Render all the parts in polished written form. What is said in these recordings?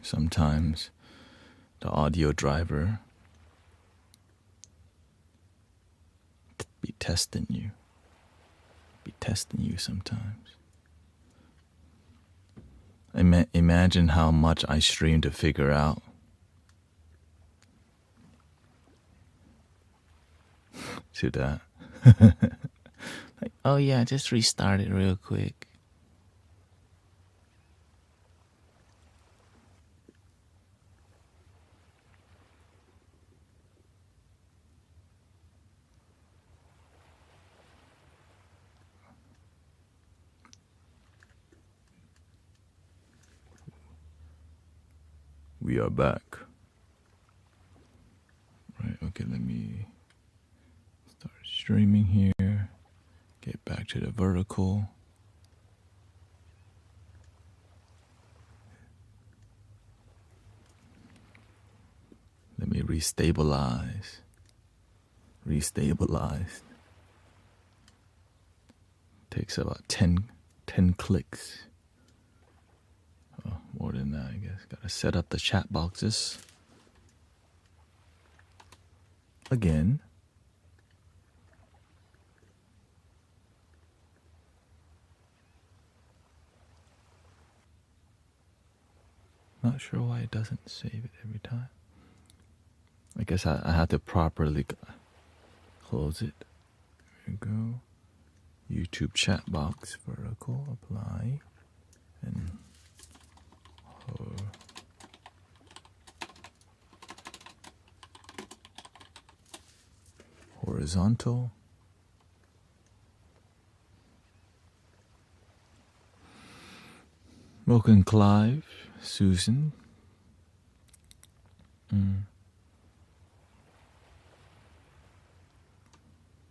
Sometimes the audio driver be testing you sometimes. Imagine how much I stream to figure out to that. Like, oh yeah, just restart it real quick. We are back. Right, okay, let me start streaming here. Get back to the vertical. Let me restabilize. Takes about 10 clicks. Oh, more than that, I guess. Gotta set up the chat boxes. Again. Not sure why it doesn't save it every time. I guess I have to properly close it. There we go. YouTube chat box, vertical, apply, and horizontal. Welcome, Clive, Susan.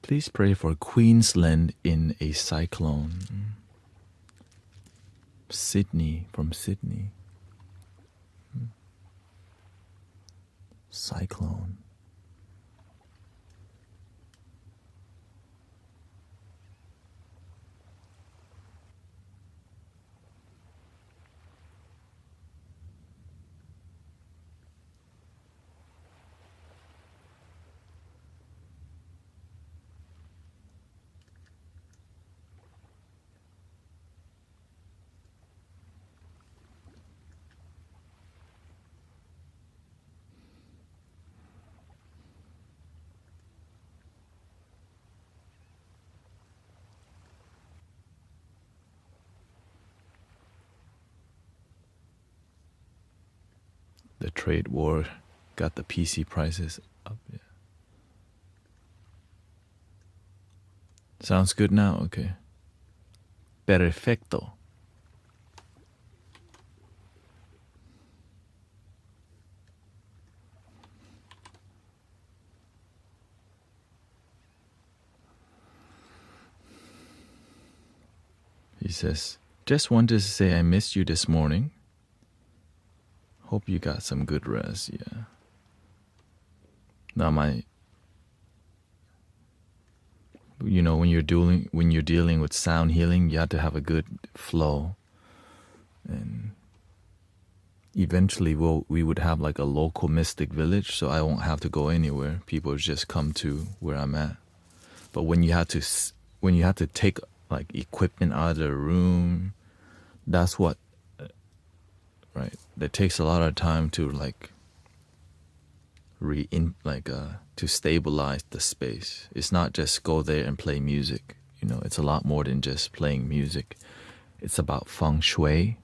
Please pray for Queensland in a cyclone. Sydney, from Sydney. Cyclone. The trade war got the PC prices up. Yeah. Sounds good now? Okay. Perfecto. He says, just wanted to say I missed you this morning. Hope you got some good rest, yeah. Now when you're dealing with sound healing, you have to have a good flow. And eventually we would have like a local mystic village, so I won't have to go anywhere. People would just come to where I'm at. But when you have to take like equipment out of the room, that's what right? That takes a lot of time to like to stabilize the space. It's not just go there and play music. It's a lot more than just playing music. It's about feng shui,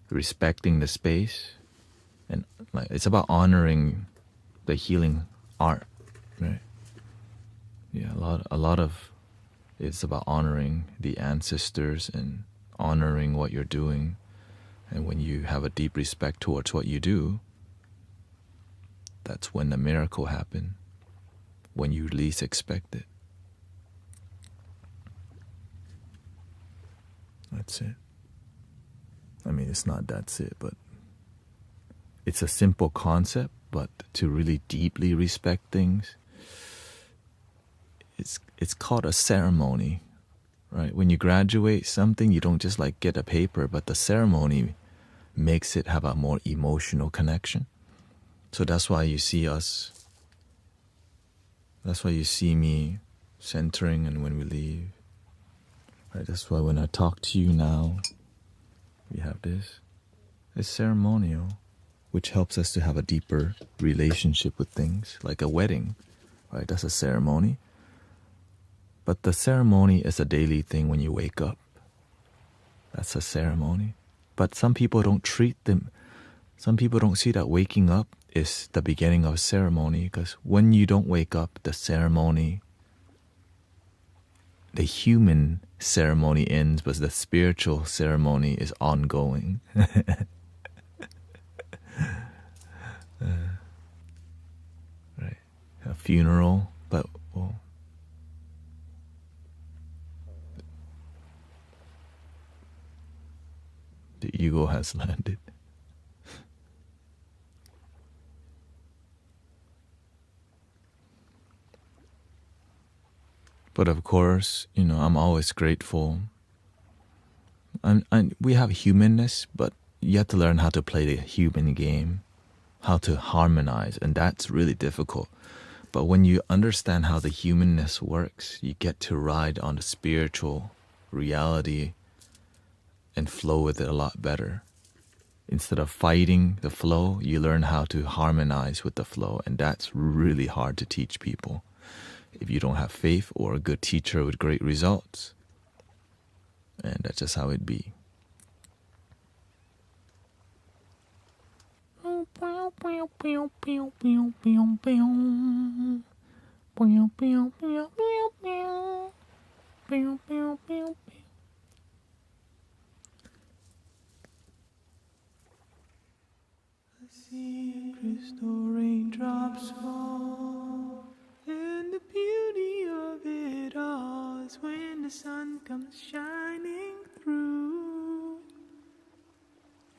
respecting the space, and like it's about honoring the healing art, right? Yeah, a lot of it's about honoring the ancestors and honoring what you're doing. And when you have a deep respect towards what you do, that's when the miracle happens, when you least expect it. That's it. I mean, it's not that's it, but it's a simple concept, but to really deeply respect things, it's called a ceremony, right? When you graduate something, you don't just like get a paper, but the ceremony makes it have a more emotional connection. So that's why you see me centering and when we leave. Right? That's why when I talk to you now, we have this. It's ceremonial, which helps us to have a deeper relationship with things, like a wedding. Right? That's a ceremony. But the ceremony is a daily thing when you wake up. That's a ceremony. But some people don't treat them. Some people don't see that waking up is the beginning of a ceremony, because when you don't wake up, the ceremony, the human ceremony ends, but the spiritual ceremony is ongoing. Right. A funeral, but well, the ego has landed. But of course, I'm always grateful. We have humanness, but you have to learn how to play the human game, how to harmonize, and that's really difficult. But when you understand how the humanness works, you get to ride on the spiritual reality and flow with it a lot better. Instead of fighting the flow, you learn how to harmonize with the flow, and that's really hard to teach people if you don't have faith or a good teacher with great results. And that's just how it be. See crystal raindrops fall, and the beauty of it all is when the sun comes shining through.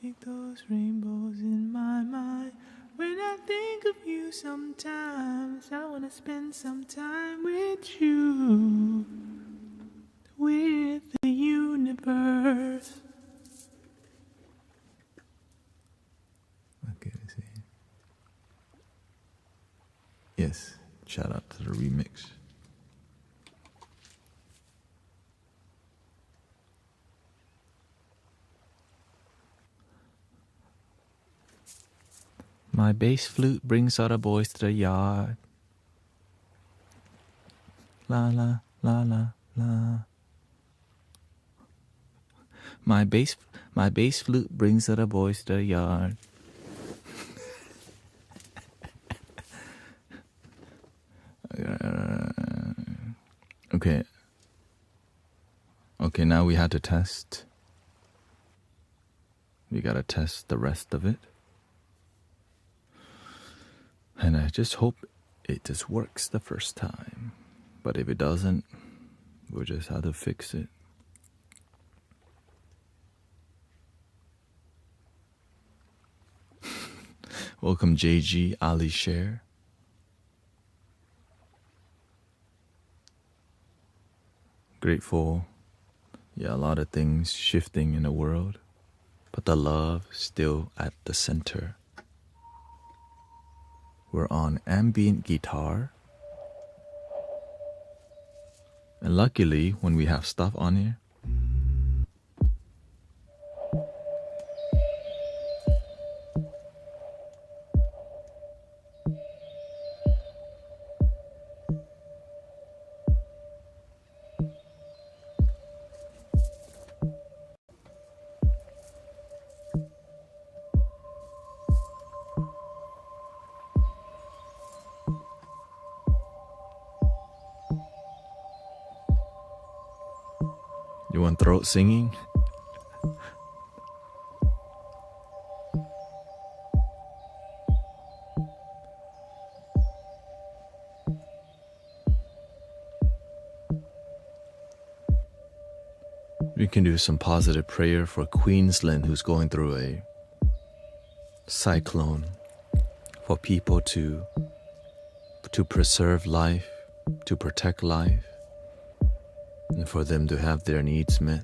Make those rainbows in my mind. When I think of you sometimes, I wanna spend some time with you, with the universe. Okay, let's see. Yes, shout out to the remix. My bass flute brings other boys to the yard. La la la la la. My bass flute brings other boys to the yard. Okay. Okay, now we had to test. We gotta test the rest of it. And I just hope it just works the first time. But if it doesn't, we'll just have to fix it. Welcome JG, Ali Share. Grateful. Yeah, a lot of things shifting in the world, but the love still at the center. We're on ambient guitar. And luckily, when we have stuff on here, you want throat singing? We can do some positive prayer for Queensland, who's going through a cyclone, for people to preserve life, to protect life, and for them to have their needs met.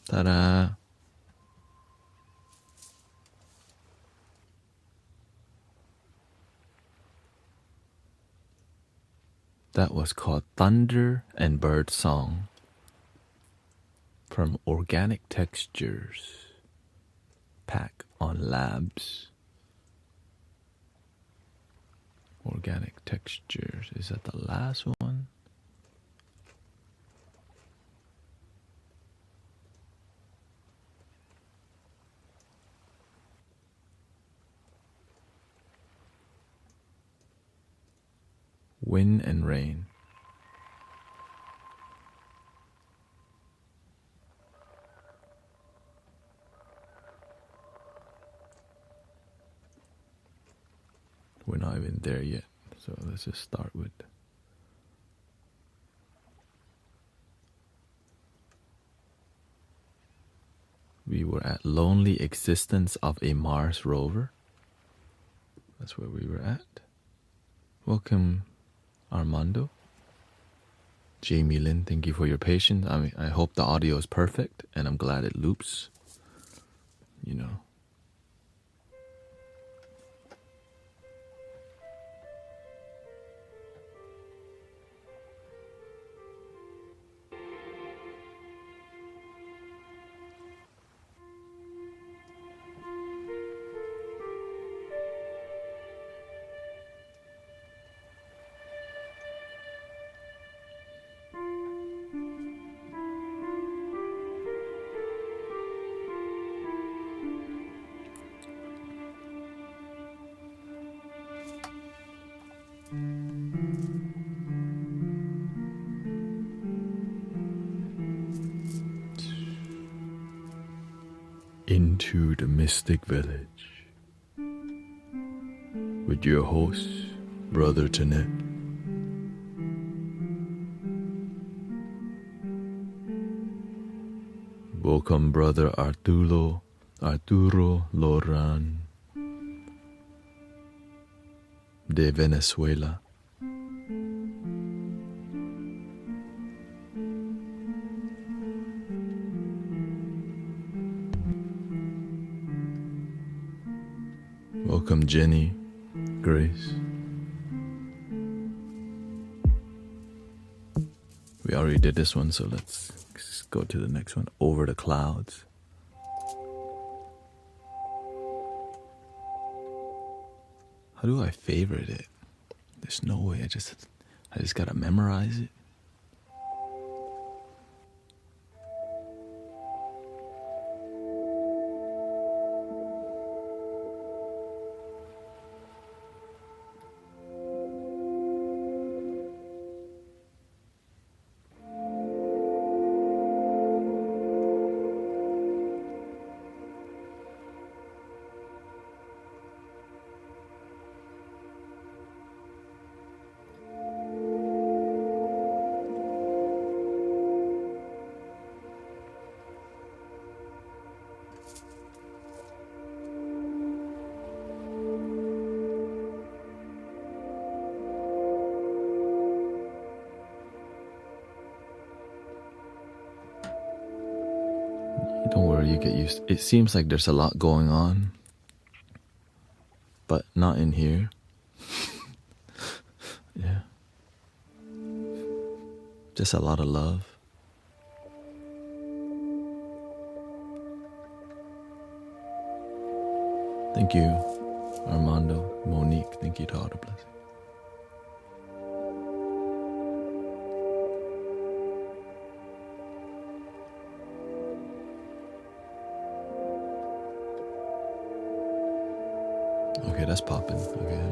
Ta-da! That was called Thunder and Bird Song from Organic Textures, Pack on Labs. Organic Textures, is that the last one? wind and rain. We're not even there yet, so let's just start with we were at Lonely Existence of a Mars Rover. That's where we were at. Welcome, Armando. Jamie Lynn, thank you for your patience. I hope the audio is perfect, and I'm glad it loops. You know. Into the Mystic Village with your host, Brother Tanet. Welcome, Brother Arturo Loran de Venezuela. Welcome, Jenny, Grace. We already did this one, so let's go to the next one. Over the Clouds. How do I favorite it? There's no way. I just gotta memorize it. Don't worry, you get used. It seems like there's a lot going on, but not in here. Yeah. Just a lot of love. Thank you, Armando, Monique. Thank you to all the blessings. Okay, that's popping. Okay.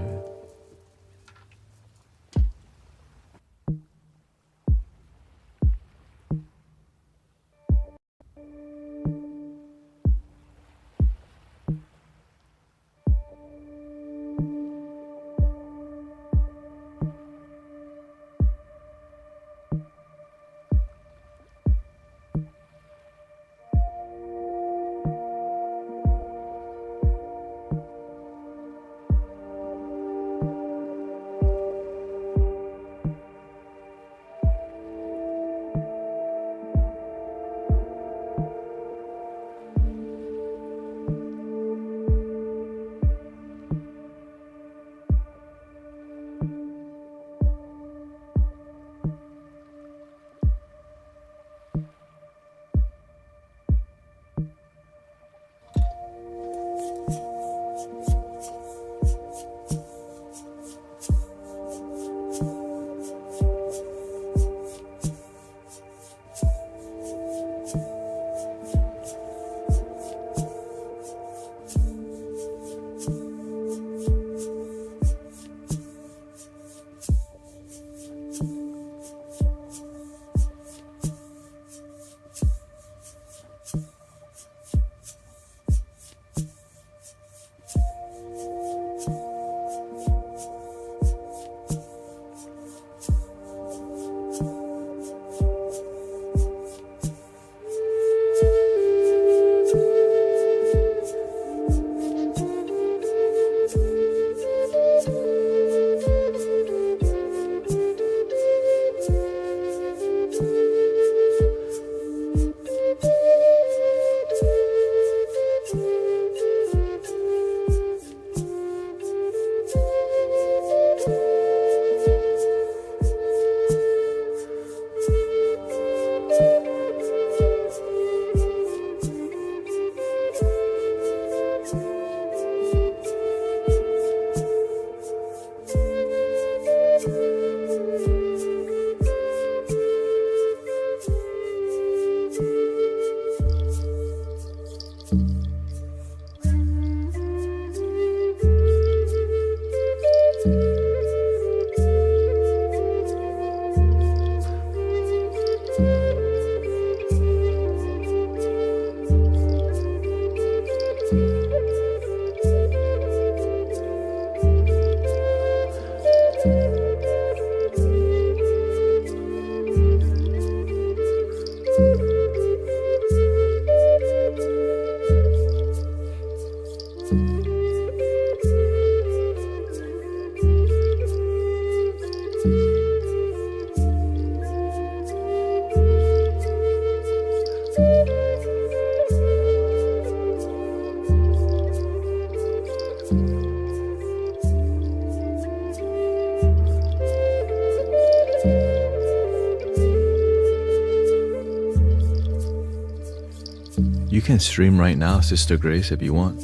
You can stream right now, Sister Grace, if you want.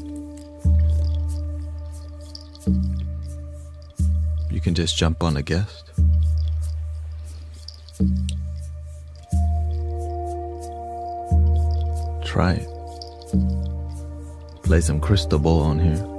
You can just jump on a guest. Try it. Play some crystal ball on here.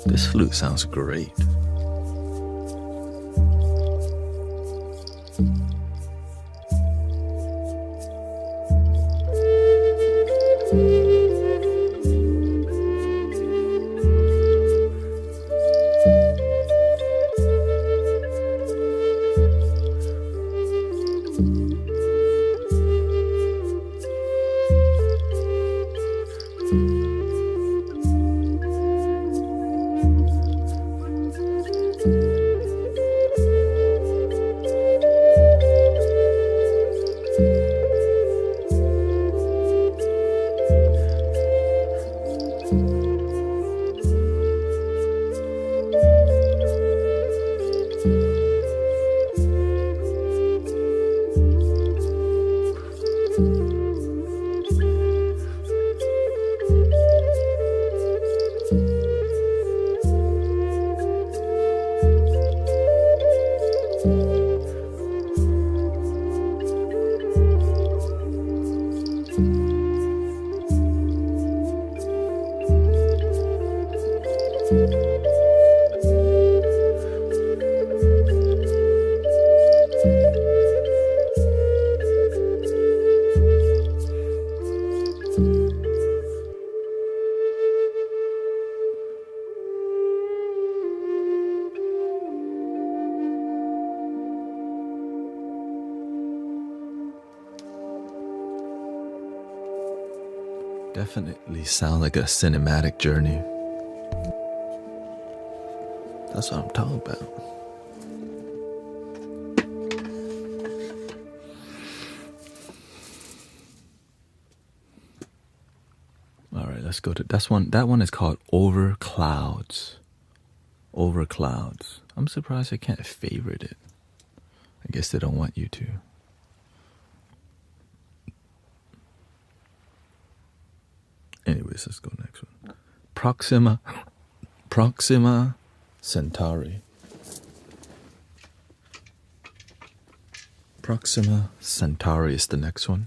This flute sounds great. Definitely sound like a cinematic journey. That's what I'm talking about. All right, let's go to that one. That one is called Over Clouds. Over Clouds. I'm surprised I can't favorite it. I guess they don't want you to. Anyways, let's go next one. Proxima Centauri. Proxima Centauri is the next one.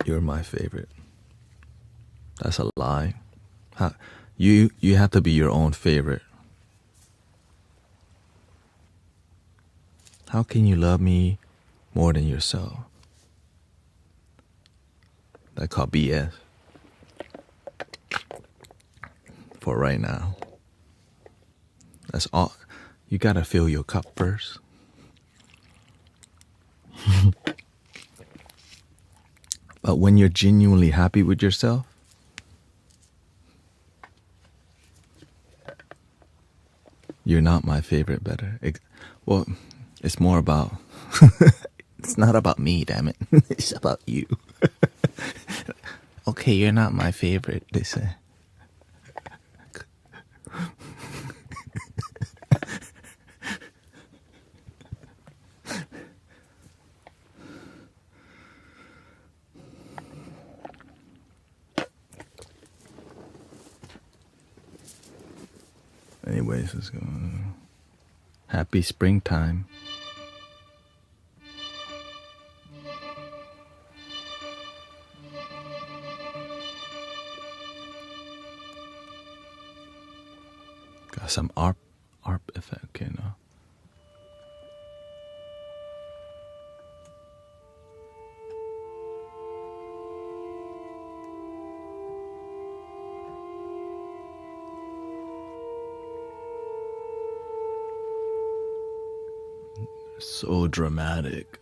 You're my favorite. That's a lie. You have to be your own favorite. How can you love me more than yourself? That's called BS. For right now. That's all. You gotta fill your cup first. But when you're genuinely happy with yourself, you're not my favorite better. Well, it's more about... It's not about me, damn it. It's about you. Okay, you're not my favorite, they say. Anyways, let's go. Happy springtime. Got some ARP effect, okay, no. So dramatic.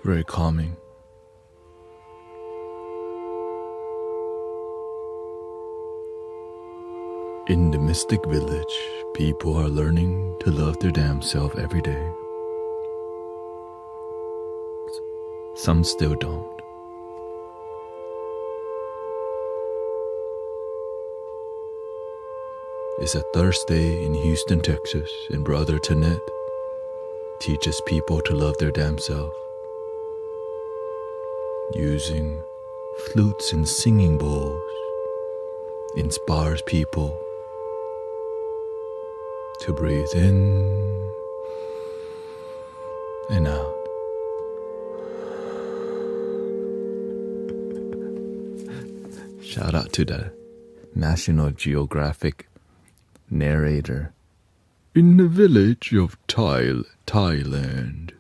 very calming. In the mystic village, people are learning to love their damn self every day. Some still don't. It's a Thursday in Houston, Texas, and Brother Taout teaches people to love their damn self using flutes and singing bowls, inspires people to breathe in and out. Shout out to the National Geographic narrator. In the village of Thailand.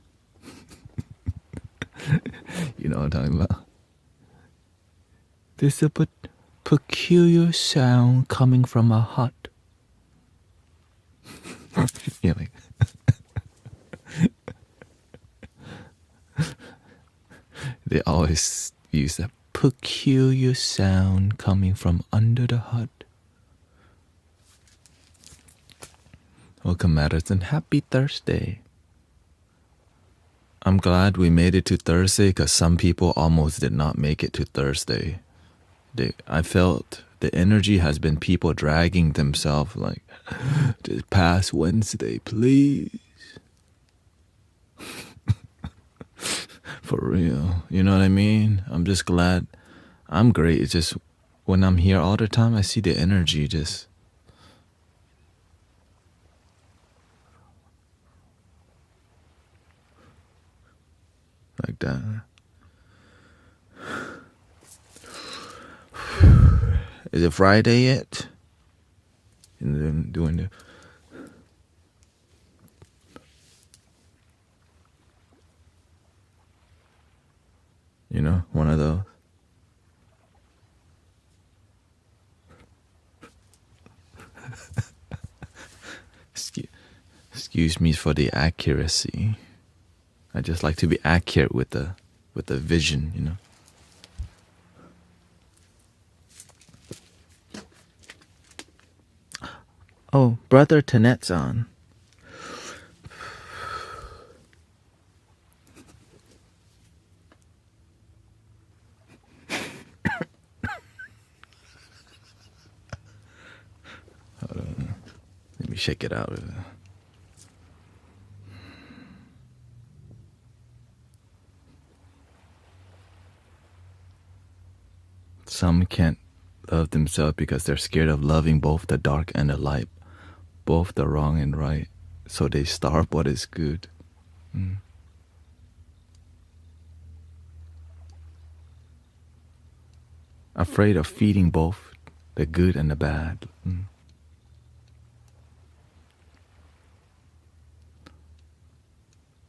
You know what I'm talking about? There's a peculiar sound coming from a hut. Yeah, like they always use that peculiar sound coming from under the hut. Welcome, Madison. Happy Thursday. I'm glad we made it to Thursday because some people almost did not make it to Thursday. I felt the energy has been people dragging themselves like, just past Wednesday, please. For real. You know what I mean? I'm just glad. I'm great. It's just when I'm here all the time, I see the energy just... like that. Is it Friday yet? And then doing the... you know, one of those. Excuse me for the accuracy. I just like to be accurate with the vision, you know. Oh, Brother Taout's on. Hold on. Let me shake it out. Some can't love themselves because they're scared of loving both the dark and the light, both the wrong and right. So they starve what is good. Afraid of feeding both the good and the bad.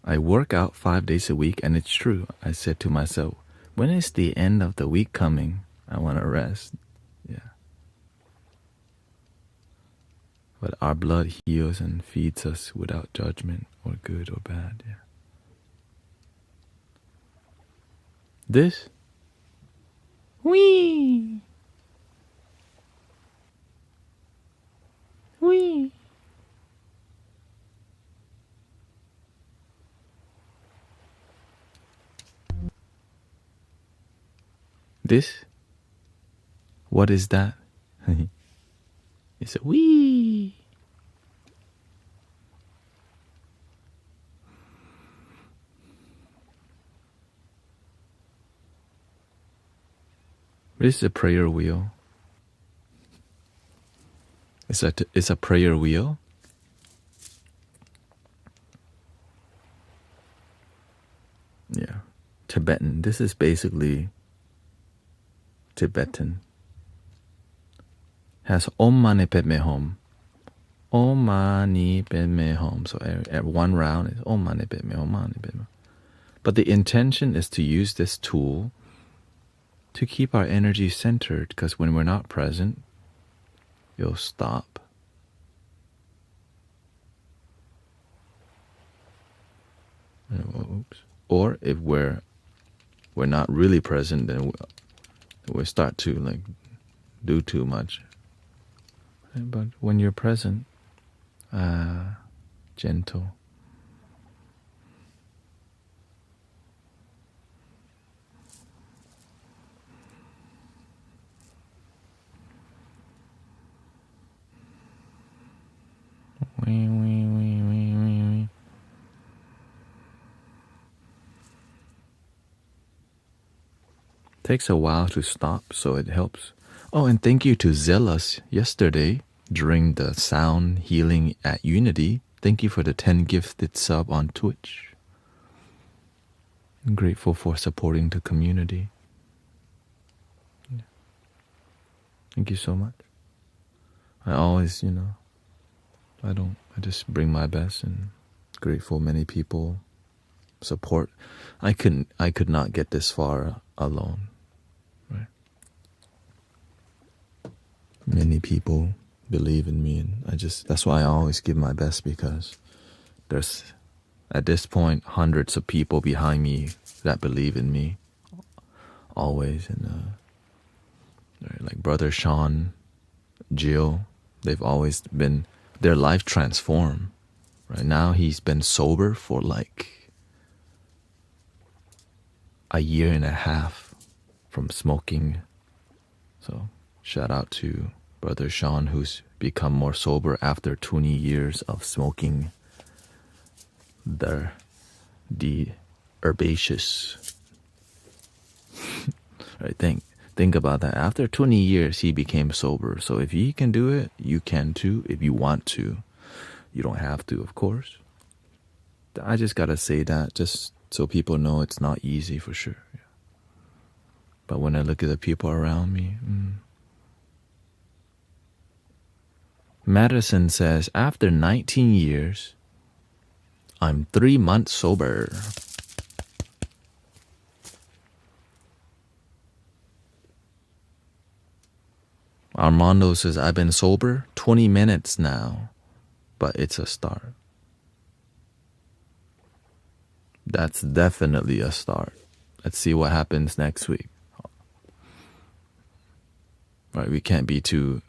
I work out 5 days a week, and it's true. I said to myself, when is the end of the week coming? I want to rest. Yeah. But our blood heals and feeds us without judgment or good or bad. Yeah. This? Wee! Wee! This? What is that? It's a wee. This is a prayer wheel. It's a prayer wheel. Yeah. Tibetan. This is basically Tibetan. Has Om Mani Padme Hum. Om Mani Padme Hum. So at one round is Om Mani Padme Hum, Mani Padme. But the intention is to use this tool to keep our energy centered, because when we're not present, it'll stop. Oops. Or if we're we're not really present, then we start to like do too much. But when you're present, gentle. Takes a while to stop, so it helps. Oh, and thank you to Zealous yesterday during the sound healing at Unity. Thank you for the 10 gifted sub on Twitch. I'm grateful for supporting the community. Yeah. Thank you so much. I always, I just bring my best, and grateful many people support. I could not get this far alone. Right? Many people believe in me, and that's why I always give my best, because there's at this point hundreds of people behind me that believe in me always. And like Brother Sean, Jill, they've always been, their life transformed. Right now he's been sober for like a year and a half from smoking. So shout out to Brother Sean, who's become more sober after 20 years of smoking the herbaceous. Right, think about that. After 20 years, he became sober. So if he can do it, you can too. If you want to, you don't have to, of course. I just gotta say that just so people know it's not easy for sure. Yeah. But when I look at the people around me, Madison says, after 19 years, I'm 3 months sober. Armando says, I've been sober 20 minutes now, but it's a start. That's definitely a start. Let's see what happens next week. Right, we can't be too,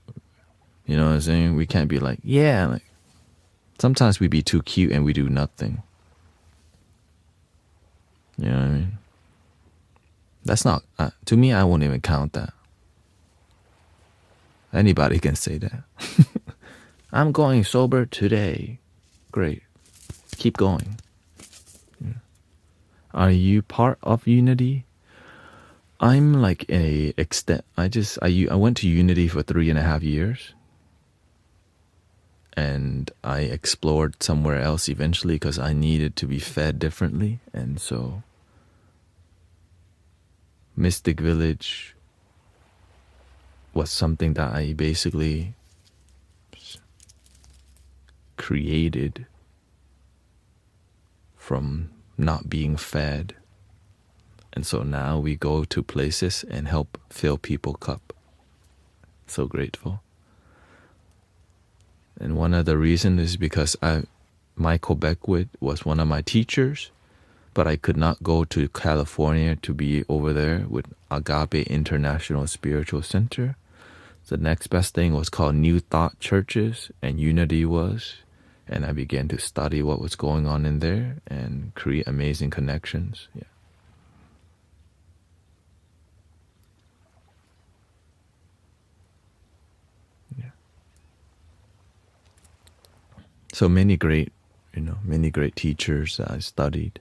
you know what I'm saying? We can't be like, yeah. Like, sometimes we be too cute and we do nothing. You know what I mean? That's not, to me, I won't even count that. Anybody can say that. I'm going sober today. Great. Keep going. Yeah. Are you part of Unity? I'm like I went to Unity for 3.5 years. And I explored somewhere else eventually because I needed to be fed differently. And so Mystic Village was something that I basically created from not being fed. And so now we go to places and help fill people's cup. So grateful. And one of the reasons is because Michael Beckwith was one of my teachers, but I could not go to California to be over there with Agape International Spiritual Center. The next best thing was called New Thought Churches, and Unity was. And I began to study what was going on in there and create amazing connections. Yeah. Yeah. So many great teachers that I studied.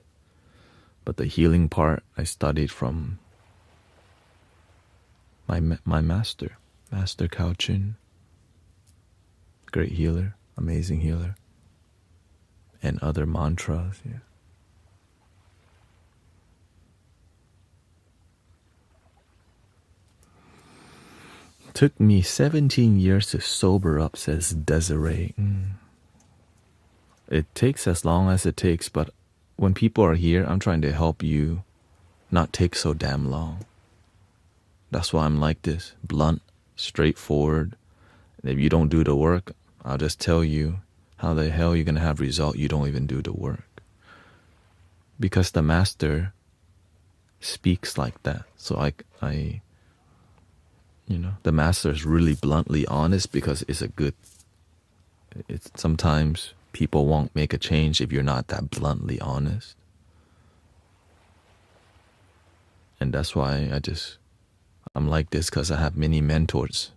But the healing part, I studied from my master, Master Kauchin. Great healer, amazing healer. And other mantras, yeah. Took me 17 years to sober up, says Desiree. It takes as long as it takes, but when people are here, I'm trying to help you not take so damn long. That's why I'm like this, blunt, straightforward. And if you don't do the work, I'll just tell you how the hell you're going to have result. You don't even do the work. Because the master speaks like that. So the master is really bluntly honest because it's sometimes people won't make a change if you're not that bluntly honest. And that's why I'm like this, because I have many mentors.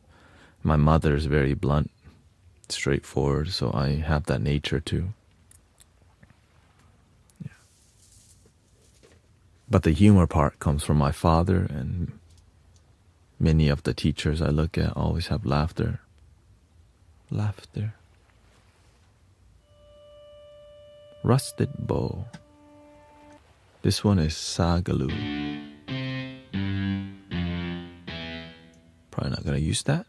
My mother is very blunt, straightforward, so I have that nature too. Yeah. But the humor part comes from my father, and many of the teachers I look at always have laughter. Laughter. Rusted bow. This one is Sagaloo. Probably not gonna use that.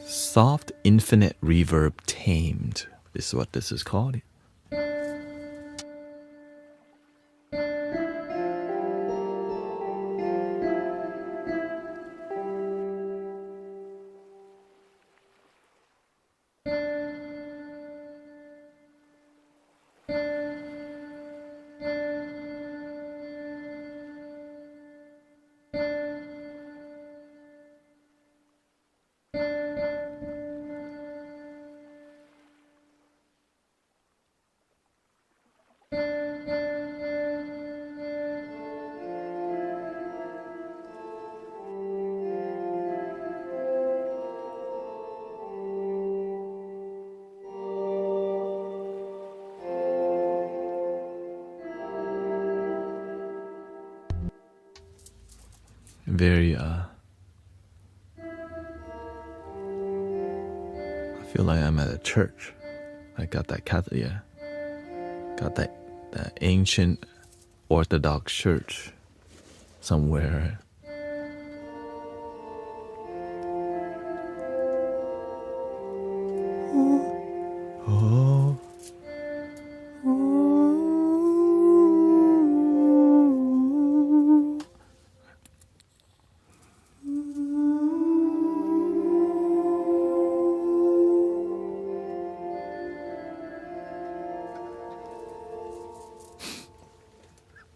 Soft infinite reverb tamed. This is what this is called. Very I feel like I'm at a church. I got that got that ancient Orthodox church somewhere. Oh.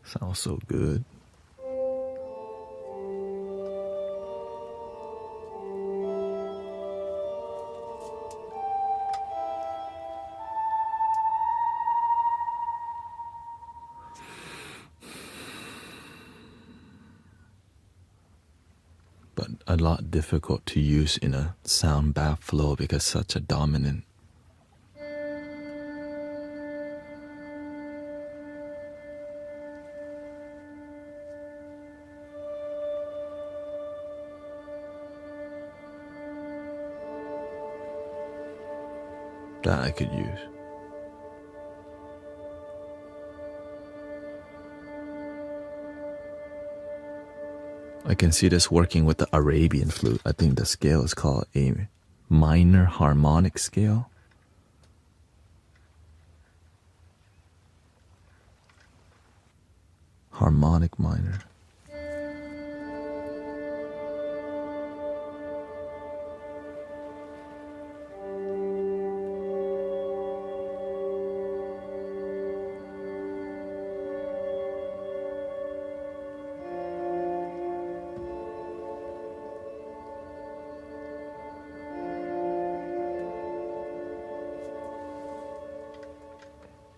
Sounds so good. But a lot difficult to use in a sound bath flow because such a dominant. That I could use. I can see this working with the Arabian flute. I think the scale is called a minor harmonic scale. Harmonic minor.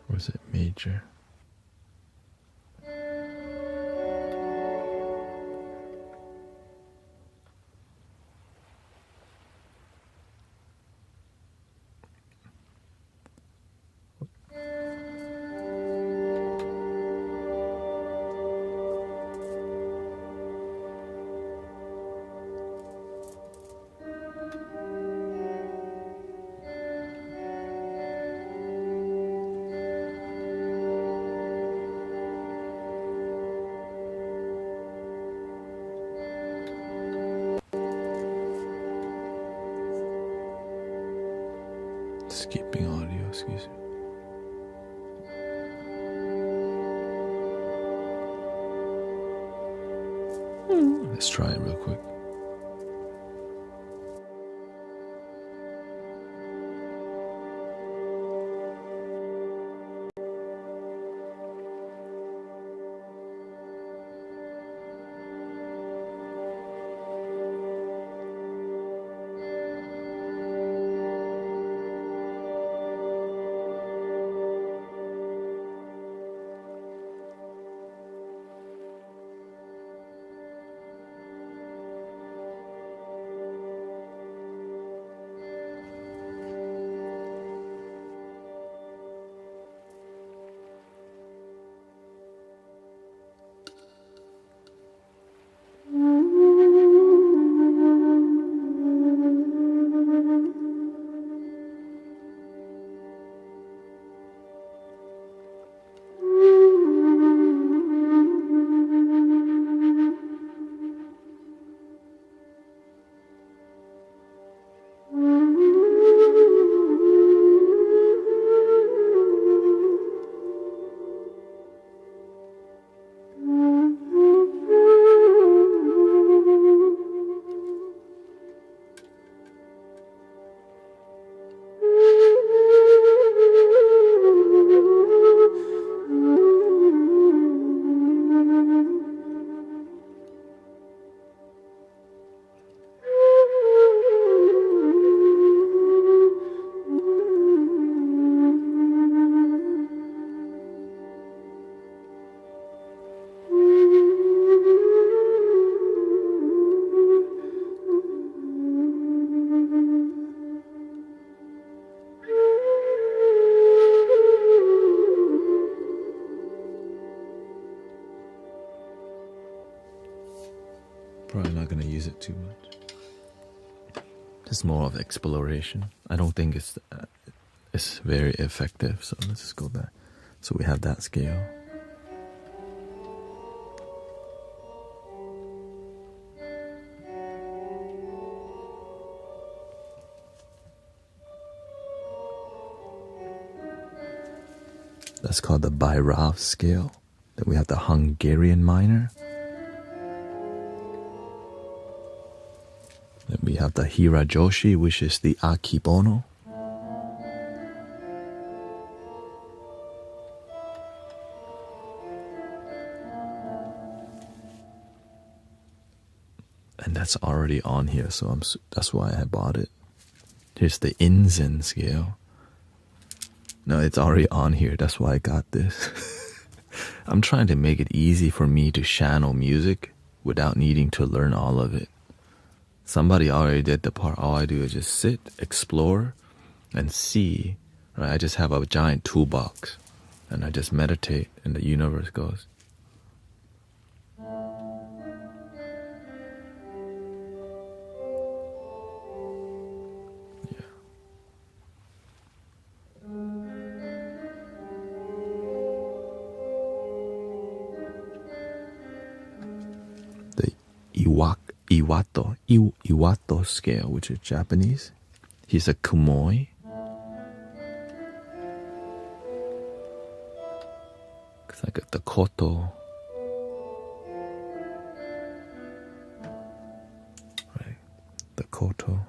Or is it major? Skipping audio, excuse me. Let's try it real quick. Just more of exploration. I don't think it's very effective. So let's just go back. So we have that scale. That's called the Bairav scale. Then we have the Hungarian minor. Then we have the Hirajoshi, which is the Akebono. And that's already on here, so that's why I bought it. Here's the Inzen scale. No, it's already on here. That's why I got this. I'm trying to make it easy for me to channel music without needing to learn all of it. Somebody already did the part. All I do is just sit, explore, and see. Right? I just have a giant toolbox, and I just meditate, and the universe goes. Iwato scale, which is Japanese. He's a kumoi. It's like the koto. Right, the koto.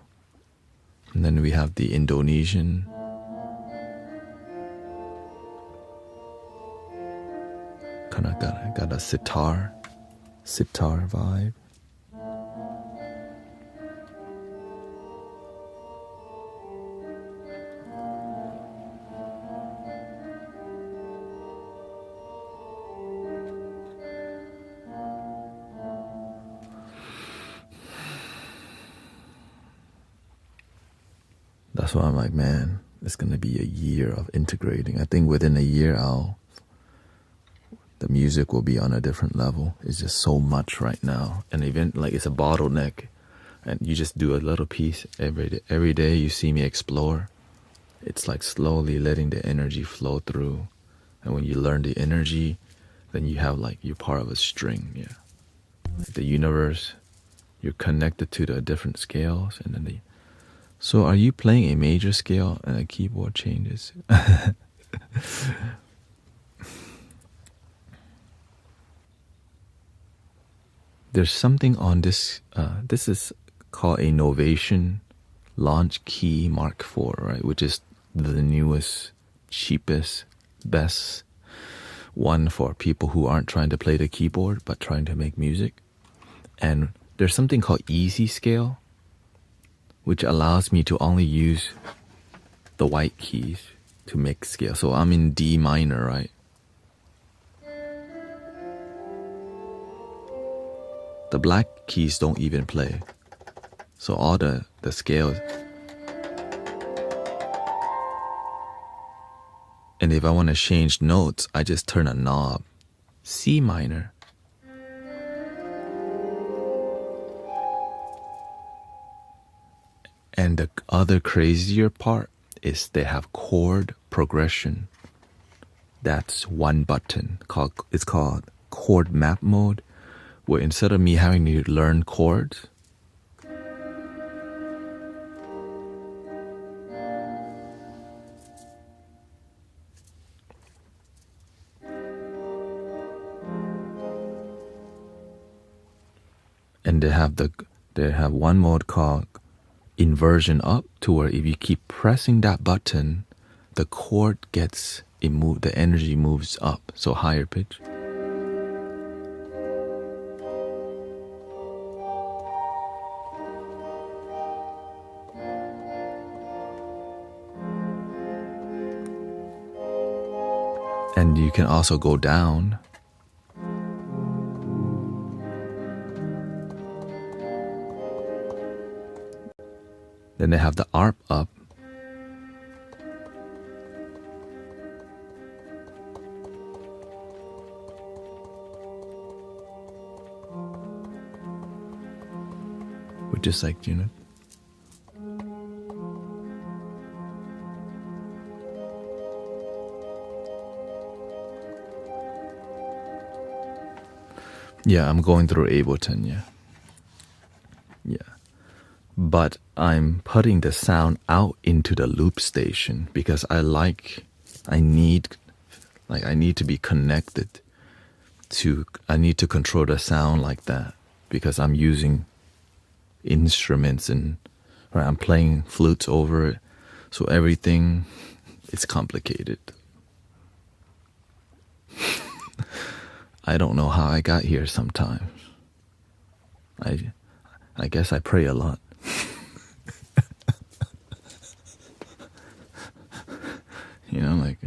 And then we have the Indonesian. Kind of got a sitar vibe. That's why I'm like, man, it's gonna be a year of integrating. I think within a year, the music will be on a different level. It's just so much right now, and even like it's a bottleneck, and you just do a little piece every day. Every day you see me explore. It's like slowly letting the energy flow through, and when you learn the energy, then you have like you're part of a string. Yeah, like the universe, you're connected to the different scales, and then So are you playing a major scale and a keyboard changes? There's something on this. This is called a Novation Launch Key Mark IV, right? Which is the newest, cheapest, best one for people who aren't trying to play the keyboard but trying to make music. And there's something called Easy Scale, which allows me to only use the white keys to make scale. So I'm in D minor, right? The black keys don't even play. So all the scales. And if I want to change notes, I just turn a knob. C minor. And the other crazier part is they have chord progression. That's one button. It's called chord map mode, where instead of me having to learn chords, and they have one mode called inversion up, to where if you keep pressing that button, the chord gets the energy moves up, so higher pitch. And you can also go down. Then they have the ARP up. Which is like, Yeah, I'm going through Ableton, yeah. Yeah. But I'm putting the sound out into the loop station because I need to be connected I need to control the sound like that because I'm using instruments and I'm playing flutes over it. So everything, it's complicated. I don't know how I got here sometimes. I guess I pray a lot. You know, like,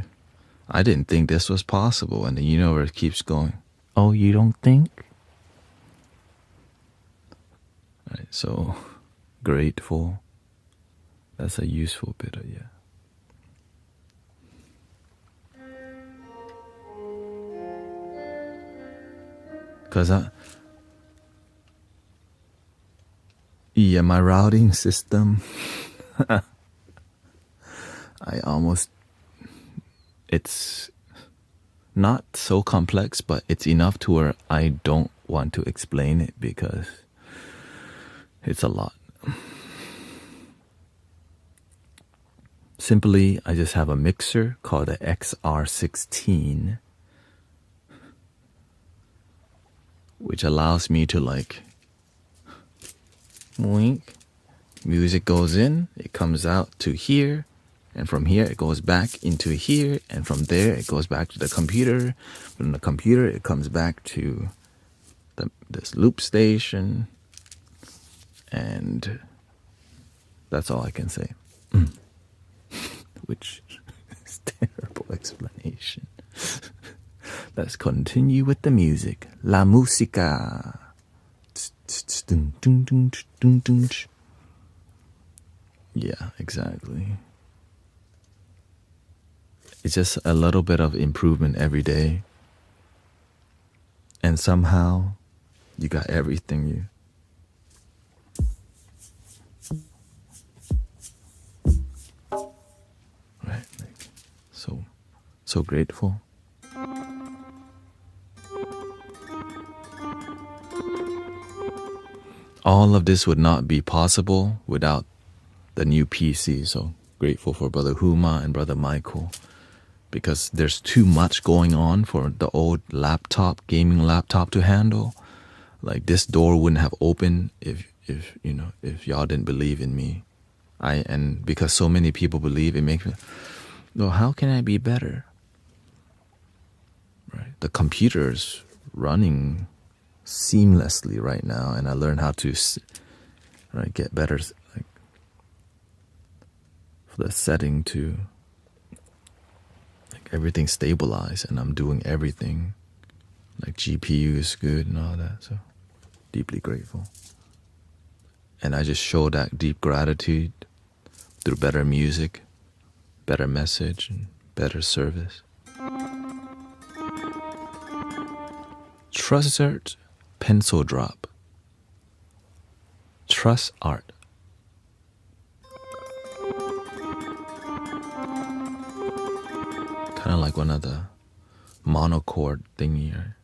I didn't think this was possible, and the universe keeps going, oh, you don't think? Right, so, grateful. That's a useful bit of, yeah. Because my routing system, it's not so complex, but it's enough to where I don't want to explain it because it's a lot. Simply, I just have a mixer called the XR16, which allows me to like, wink, music goes in, it comes out to here, and from here it goes back into here, and from there it goes back to the computer. From the computer it comes back to this loop station, and that's all I can say. Which is terrible explanation. Let's continue with the music. La música. Yeah, exactly. It's just a little bit of improvement every day. And somehow you got everything you. Right, like, so grateful. All of this would not be possible without the new PC. So grateful for Brother Huma and Brother Michael, because there's too much going on for the old gaming laptop to handle. Like, this door wouldn't have opened if y'all didn't believe in me. And because so many people believe, it makes me, well, how can I be better? Right? The computer's running seamlessly right now, and I learned how to get better, like, for the setting to like everything stabilized, and I'm doing everything. Like, GPU is good and all that, so deeply grateful. And I just show that deep gratitude through better music, better message, and better service. Trust pencil drop. Trust art. Kind of like one of the monochord thingy, right?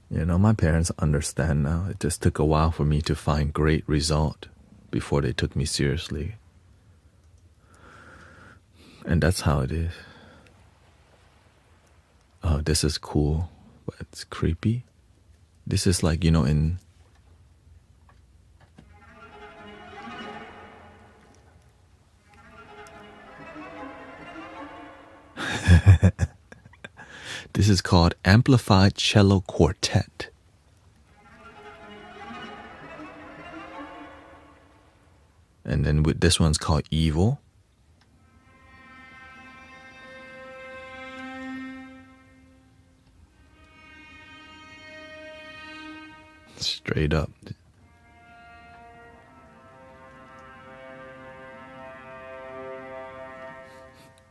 You know, my parents understand now. It just took a while for me to find great result before they took me seriously. And that's how it is. Oh, this is cool, but it's creepy. This is like, in... This is called Amplified Cello Quartet. And then with this one's called Evil. Straight up.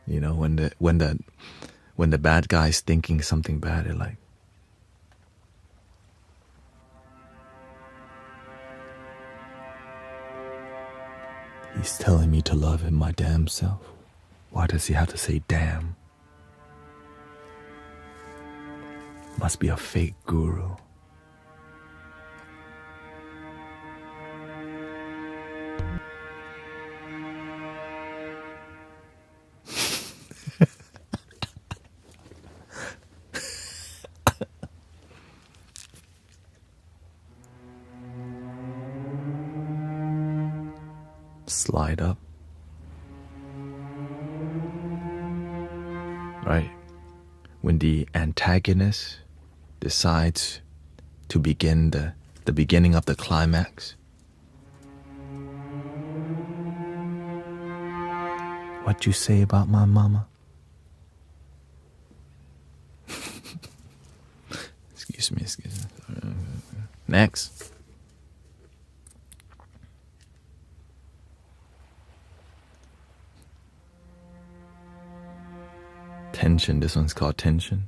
You know, when the bad guy's thinking something bad, they're like, He's telling me to love him, my damn self. Why does he have to say damn? Must be a fake guru. Slide up. Right? When the antagonist decides to begin the beginning of the climax. What you say about my mama? Excuse me. Next. Tension. This one's called tension.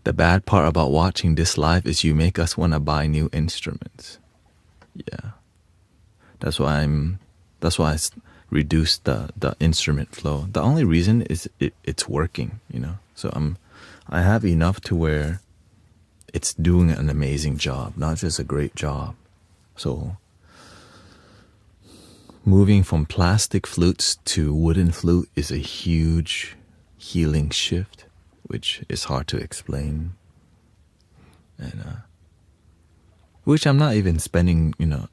The bad part about watching this live is you make us want to buy new instruments. Yeah. That's why I reduced the instrument flow. The only reason is it's working, you know. So I have enough to where it's doing an amazing job, not just a great job. So moving from plastic flutes to wooden flute is a huge healing shift, which is hard to explain. And which I'm not even spending, you know.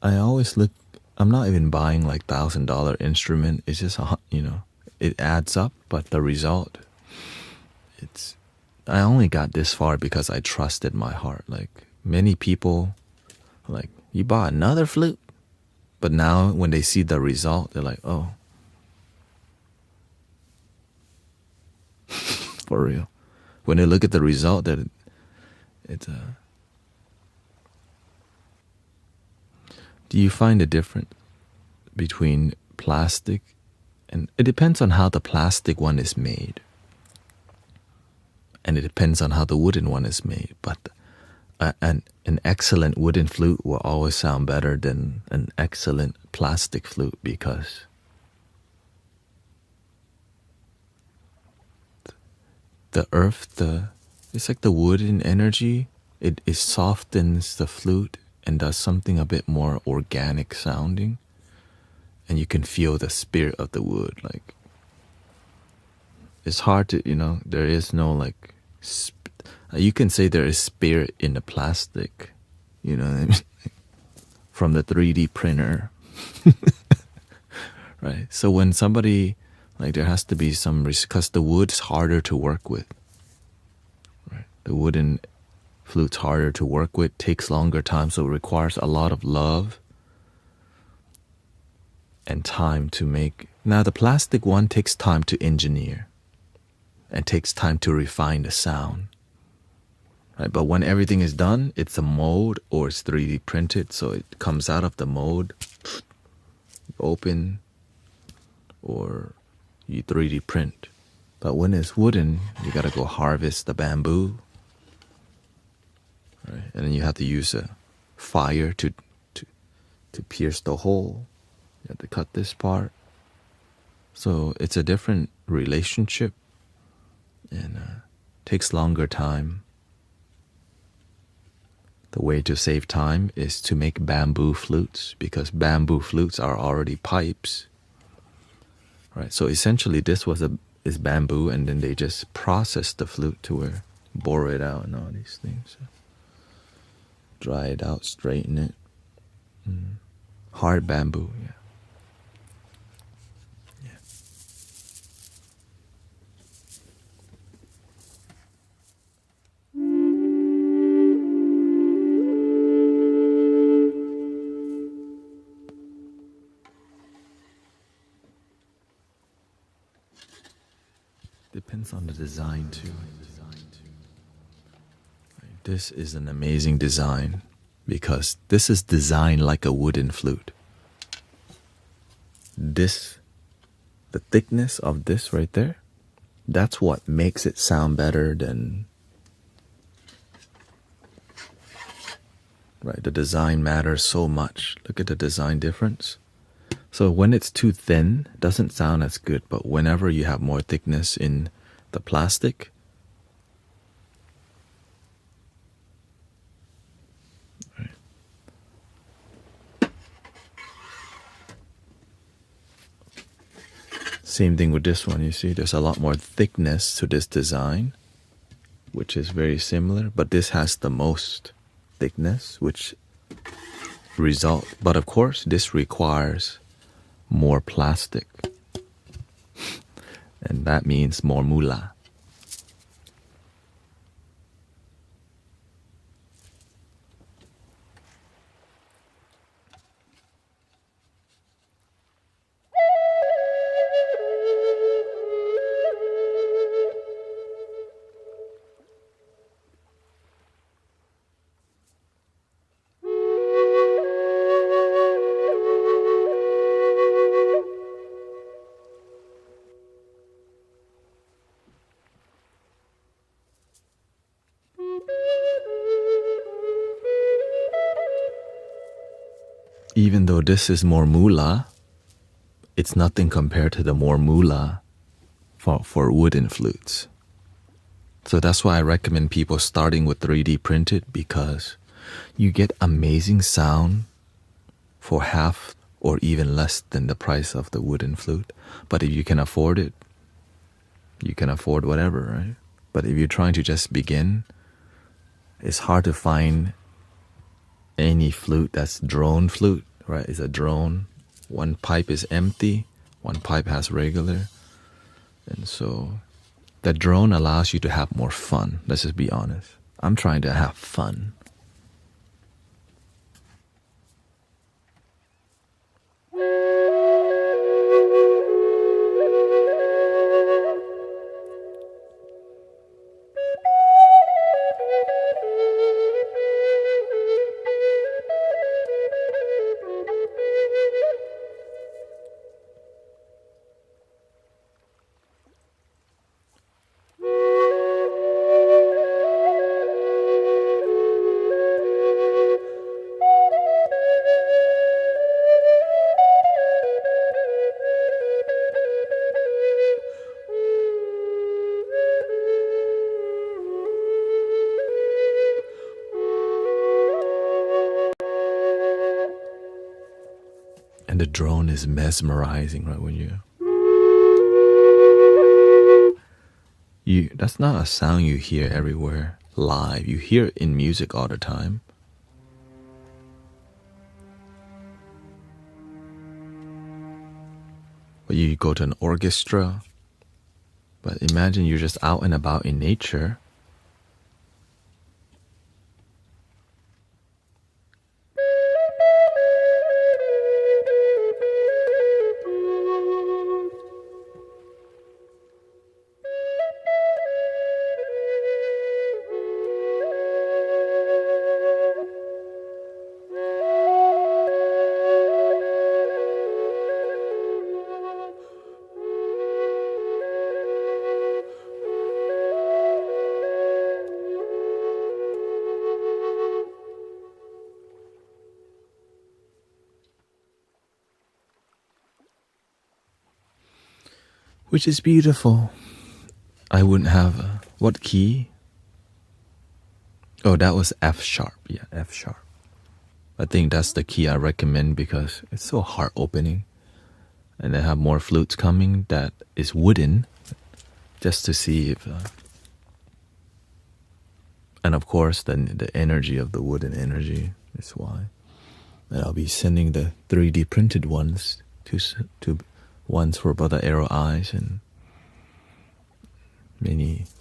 I always look, I'm not even buying like $1,000 instrument. It's just, you know, it adds up, but the result, I only got this far because I trusted my heart. Like many people, like, you bought another flute? But now when they see the result, they're like, oh. For real. When they look at the result, that it's do you find a difference between plastic and it depends on how the plastic one is made. And it depends on how the wooden one is made. But an excellent wooden flute will always sound better than an excellent plastic flute because the earth, it's like the wooden energy, it softens the flute and does something a bit more organic sounding, and you can feel the spirit of the wood. Like it's hard to, you know, there is no like you can say there is spirit in the plastic, you know what I mean? From the 3D printer. Right? So when somebody, like there has to be some risk, because the wood's harder to work with. Right? The wooden flute's harder to work with, takes longer time, so it requires a lot of love and time to make. Now the plastic one takes time to engineer and takes time to refine the sound. Right? But when everything is done, it's a mold or it's 3D printed, so it comes out of the mold, open, or you 3D print. But when it's wooden, you gotta go harvest the bamboo, right? And then you have to use a fire to pierce the hole. You have to cut this part. So it's a different relationship, and takes longer time. The way to save time is to make bamboo flutes, because bamboo flutes are already pipes. Right, so essentially this is bamboo, and then they just process the flute to where bore it out and all these things. So dry it out, straighten it. Hard bamboo, yeah. Depends on the design too. This is an amazing design because this is designed like a wooden flute. This, the thickness of this right there, that's what makes it sound better than right? The design matters so much. Look at the design difference. So when it's too thin, it doesn't sound as good, but whenever you have more thickness in the plastic, right? Same thing with this one, you see, there's a lot more thickness to this design, which is very similar, but this has the most thickness, which but of course, this requires more plastic, and that means more moolah. Even though this is more moolah, it's nothing compared to the more moolah for wooden flutes. So that's why I recommend people starting with 3D printed, because you get amazing sound for half or even less than the price of the wooden flute. But if you can afford it, you can afford whatever, right? But if you're trying to just begin, it's hard to find any flute that's drone flute, right? It's a drone. One pipe is empty, one pipe has regular. And so the drone allows you to have more fun. Let's just be honest. I'm trying to have fun. And the drone is mesmerizing, right? When that's not a sound you hear everywhere live. You hear it in music all the time. But you go to an orchestra. But imagine you're just out and about in nature. Which is beautiful. I wouldn't have what key? Oh, that was F sharp. Yeah, F sharp. I think that's the key I recommend because it's so heart opening. And I have more flutes coming that is wooden, just to see if and of course the energy of the wooden energy is why. And I'll be sending the 3D printed ones to ones for Buddha Arrow Eyes, and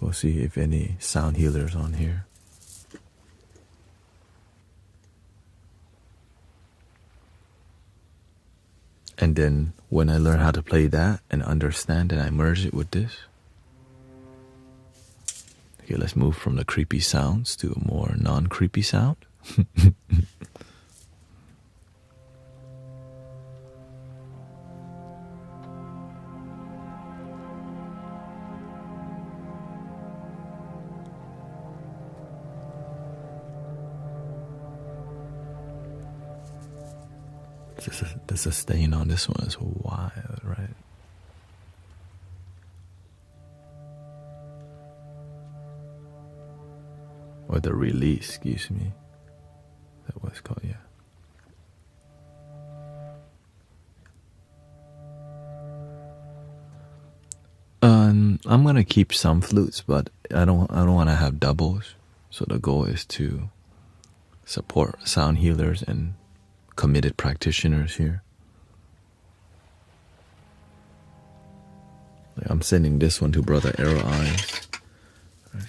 we'll see if any sound healers on here. And then when I learn how to play that and understand, and I merge it with this. Okay, let's move from the creepy sounds to a more non-creepy sound. The sustain on this one is wild, right? Or the release, excuse me. That was called, yeah. I'm gonna keep some flutes, but I don't want to have doubles. So the goal is to support sound healers and committed practitioners here. Like I'm sending this one to Brother Arrow Eyes. Right.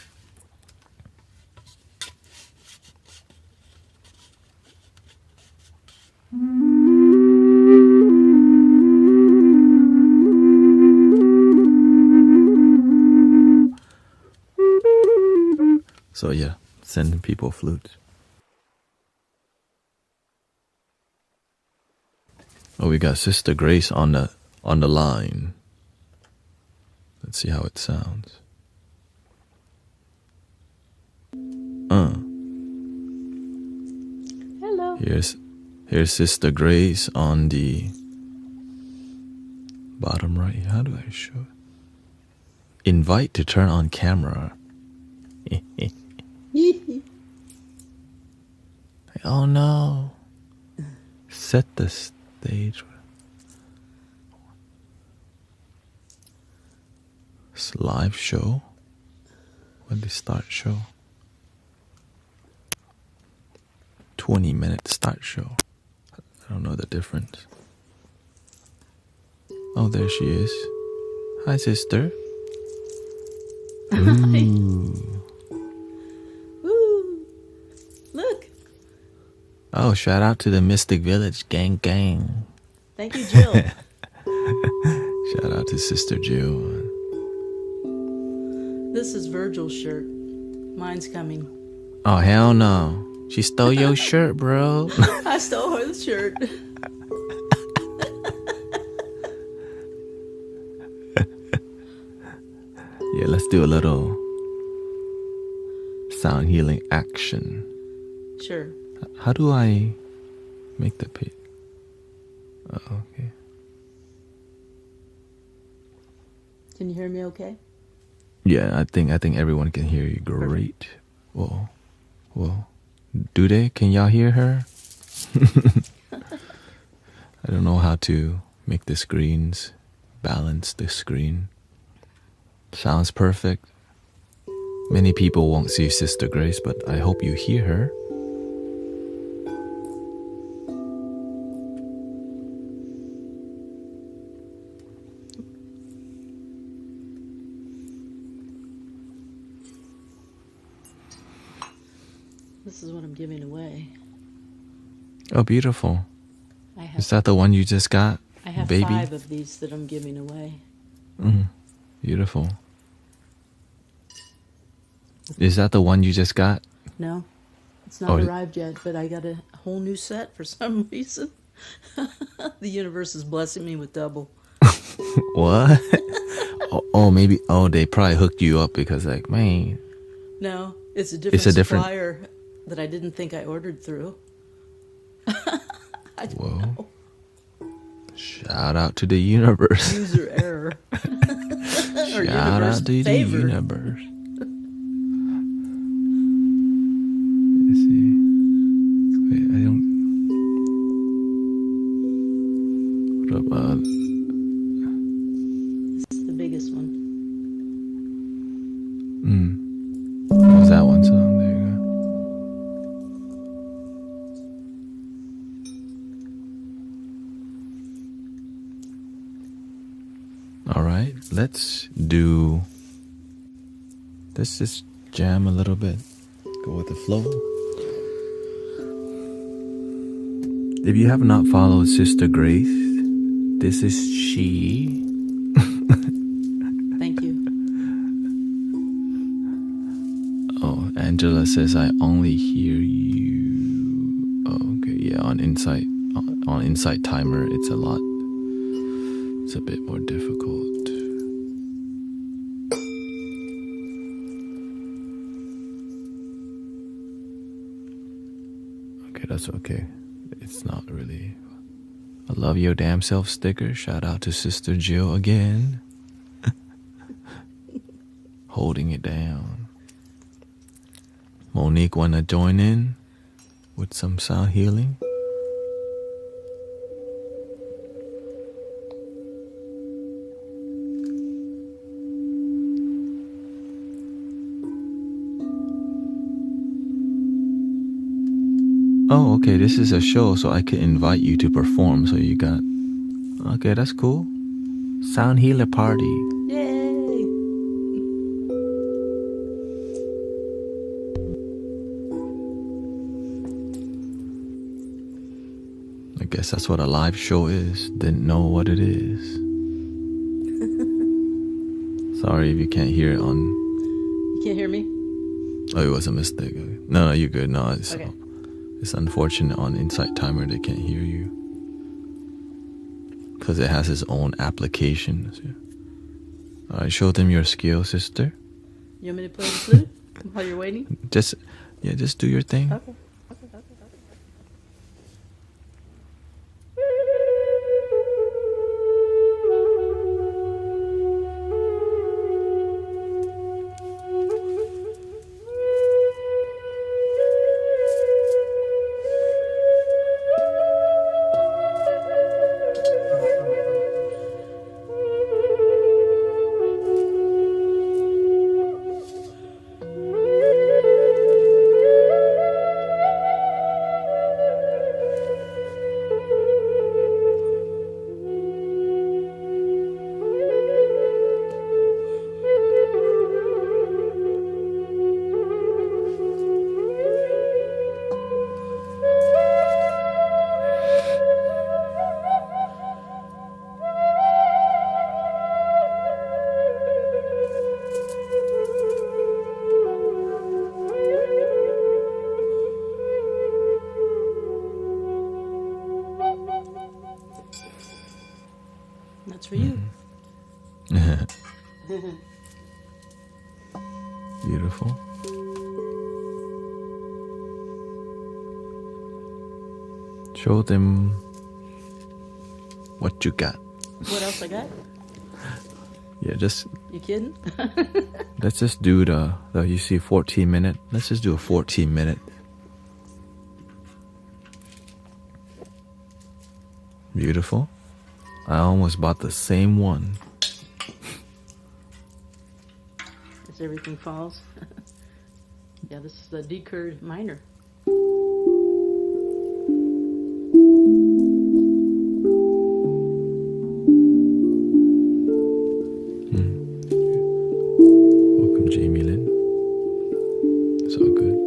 So yeah, sending people flutes. Oh, we got Sister Grace on the line. Let's see how it sounds. Hello. Here's Sister Grace on the bottom right. How do I show it? Invite to turn on camera. Oh no. Set the stage. It's a live show. When they start show. 20-minute start show. I don't know the difference. Oh, there she is. Hi, sister. Ooh. Woo. Look. Oh, shout out to the Mystic Village gang. Thank you, Jill. Shout out to Sister Jill. This is Virgil's shirt. Mine's coming. Oh, hell no. She stole your shirt, bro. I stole her shirt. Yeah, let's do a little sound healing action. Sure. How do I make the pic? Oh, okay. Can you hear me okay? Yeah, I think everyone can hear you great. Whoa. Do they? Can y'all hear her? I don't know how to make the screens balance the screen. Sounds perfect. Many people won't see Sister Grace, but I hope you hear her. This is what I'm giving away. Oh, beautiful. Is Is that the one you just got, I have baby? 5 of these that I'm giving away. Beautiful. Is that the one you just got? No, it's not arrived yet, but I got a whole new set for some reason. The universe is blessing me with double. What? Maybe. Oh, they probably hooked you up because, like, man. No, it's a different supplier that I didn't think I ordered through. I don't know. Shout out to the universe. User error. Or Shout out to the universe. Let's see. Wait, I don't. What about? This is the biggest one. What was that one song? There you go. All right, let's just jam a little bit. Go with the flow. If you have not followed Sister Grace, this is she. Thank you. Oh, Angela says I only hear you. Oh, okay, yeah. On Insight Timer, it's a bit more difficult. Okay, that's okay. It's not really. I love your damn self sticker. Shout out to Sister Jill again. Holding it down. Monique wanna join in with some sound healing? Oh, okay, this is a show, so I could invite you to perform. So you got... Okay, that's cool. Sound healer party. Yay! I guess that's what a live show is. Didn't know what it is. Sorry if you can't hear it on... You can't hear me? Oh, it was a mistake. No, you're good. No, Okay. It's unfortunate on Insight Timer they can't hear you. Because it has its own applications. Alright, show them your skill, sister. You want me to play the flute while you're waiting? Just do your thing. Okay. That's for you. Beautiful. Show them what you got. What else I got? Yeah, just You kidding? let's just do the you see 14-minute. Let's just do a 14-minute. Beautiful. I almost bought the same one. As everything falls. Yeah, this is the D-curd minor. Welcome, Jamie Lynn. It's all good.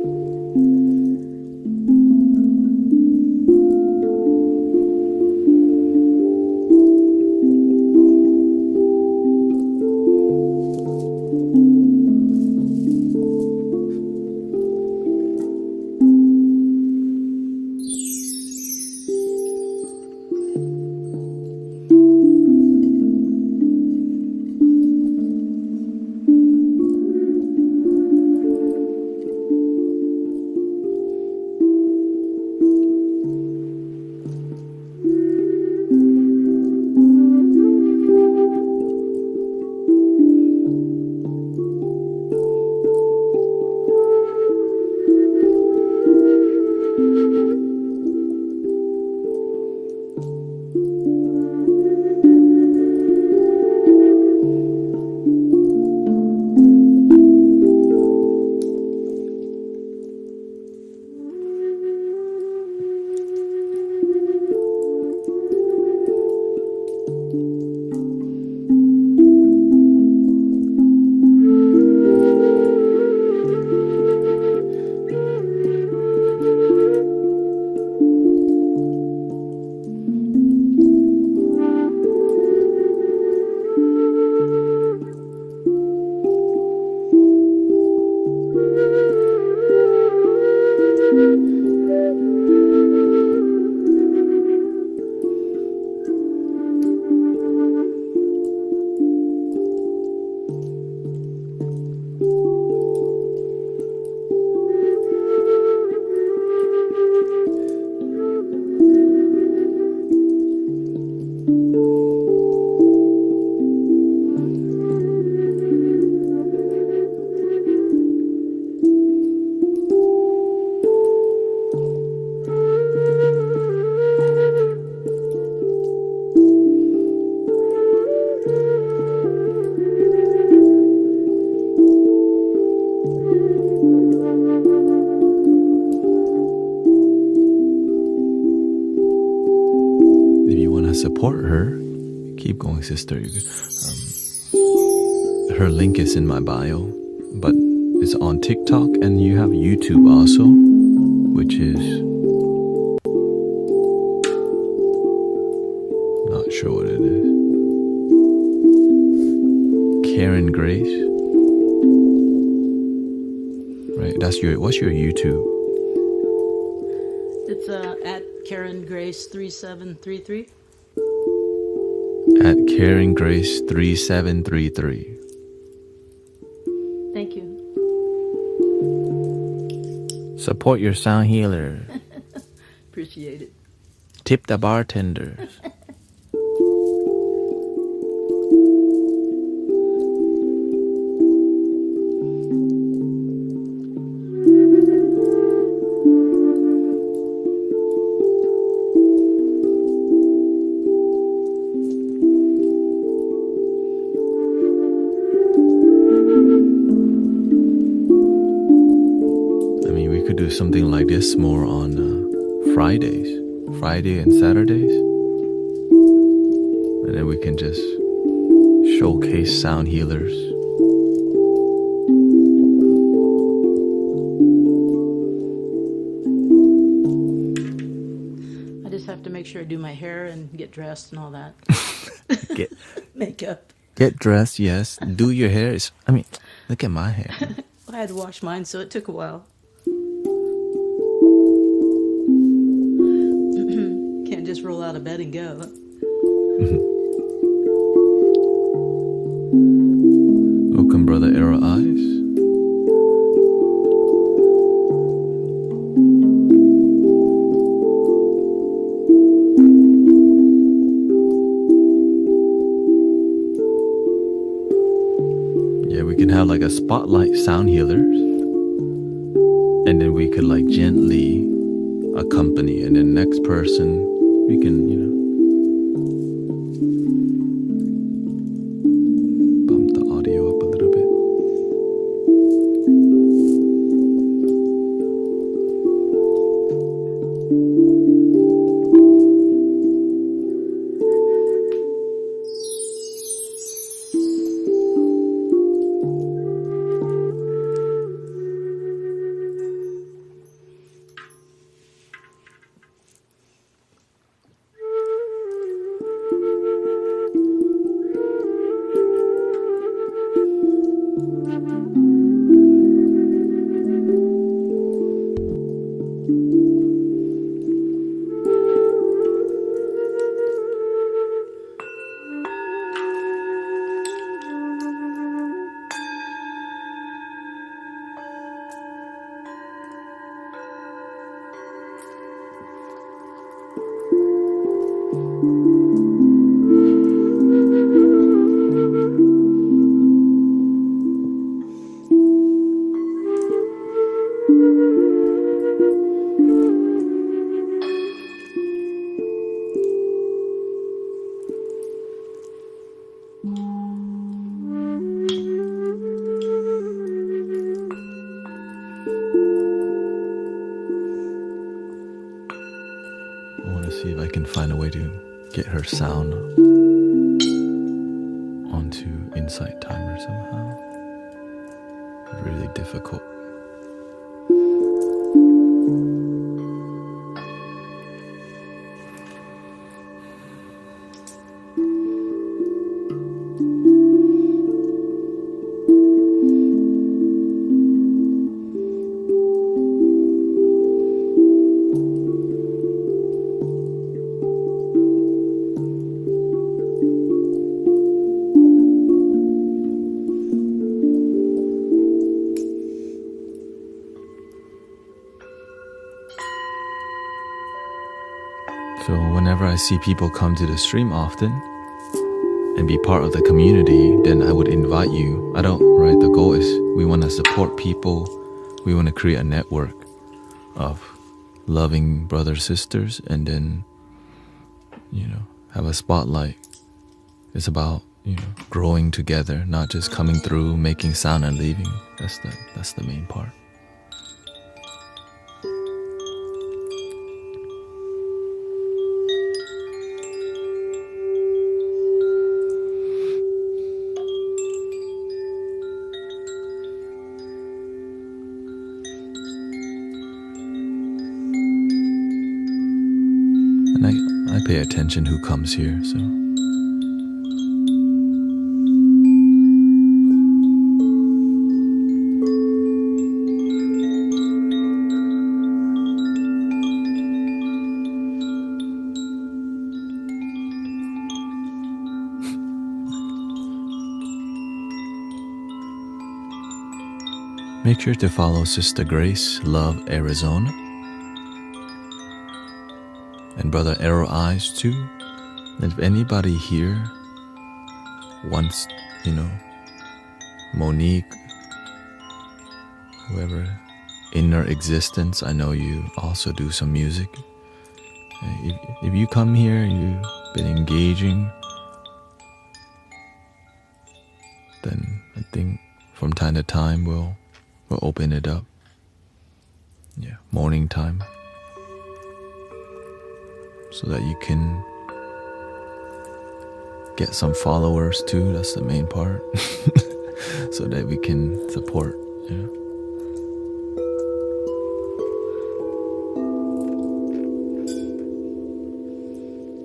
to support her, keep going, sister. Her link is in my bio, but it's on TikTok, and you have YouTube also, which is not sure what it is. Karen Grace, right? What's your YouTube? It's at Karen Grace 3733. At Karen Grace 3733. Thank you. Support your sound healer. Appreciate it. Tip the bartenders. Do something like this more on Friday and Saturdays, and then we can just showcase sound healers. I just have to make sure I do my hair and get dressed and all that. Makeup. Get dressed, yes. Do your hair. Look at my hair. I had to wash mine, so it took a while. Can't just roll out of bed and go. Welcome, Brother Arrow Eyes. Yeah, we can have like a spotlight sound healers, and then we could like gently accompany, and then next person we can, bump the audio up a little bit. See if I can find a way to get her sound onto Insight Timer somehow. Really difficult. So whenever I see people come to the stream often and be part of the community, then I would invite you. Right? The goal is we want to support people. We want to create a network of loving brothers, sisters, and then, have a spotlight. It's about, growing together, not just coming through, making sound and leaving. That's the main part. pay attention who comes here. So make sure to follow Sister Grace, Love, Arizona, and Brother Arrow Eyes too. And if anybody here wants, Monique, whoever, Inner Existence, I know you also do some music. If you come here and you've been engaging, then I think from time to time we'll open it up. Yeah, morning time. So that you can get some followers too. That's the main part. So that we can support,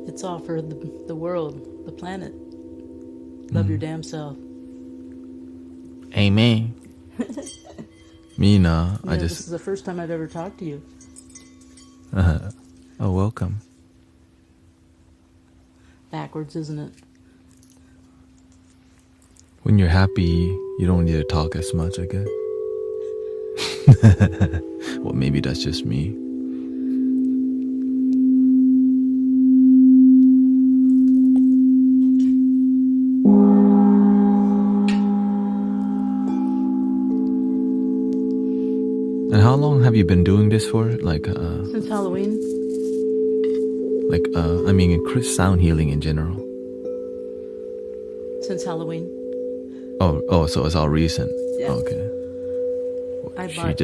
It's all for the world, the planet. Love your damn self. Amen. Mina, This is the first time I've ever talked to you. Oh, welcome. Backwards, isn't it? When you're happy, you don't need to talk as much, I guess. Well, maybe that's just me. And how long have you been doing this for? Since Halloween. Sound healing in general. Since Halloween. Oh, so it's all recent. Yeah. Okay. I bought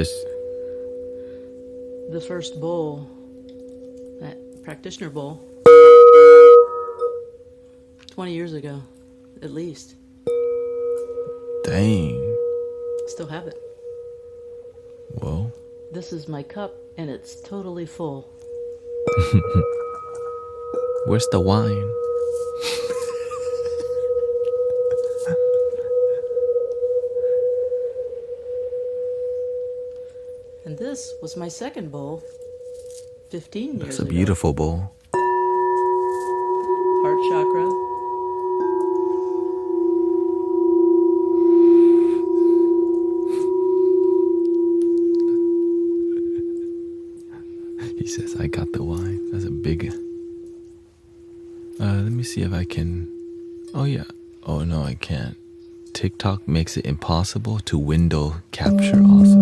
the first bowl, that practitioner bowl, 20 years ago, at least. Dang. Still have it. Whoa. This is my cup, and it's totally full. Where's the wine? And this was my second bowl, 15 years ago. That's a beautiful bowl. Heart chakra. He says, I got the wine. That's a big... let me see if I can... Oh, yeah. Oh, no, I can't. TikTok makes it impossible to window capture also.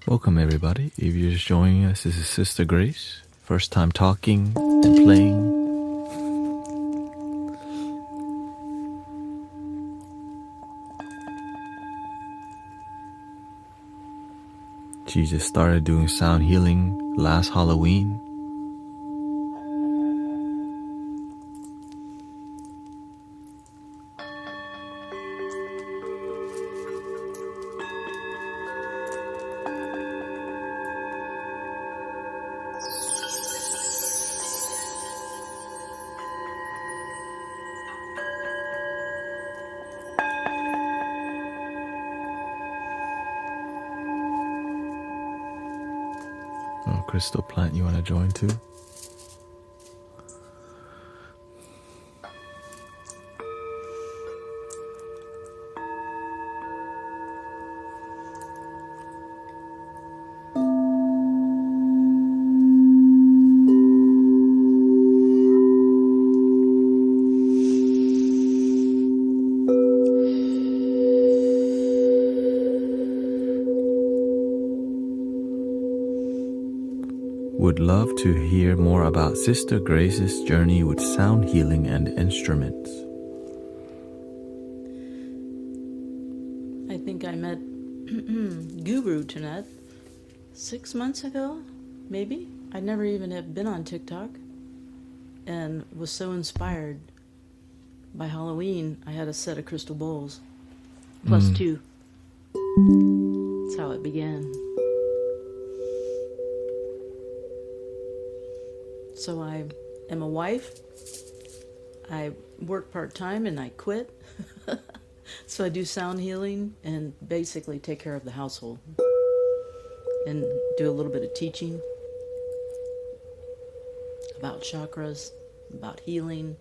Welcome everybody. If you're just joining us, this is Sister Grace. First time talking and playing. She just started doing sound healing last Halloween. Oh, Crystal Plant, you want to join too? would love to hear more about Sister Grace's journey with sound healing and instruments. I think I met Guru Tanet 6 months ago, maybe. I never even have been on TikTok and was so inspired. By Halloween, I had a set of crystal bowls, plus 2. That's how it began. So I am a wife. I work part-time and I quit. So I do sound healing and basically take care of the household and do a little bit of teaching about chakras, about healing,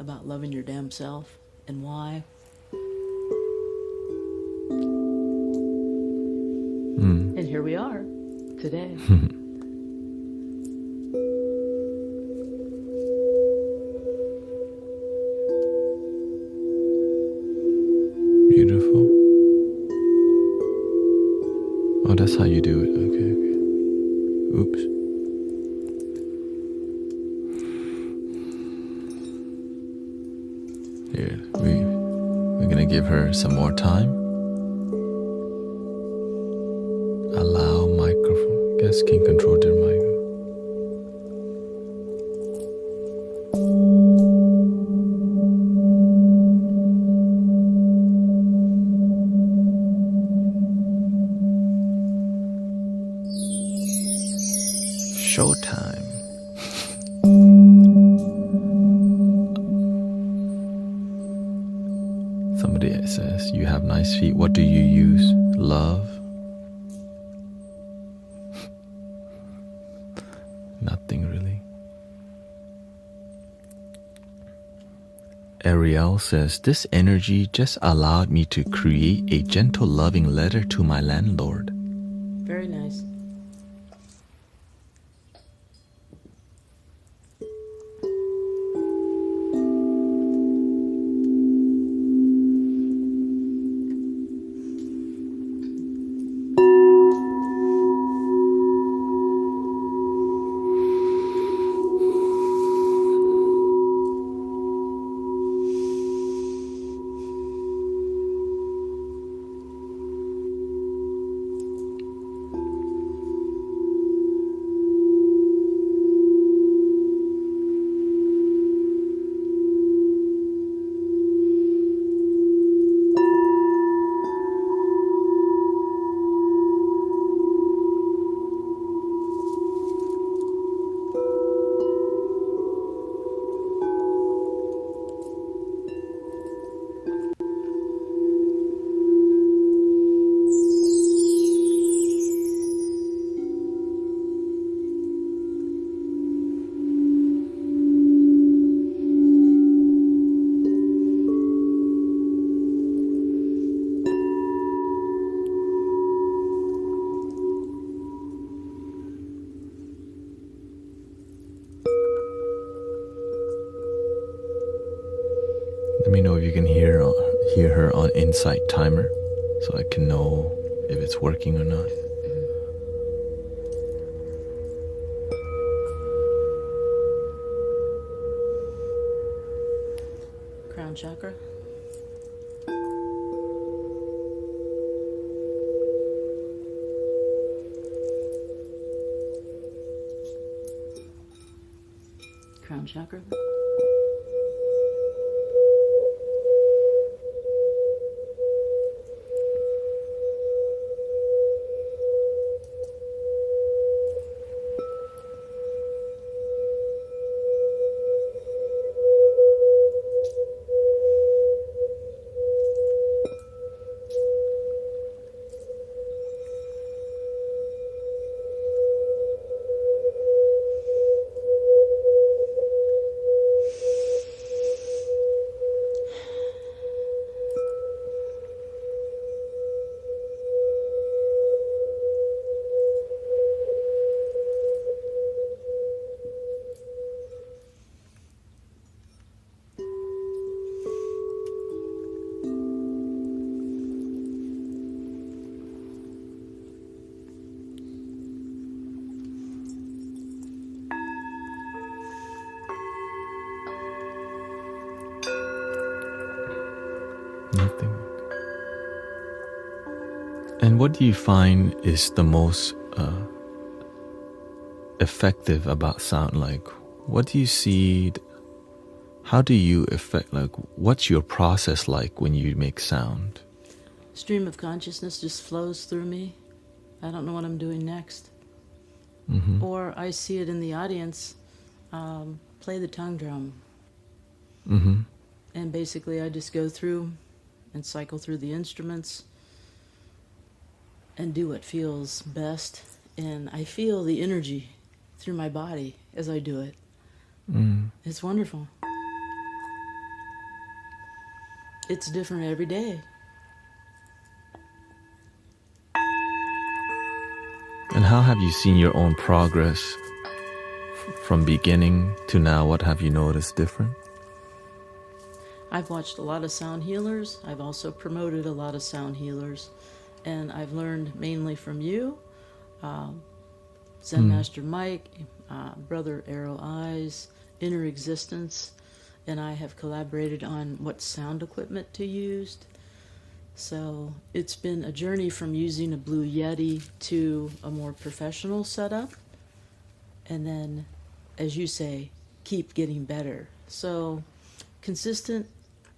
about loving your damn self and why. And here we are today. Beautiful. Oh, that's how you do it. Okay. Oops. Here, we're gonna give her some more time. Allow microphone. Guests can control their mic. Showtime. Somebody says, you have nice feet. What do you use? Love? Nothing really. Ariel says, this energy just allowed me to create a gentle, loving letter to my landlord. Very nice. Let me know if you can hear her on Insight Timer so I can know if it's working or not. Crown chakra. Crown chakra. Nothing. And what do you find is the most effective about sound? Like, what do you see? How do you affect? Like, what's your process like when you make sound? Stream of consciousness just flows through me. I don't know what I'm doing next. Mm-hmm. Or I see it in the audience. Play the tongue drum. Mm-hmm. And basically I just go through and cycle through the instruments and do what feels best. And I feel the energy through my body as I do it. Mm. It's wonderful. It's different every day. And how have you seen your own progress from beginning to now? What have you noticed different? I've watched a lot of sound healers. I've also promoted a lot of sound healers. And I've learned mainly from you, Zen Master Mike, Brother Arrow Eyes, Inner Existence, and I have collaborated on what sound equipment to use. So it's been a journey from using a Blue Yeti to a more professional setup. And then, as you say, keep getting better. So consistent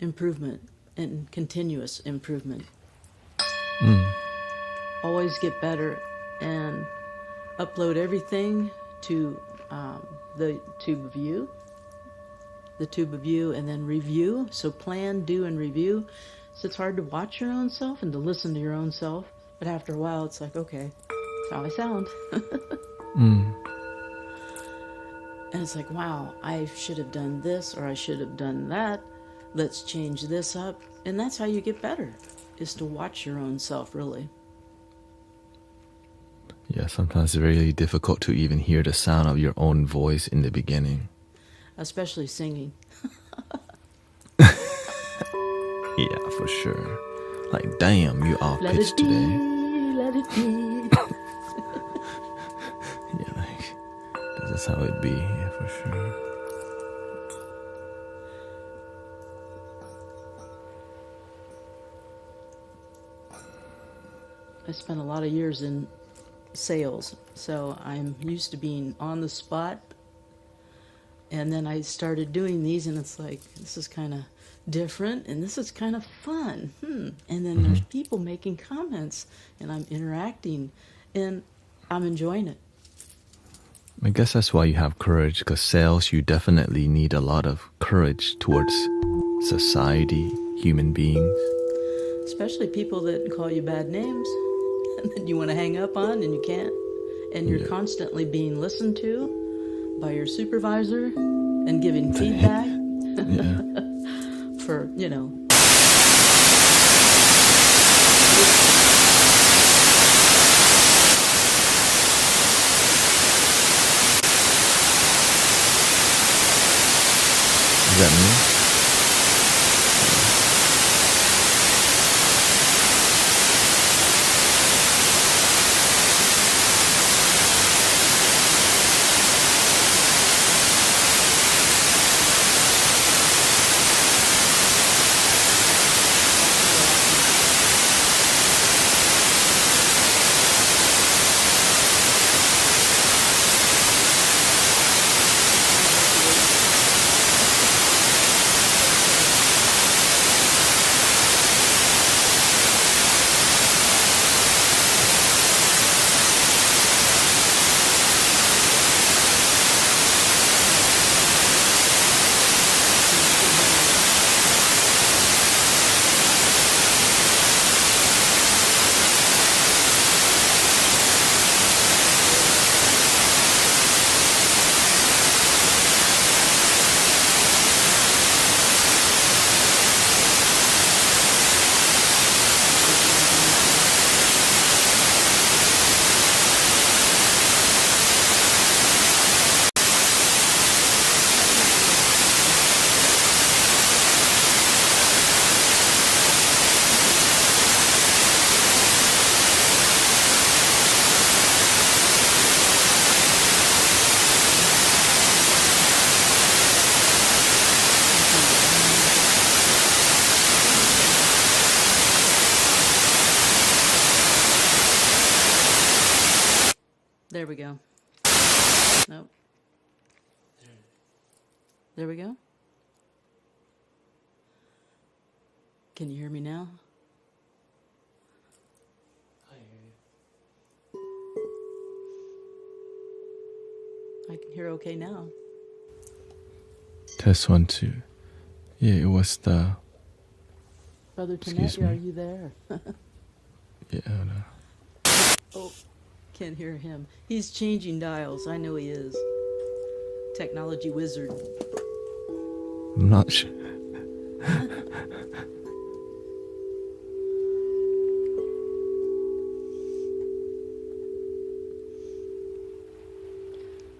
improvement and continuous improvement. Always get better and upload everything to the tube of you, and then review. So plan, do, and review. So it's hard to watch your own self and to listen to your own self. But after a while, it's like, okay, that's how I sound. And it's like, wow, I should have done this or I should have done that. Let's change this up. And that's how you get better, is to watch your own self, really. Yeah, sometimes it's really difficult to even hear the sound of your own voice in the beginning. Especially singing. Yeah, for sure. Like, damn, you off Let pitch it be, today. let it be. Yeah, like, this is how it be. Yeah, for sure. I spent a lot of years in sales, so I'm used to being on the spot. And then I started doing these, and it's like, this is kind of different, and this is kind of fun. And then there's people making comments, and I'm interacting, and I'm enjoying it. I guess that's why you have courage, because sales, you definitely need a lot of courage towards society, human beings. Especially people that call you bad names, and then you want to hang up on, and you can't. And you're constantly being listened to by your supervisor and giving feedback for, you know. Is that me? There we go. Nope. There we go. Can you hear me now? I hear you. I can hear okay now. Test 1, 2. Yeah, it was the. Brother Excuse Taout, are me. you there? Yeah, no. Oh, can't hear him. He's changing dials. I know he is. Technology wizard. I'm not sure.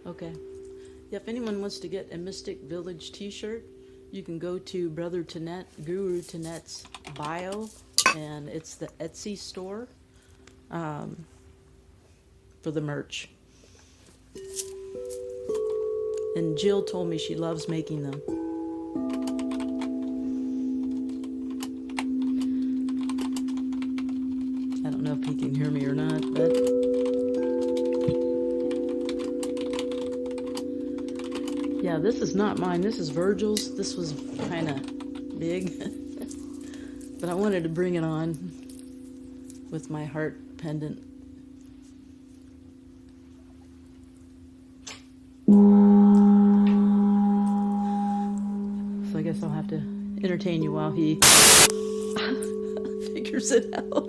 Okay. If anyone wants to get a Mystic Village t-shirt, you can go to Brother Tanet, Guru Tanet's bio, and it's the Etsy store for the merch. And Jill told me she loves making them. I don't know if he can hear me or not, but yeah, this is not mine. This is Virgil's. This was kind of big, but I wanted to bring it on with my heart pendant. So I guess I'll have to entertain you while he figures it out.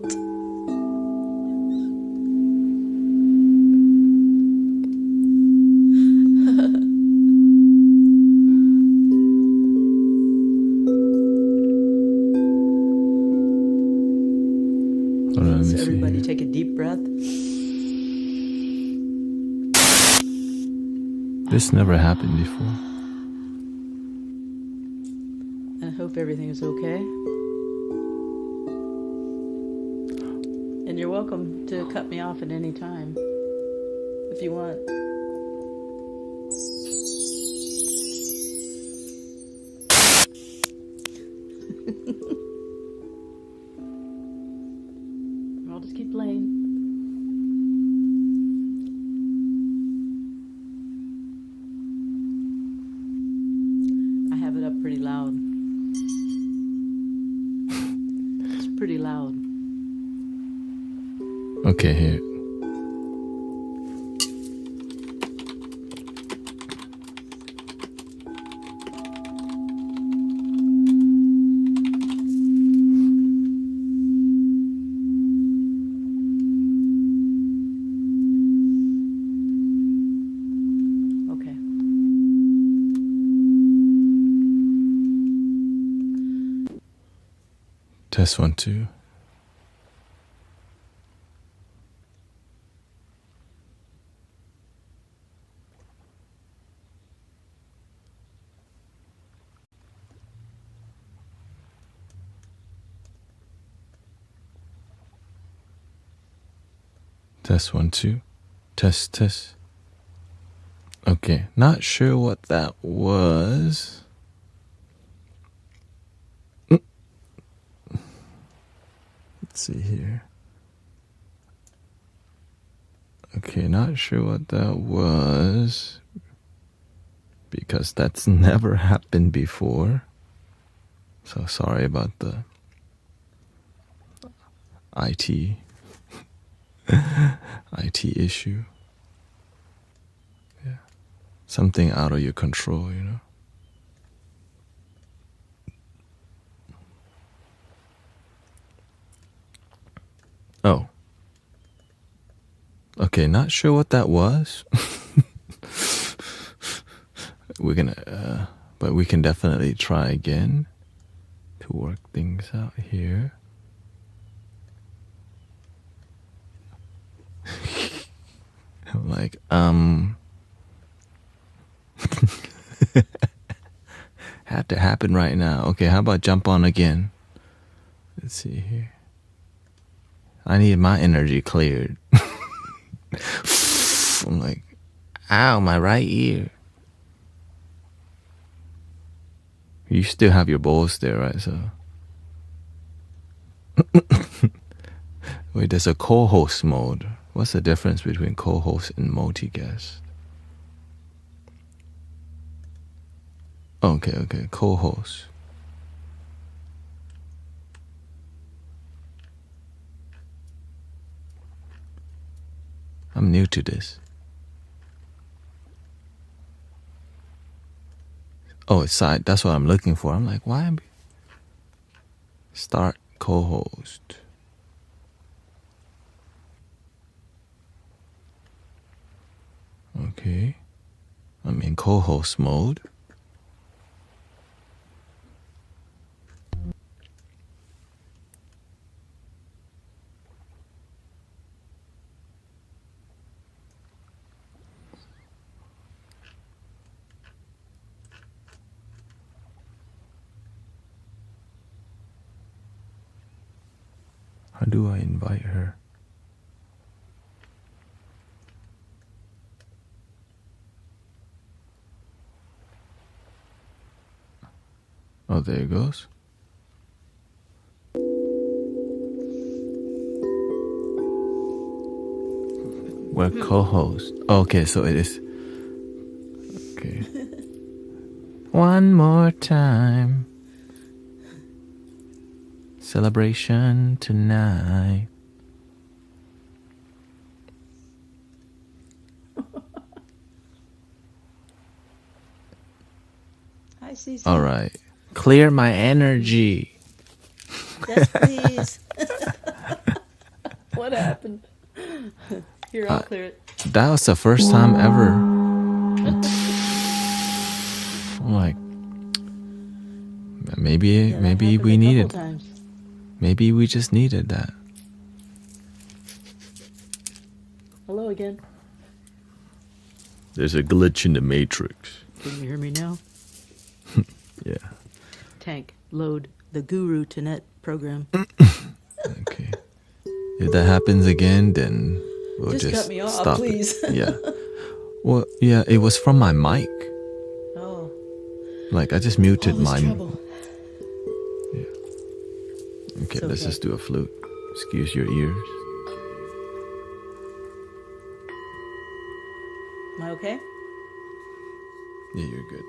Hold on, let me So see everybody here. take a deep breath. This never happened before. I hope everything is okay. And you're welcome to cut me off at any time if you want. I'll just keep playing. I have it up pretty loud. It's pretty loud. Okay, here. Okay. Test 1, 2. Test 1, 2. Test, test. Okay, not sure what that was. Let's see here. Okay, not sure what that was because that's never happened before. So sorry about the IT issue. Yeah. Something out of your control, you know. Oh. Okay, not sure what that was. But we can definitely try again to work things out here. I'm like, had to happen right now. Okay, how about jump on again? Let's see here. I need my energy cleared. I'm like, ow, my right ear. You still have your bowls there, right? So, wait, there's a co-host mode. What's the difference between co-host and multi-guest? Okay. Co-host. I'm new to this. Oh, it's side. That's what I'm looking for. I'm like, why am start co-host. Okay. I'm in co-host mode. How do I invite her? Oh, there it goes. We're co-host. Okay, so it is. Okay. One more time. Celebration tonight. Hi, Cece. All right. Clear my energy. Yes, please. What happened? Here, I'll clear it. That was the first time ever. I'm like, maybe Yeah, that we happened a needed. couple times. Maybe we just needed that. Hello again. There's a glitch in the matrix. Can you hear me now? Yeah. Tank, load the Guru to Net program. Okay. If that happens again, then we'll just cut me off, stop please. it. Yeah. Well, yeah, it was from my mic. Oh, Like I just muted all this my. trouble. Okay, It's let's okay. just do a flute. Excuse your ears. Am I okay? Yeah, you're good.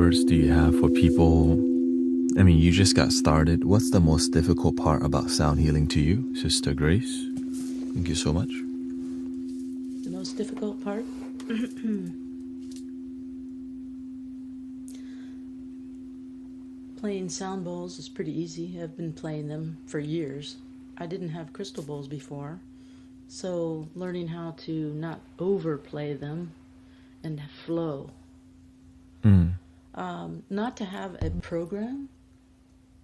words do you have for people? I mean, you just got started. What's the most difficult part about sound healing to you, Sister Grace? Thank you so much. The most difficult part? Playing sound bowls is pretty easy. I've been playing them for years. I didn't have crystal bowls before, so learning how to not overplay them and flow. Not to have a program.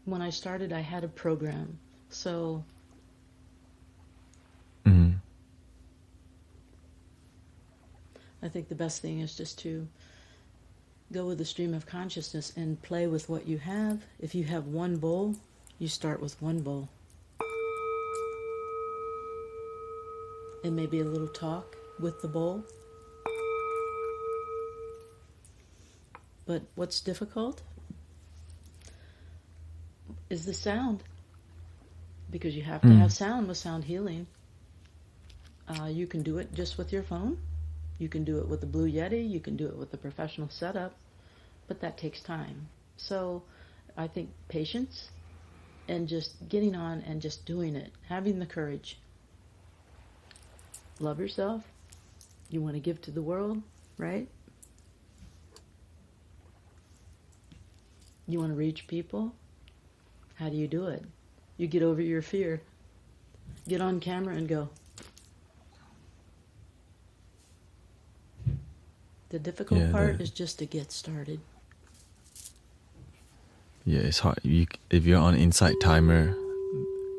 When I started, I had a program. So I think the best thing is just to go with the stream of consciousness and play with what you have. If you have one bowl, you start with one bowl. And maybe a little talk with the bowl. But what's difficult is the sound, because you have to have sound with sound healing. You can do it just with your phone. You can do it with the Blue Yeti. You can do it with a professional setup, but that takes time. So I think patience and just getting on and just doing it, having the courage. Love yourself. You want to give to the world, right? You want to reach people? How do you do it? You get over your fear. Get on camera and go. The difficult part is just to get started. Yeah, it's hard. If you're on Insight Timer,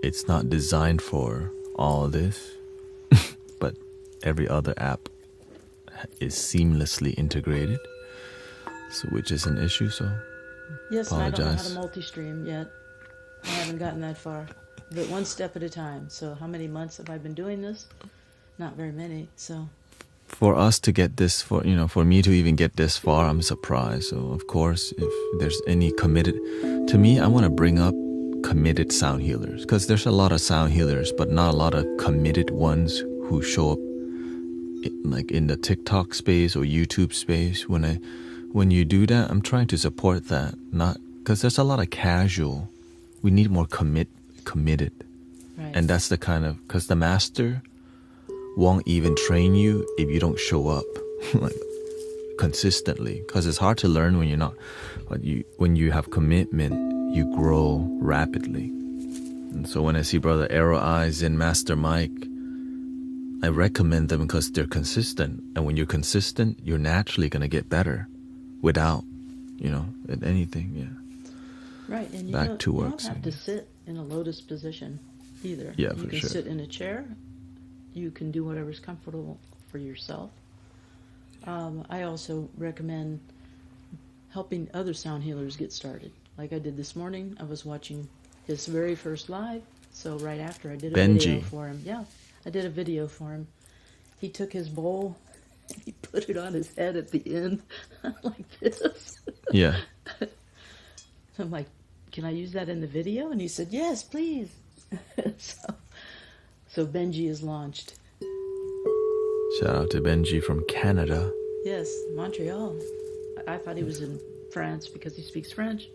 it's not designed for all this, but every other app is seamlessly integrated, so which is an issue. So Yes, and I don't know how apologize. to multi-stream yet. I haven't gotten that far. But one step at a time. So how many months have I been doing this? Not very many. So For us to get this, for me to even get this far, I'm surprised. So of course, if there's any committed, to me, I want to bring up committed sound healers, because there's a lot of sound healers, but not a lot of committed ones who show up like in the TikTok space or YouTube space. When you do that, I'm trying to support that, not because there's a lot of casual. We need more committed, right. and that's the kind of, because the master won't even train you if you don't show up like consistently, because it's hard to learn when you're not, but when you have commitment, you grow rapidly. And so when I see Brother Arrow Eyes and Master Mike, I recommend them because they're consistent, and when you're consistent, you're naturally going to get better without anything. Right, and you Back don't, to you work, don't have to sit in a lotus position either. Yeah, you for can sure. sit in a chair. You can do whatever's comfortable for yourself. I also recommend helping other sound healers get started. Like I did this morning, I was watching his very first live. So right after I did a video for him. Yeah, I did a video for him. He took his bowl and he put it on his head at the end like this. Yeah. I'm like, can I use that in the video? And he said, yes, please. So Benji is launched. Shout out to Benji from Canada. Yes, Montreal. I thought he was in France because he speaks French.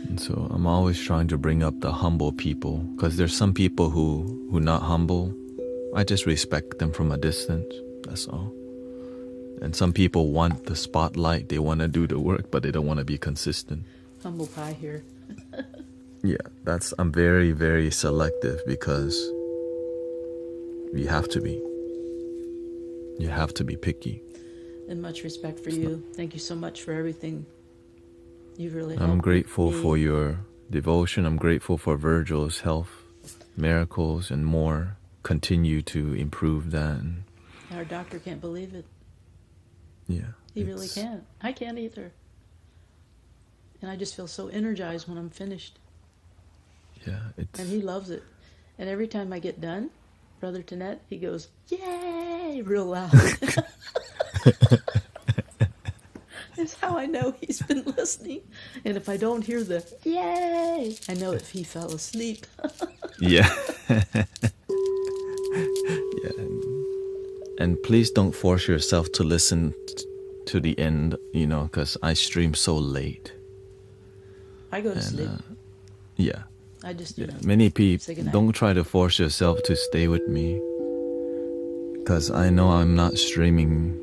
And so I'm always trying to bring up the humble people, because there's some people who not humble. I just respect them from a distance. That's all. And some people want the spotlight. They want to do the work, but they don't want to be consistent. Humble pie here. Yeah, I'm very, very selective, because you have to be. You have to be picky. And much respect for you. Thank you so much for everything. You've really helped I'm grateful me. for your devotion. I'm grateful for Virgil's health, miracles, and more. Continue to improve that. And Our doctor can't believe it. yeah. He really can't. I can't either. And I just feel so energized when I'm finished. Yeah, And he loves it. And every time I get done, Brother Tanet, he goes, yay, real loud. That's how I know he's been listening. And if I don't hear the yay, I know if he fell asleep. Yeah. Yeah. And please don't force yourself to listen to the end, because I stream so late. I go to sleep. Yeah. I just, Many people, say goodnight. don't try to force yourself to stay with me, because I know I'm not streaming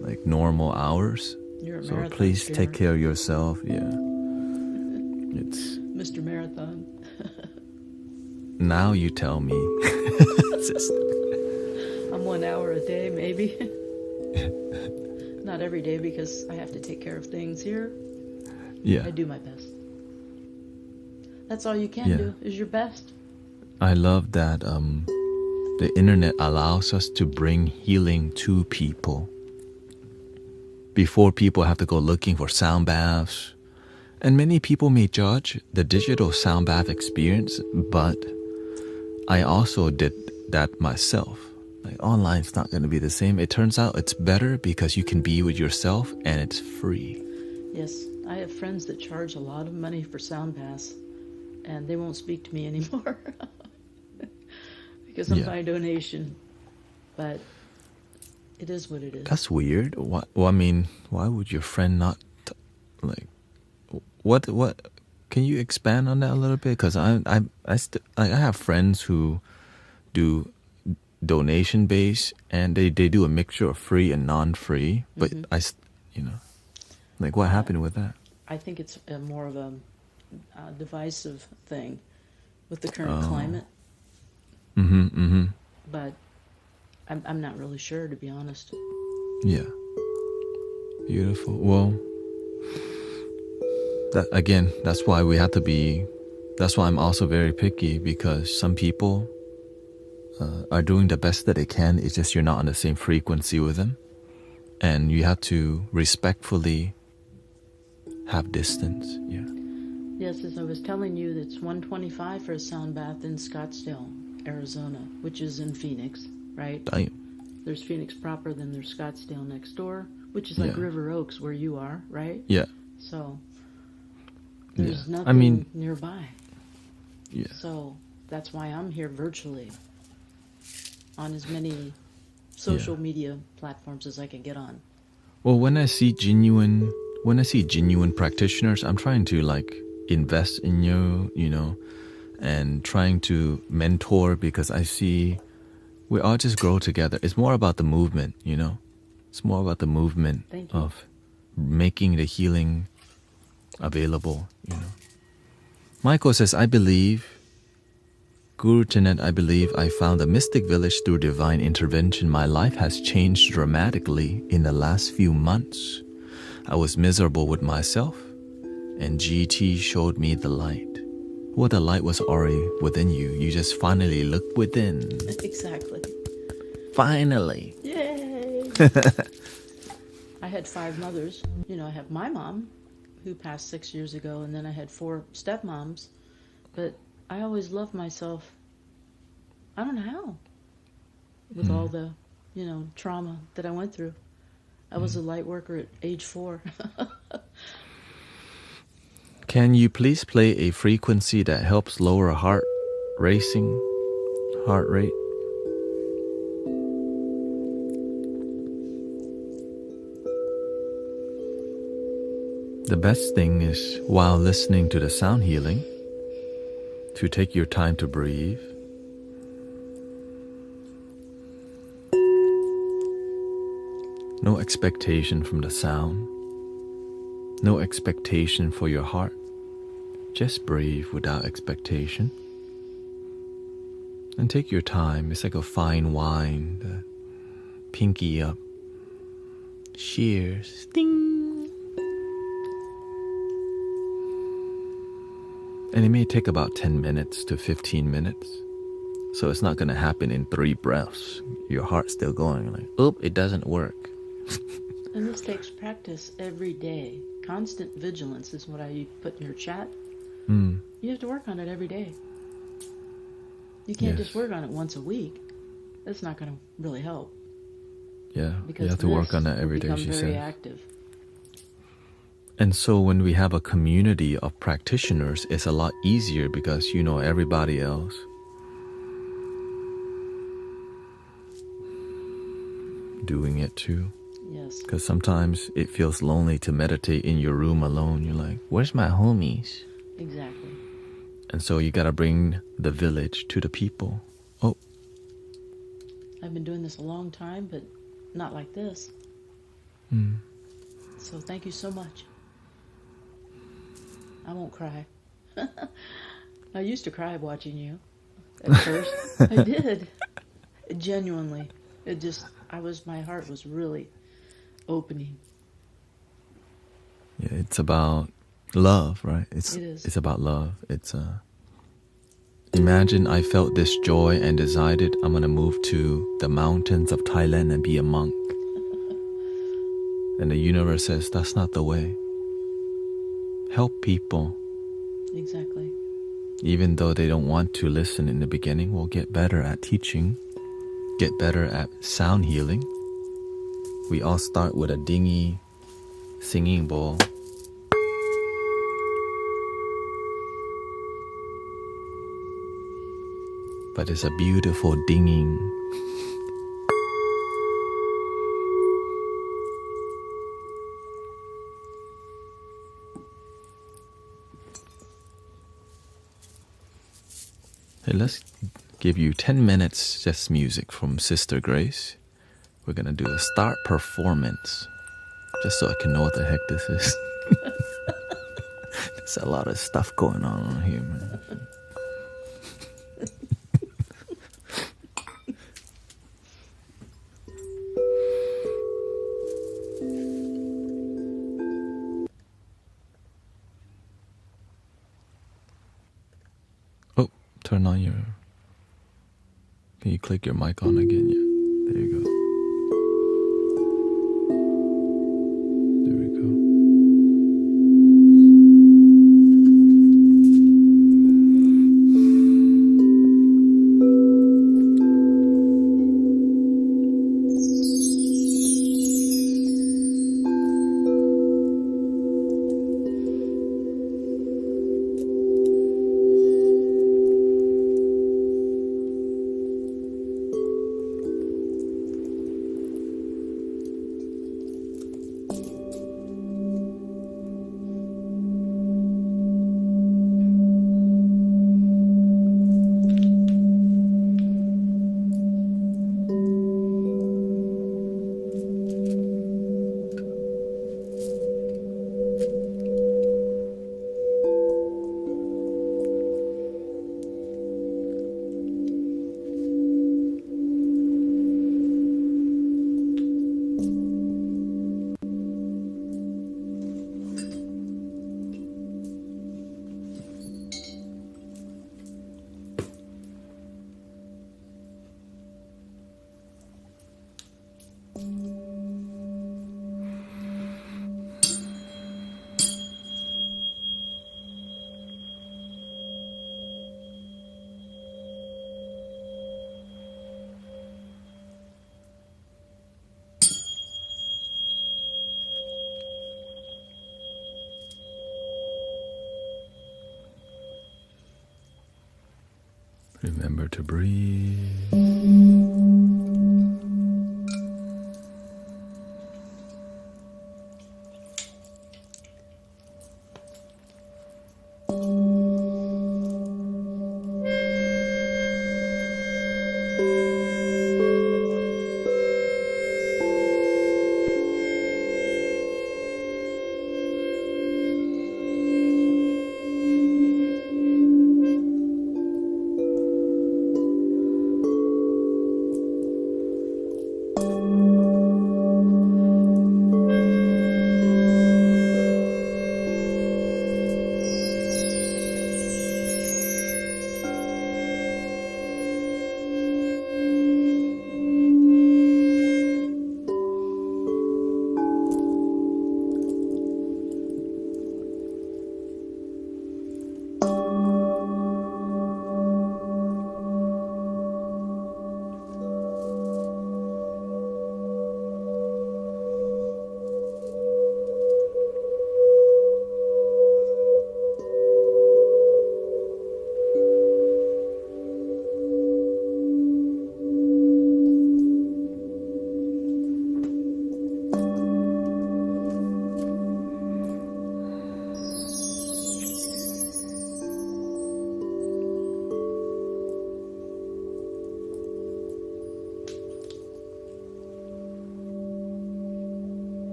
like normal hours. You're a So marathon please streamer. take care of yourself. Yeah. It's Mr. Marathon. now you tell me. I'm 1 hour a day, maybe. Not every day because I have to take care of things here. Yeah. I do my best. That's all you can Yeah. do, is your best. I love that the internet allows us to bring healing to people. Before, people have to go looking for sound baths. And many people may judge the digital sound bath experience, but I also did that myself. Like, online's not going to be the same. It turns out it's better because you can be with yourself and it's free. Yes, I have friends that charge a lot of money for sound baths, and they won't speak to me anymore because I'm Yeah. by donation. But it is what it is. That's weird. Well, I mean, why would your friend not, what, can you expand on that a little bit? Because I have friends who do donation based, and they do a mixture of free and non-free, but like, what happened with that? I think it's more of a divisive thing with the current climate. But I'm not really sure, to be honest. Yeah. Beautiful. Well, that's why we have to be, that's why I'm also very picky, because some people are doing the best that they can. It's just you're not on the same frequency with them. And you have to respectfully have distance. Yeah. Yes, as I was telling you, it's $125 for a sound bath in Scottsdale, Arizona, which is in Phoenix, right? Damn. There's Phoenix proper, then there's Scottsdale next door, which is like Yeah. River Oaks where you are, right? Yeah. So there's Yeah. nothing nearby. Yeah. So that's why I'm here virtually on as many social media platforms as I can get on. Well, when I see genuine practitioners, I'm trying to like invest in you, and trying to mentor, because I see we all just grow together. It's more about the movement, It's more about the movement Thank you. of making the healing available, Michael says, Guru Tenet, I believe I found a mystic village through divine intervention. My life has changed dramatically in the last few months. I was miserable with myself, and GT showed me the light. Well, the light was already within you. You just finally looked within. Exactly. Finally. Yay! I had 5 mothers. I have my mom, who passed 6 years ago, and then I had 4 stepmoms. But I always loved myself. I don't know how. With all the, trauma that I went through. I was a light worker at age 4. Can you please play a frequency that helps lower heart rate? The best thing is, while listening to the sound healing, to take your time to breathe. No expectation from the sound. No expectation for your heart. Just breathe without expectation. And take your time. It's like a fine wine. The pinky up. Cheers. Ding. And it may take about 10 minutes to 15 minutes. So it's not going to happen in 3 breaths. Your heart's still going like, oop, it doesn't work. And this takes practice every day. Constant vigilance is what I put in your chat. You have to work on it every day. You can't just work on it once a week. That's not going to really help. Yeah, Because you have to work on that every day, she become says. very active. And so when we have a community of practitioners, it's a lot easier because you know everybody else. doing it too. Yes. Because sometimes it feels lonely to meditate in your room alone. You're like, where's my homies? Exactly. And so you gotta bring the village to the people. Oh, I've been doing this a long time, but not like this. So thank you so much. I won't cry. I used to cry watching you at first. I did. Genuinely. My heart was really opening. yeah, it's about love, right? It is. It's about love. Imagine I felt this joy and decided I'm gonna move to the mountains of Thailand and be a monk. And the universe says that's not the way. Help people. Exactly. Even though they don't want to listen in the beginning, we'll get better at teaching, get better at sound healing. We all start with a dingy singing bowl. But it's a beautiful dinging. Hey, let's give you 10 minutes just music from Sister Grace. We're gonna do a start performance. Just so I can know what the heck this is. There's a lot of stuff going on here, man. Oh, turn on your... Can you click your mic on again? Yeah, there you go. There we go. Remember to breathe.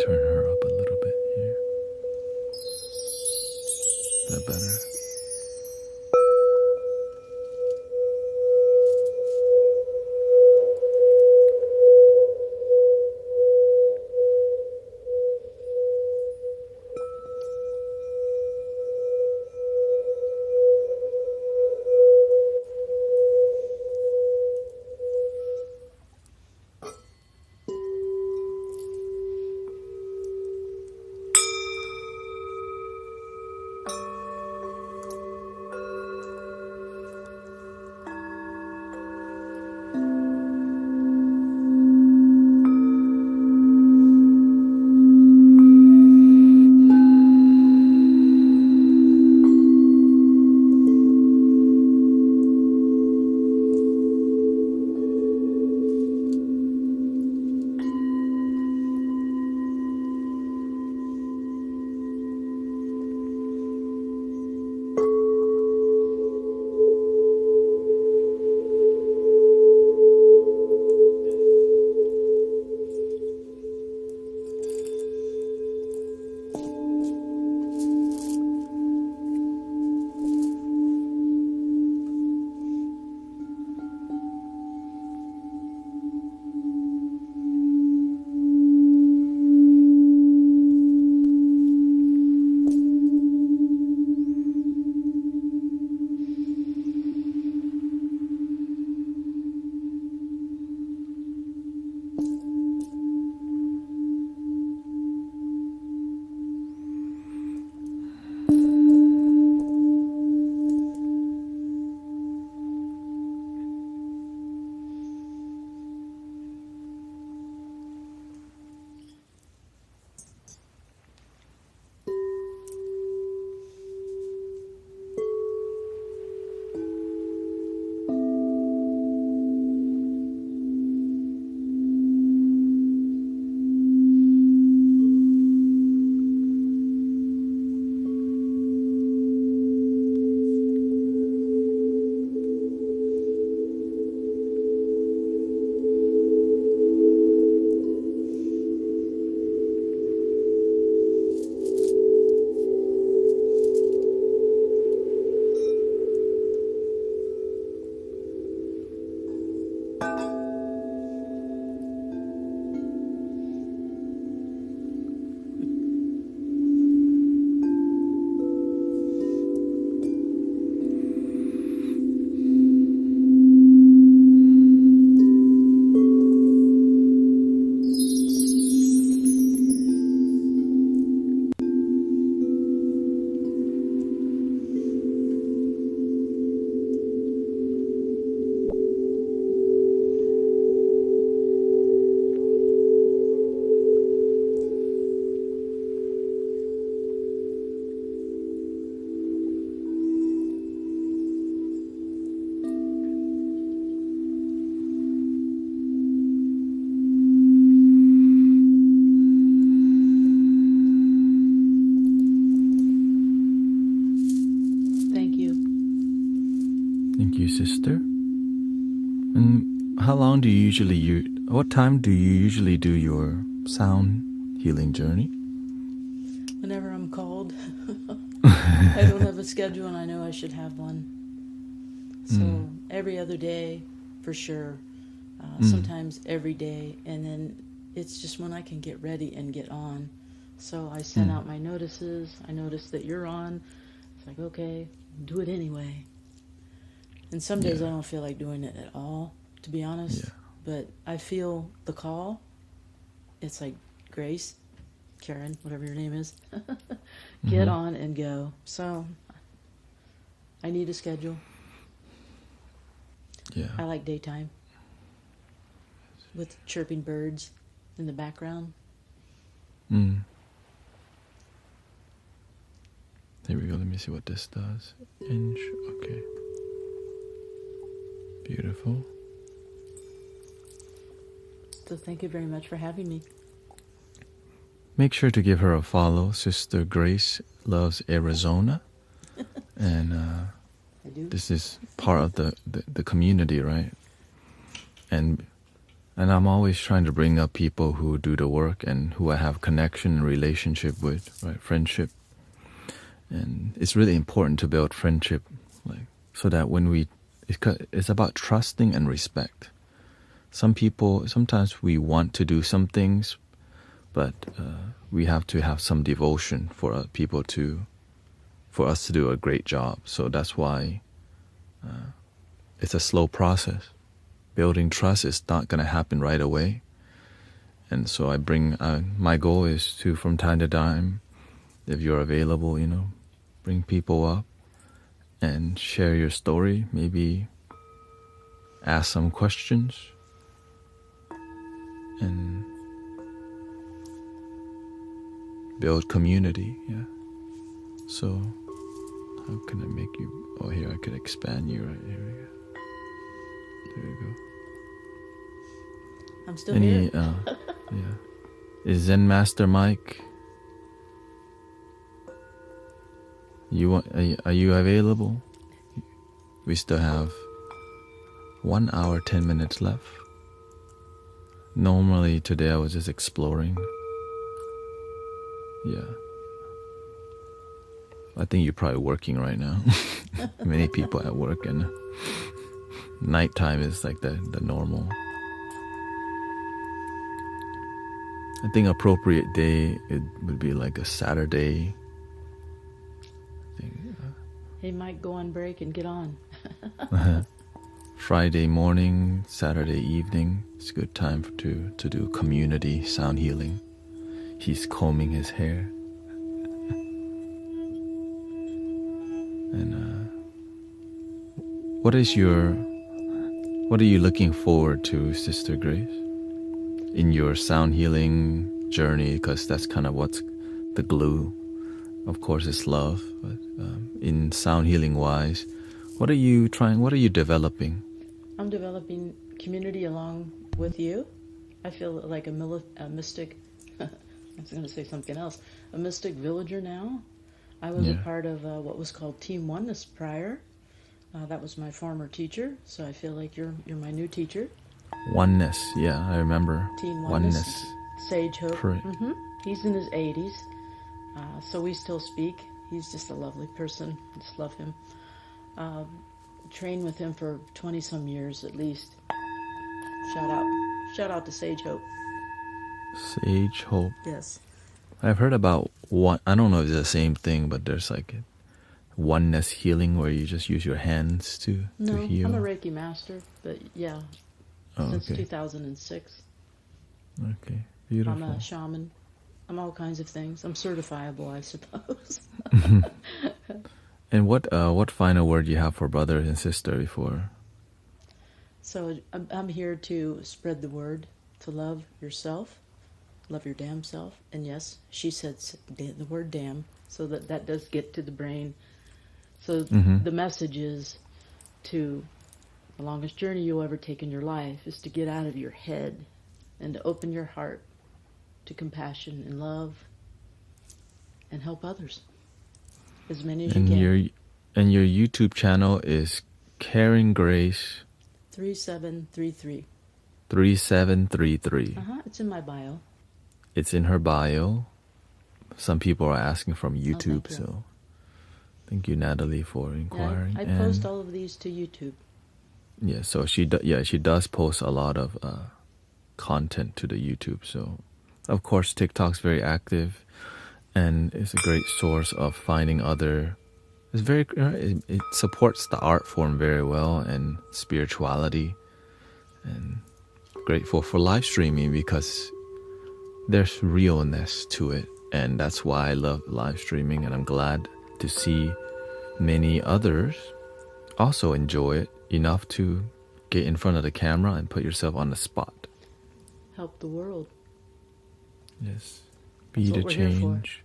turn her up a little bit here. Is that better? Sister. And how long do you usually what time do you usually do your sound healing journey? Whenever I'm called. I don't have a schedule and I know I should have one. So every other day for sure. Sometimes every day, and then it's just when I can get ready and get on. So I send out my notices. I notice that you're on. It's like, okay, do it anyway. And some days I don't feel like doing it at all, to be honest. Yeah. But I feel the call. It's like, Grace, Karen, whatever your name is, get on and go. So I need a schedule. Yeah. I like daytime with chirping birds in the background. Here we go. Let me see what this does. Inch. Okay. Beautiful. So thank you very much for having me. Make sure to give her a follow. Sister Grace loves Arizona. And I do. this is part of the community, right? And And I'm always trying to bring up people who do the work and who I have connection and relationship with, right? Friendship. And it's really important to build friendship, like, so that when it's about trusting and respect. Sometimes we want to do some things, but we have to have some devotion for us to do a great job. So that's why it's a slow process. Building trust is not going to happen right away. And so my goal is to, from time to time, if you're available, bring people up and share your story, maybe ask some questions, and build community, yeah. So, how can I make you, here, I could expand you right here we go. There you go. I'm still here. Yeah. Is Zen Master Mike? Are you available? We still have 1 hour, 10 minutes left. Normally today I was just exploring. Yeah. I think you're probably working right now. Many people at work, and nighttime is like the normal. I think appropriate day, it would be like a Saturday. He might go on break and get on. Friday morning, Saturday evening. It's a good time to do community sound healing. He's combing his hair. And what are you looking forward to, Sister Grace, in your sound healing journey? Because that's kind of what's the glue. Of course, it's love, but in sound healing wise, what are you developing? I'm developing community along with you. I feel like a mystic. I was going to say something else. A mystic villager now. I was a part of what was called Team Oneness prior. That was my former teacher, so I feel like you're my new teacher. Oneness, yeah, I remember. Team Oneness. Sage Hope. Mm-hmm. He's in his 80s, so we still speak. He's just a lovely person. I just love him. Trained with him for 20-some years at least. Shout out to Sage Hope. Sage Hope. Yes. I've heard about one. I don't know if it's the same thing, but there's like oneness healing where you just use your hands to heal. I'm a Reiki master, but yeah, since 2006. Okay, beautiful. I'm a shaman. I'm all kinds of things. I'm certifiable, I suppose. And what final word do you have for brother and sister before? So I'm here to spread the word, to love yourself, love your damn self. And yes, she said the word damn, so that does get to the brain. So the message is the longest journey you'll ever take in your life is to get out of your head and to open your heart to compassion and love and help others. As many as you can. And your YouTube channel is Caring Grace 3733. 3733. It's in my bio. It's in her bio. Some people are asking from YouTube, so thank you, Natalie, for inquiring. I post all of these to YouTube. Yeah, so she does post a lot of content to the YouTube. So, of course, TikTok's very active, and it's a great source of finding other. It supports the art form very well and spirituality, and grateful for live streaming because there's realness to it, and that's why I love live streaming, and I'm glad to see many others also enjoy it enough to get in front of the camera and put yourself on the spot. Help the world. Yes. Be the change.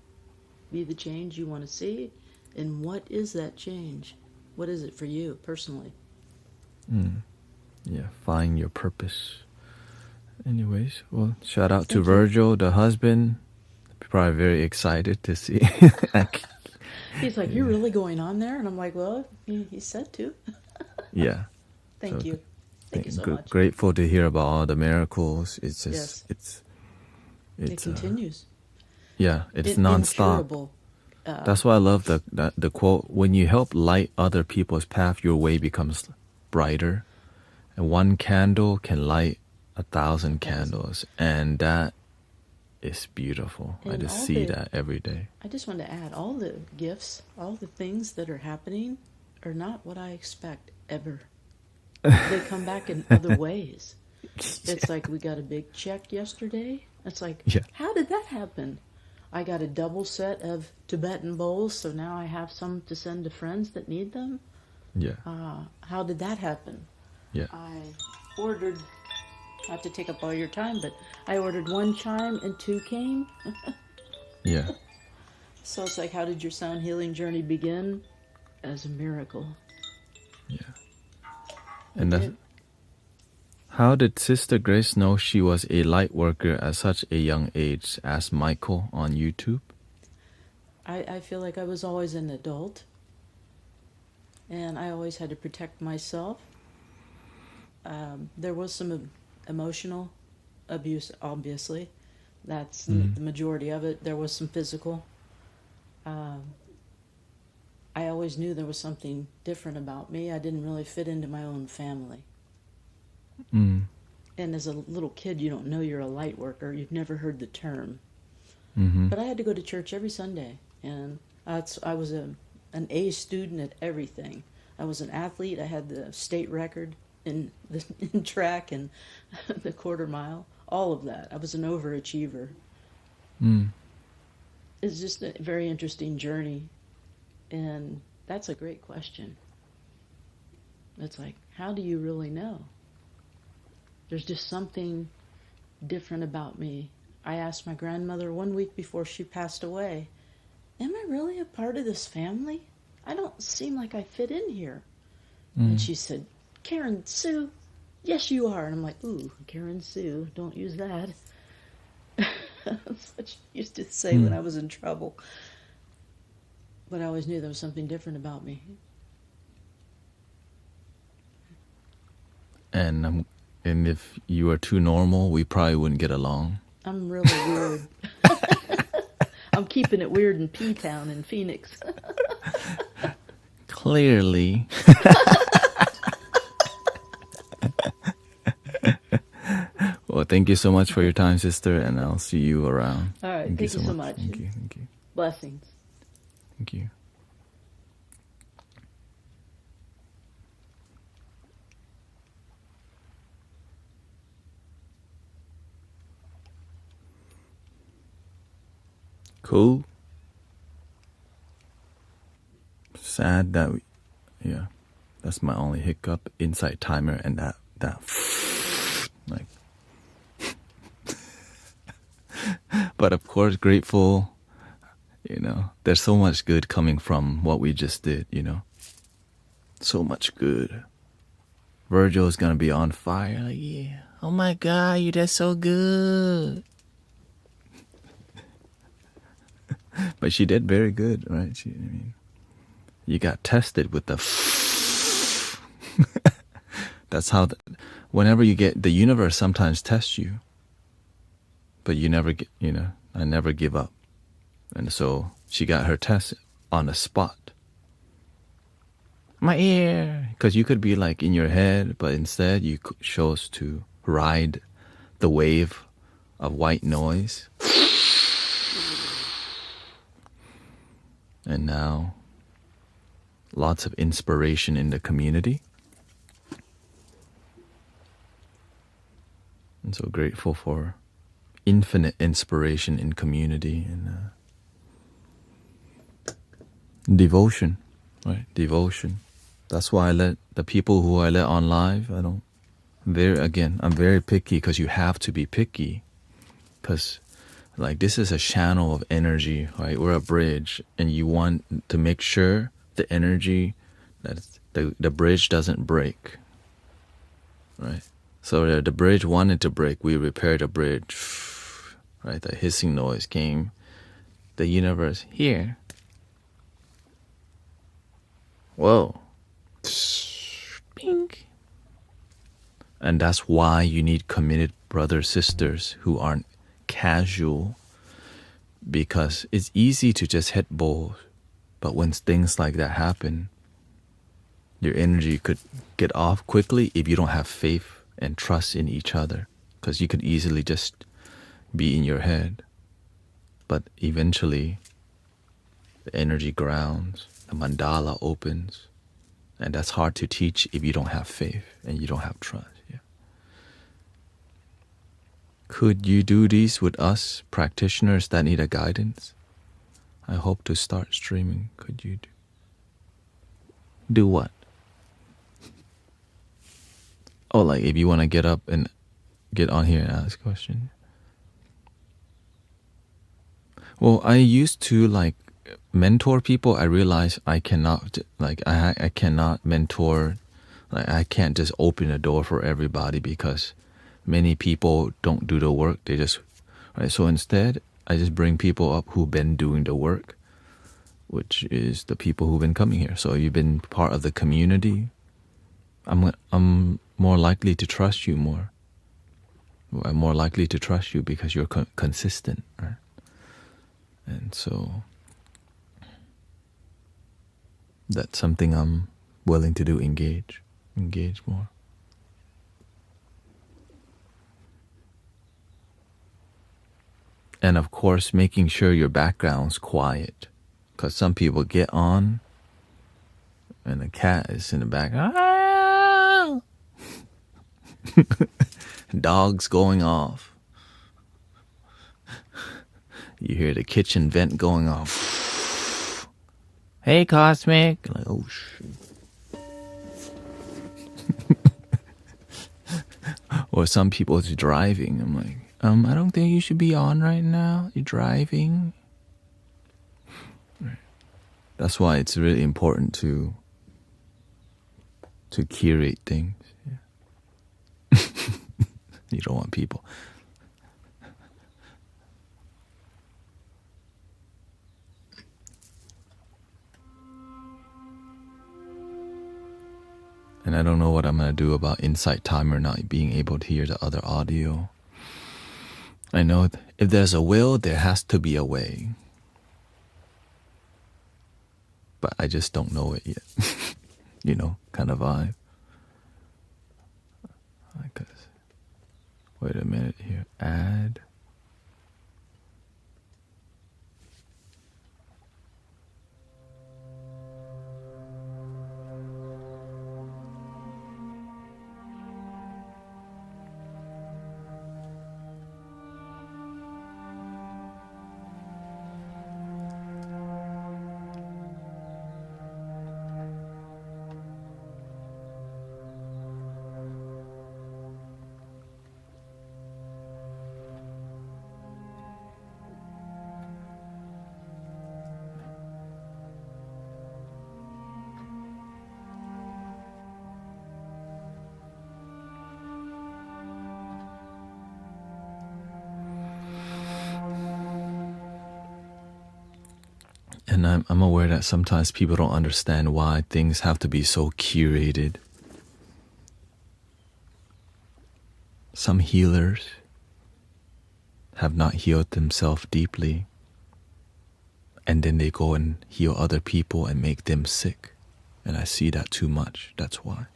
Be the change you want to see. And what is that change? What is it for you personally? Yeah, find your purpose. Anyways, well, shout out to Virgil, the husband. Probably very excited to see. He's like, you're really going on there? And I'm like, well, he said to. Yeah. Thank you. Thank you so much. Grateful to hear about all the miracles. It's just Yes. it's It continues. yeah, it's nonstop. Incurable. That's why I love the quote: "When you help light other people's path, your way becomes brighter, and one candle can light 1,000 candles." And that is beautiful. I And just all see the- that every day. I just want to add, all the gifts, all the things that are happening are not what I expect ever. They come back in other ways. It's like, we got a big check yesterday. It's like, Yeah. how did that happen? I got a double set of Tibetan bowls, so now I have some to send to friends that need them. Yeah, How did that happen? yeah, I ordered, not to take up all your time, but I ordered 1 chime and 2 came. yeah. So it's like, how did your sound healing journey begin? As a miracle. And that's, did. how did Sister Grace know she was a light worker at such a young age? Asked Michael on YouTube. I feel like I was always an adult, and I always had to protect myself. There was some emotional abuse, obviously. That's the majority of it. There was some physical. I always knew there was something different about me. I didn't really fit into my own family. Mm. And as a little kid, you don't know you're a light worker. You've never heard the term. Mm-hmm. But I had to go to church every Sunday, and I was an A student at everything. I was an athlete. I had the state record in track and the quarter mile, all of that. I was an overachiever. Mm. It's just a very interesting journey, and that's a great question. It's like, how do you really know? There's just something different about me. I asked my grandmother 1 week before she passed away, am I really a part of this family? I don't seem like I fit in here. And she said, Karen Sue, yes you are. And I'm like, ooh, Karen Sue, don't use that. That's what she used to say when I was in trouble. But I always knew there was something different about me. And if you were too normal, we probably wouldn't get along. I'm really weird. I'm keeping it weird in P-Town in Phoenix. Clearly. Well, thank you so much for your time, sister, and I'll see you around. All right, thank you so much. Thank you, thank you, Blessings. thank you. Cool. Sad that yeah, that's my only hiccup. Inside timer and that like. But of course, grateful. You know, there's so much good coming from what we just did. You know, so much good. Virgil's gonna be on fire. Like, yeah, oh my God, you did so good. But she did very good, right? I mean, you got tested with the. That's how. Whenever you get, the universe sometimes tests you. But you never get, you know, I never give up. And so she got her test on the spot. My ear. Because you could be like in your head, but instead you chose to ride the wave of white noise. And now, lots of inspiration in the community. I'm so grateful for infinite inspiration in community and devotion, right? Devotion. That's why I let the people who I let on live, I'm very picky because you have to be picky. Because like this is a channel of energy, right? We're a bridge and you want to make sure the energy, that the bridge doesn't break, right? So the bridge wanted to break, we repaired the bridge, right? The hissing noise came, the universe, here. Whoa. Pink. And that's why you need committed brothers, sisters who aren't casual, because it's easy to just hit balls. But when things like that happen, your energy could get off quickly if you don't have faith and trust in each other, because you could easily just be in your head. But eventually, the energy grounds, the mandala opens, and that's hard to teach if you don't have faith and you don't have trust. Yeah. Could you do these with us practitioners that need a guidance? I hope to start streaming. Could you do what? Oh, like if you want to get up and get on here and ask a question. Well, I used to like mentor people. I realized I cannot, like I cannot mentor, like I can't just open a door for everybody, because many people don't do the work. They just, right? So instead, I just bring people up who've been doing the work, which is the people who've been coming here. So you've been part of the community. I'm more likely to trust you more. I'm more likely to trust you because you're consistent, right? And so that's something I'm willing to do, engage more. And of course, making sure your background's quiet, because some people get on and the cat is in the background. Dogs going off. You hear the kitchen vent going off. Hey, Cosmic. Like, oh, shoot. Or some people is driving. I'm like, I don't think you should be on right now. You're driving. That's why it's really important to curate things. Yeah. You don't want people. And I don't know what I'm going to do about Insight Timer not being able to hear the other audio. I know if there's a will, there has to be a way. But I just don't know it yet. You know, kind of vibe. Wait a minute here. Add. And I'm aware that sometimes people don't understand why things have to be so curated. Some healers have not healed themselves deeply, and then they go and heal other people and make them sick. And I see that too much. That's why.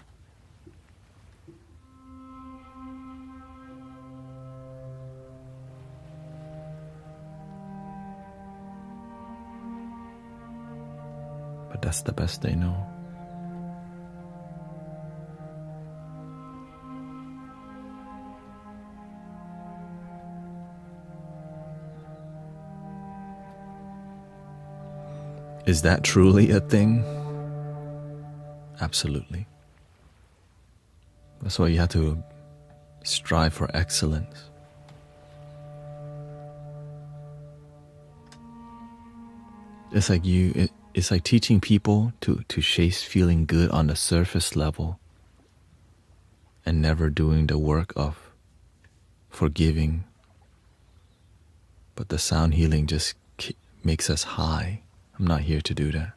But that's the best they know. Is that truly a thing? Absolutely. That's why you have to strive for excellence. It's like it's like teaching people to chase feeling good on the surface level and never doing the work of forgiving. But the sound healing just makes us high. I'm not here to do that.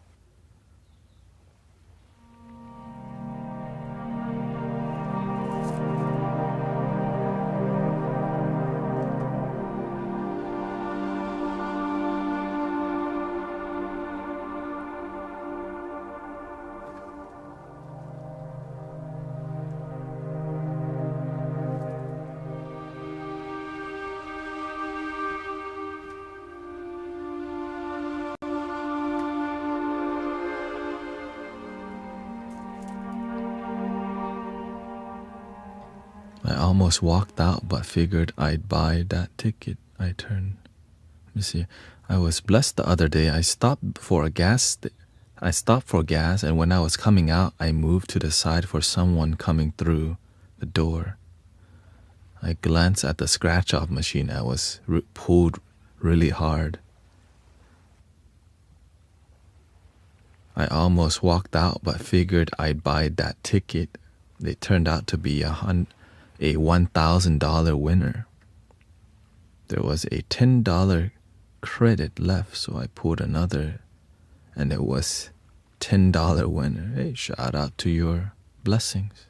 I almost walked out, but figured I'd buy that ticket. Let me see. I was blessed the other day. I stopped for gas, and when I was coming out, I moved to the side for someone coming through the door. I glanced at the scratch-off machine. I was pulled really hard. I almost walked out, but figured I'd buy that ticket. It turned out to be a $1,000 winner. There was a $10 credit left, so I pulled another, and it was $10 winner. Hey, shout out to your blessings.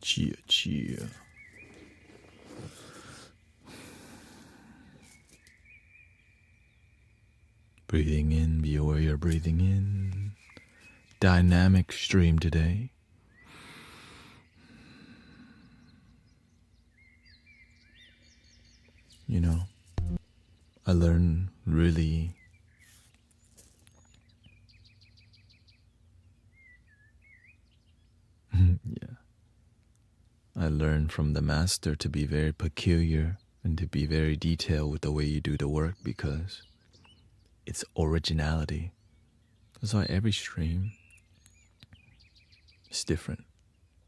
Chia. Breathing in, be aware you're breathing in. Dynamic stream today. You know, I learned really yeah. I learned from the master to be very peculiar and to be very detailed with the way you do the work because it's originality. That's why every stream is different.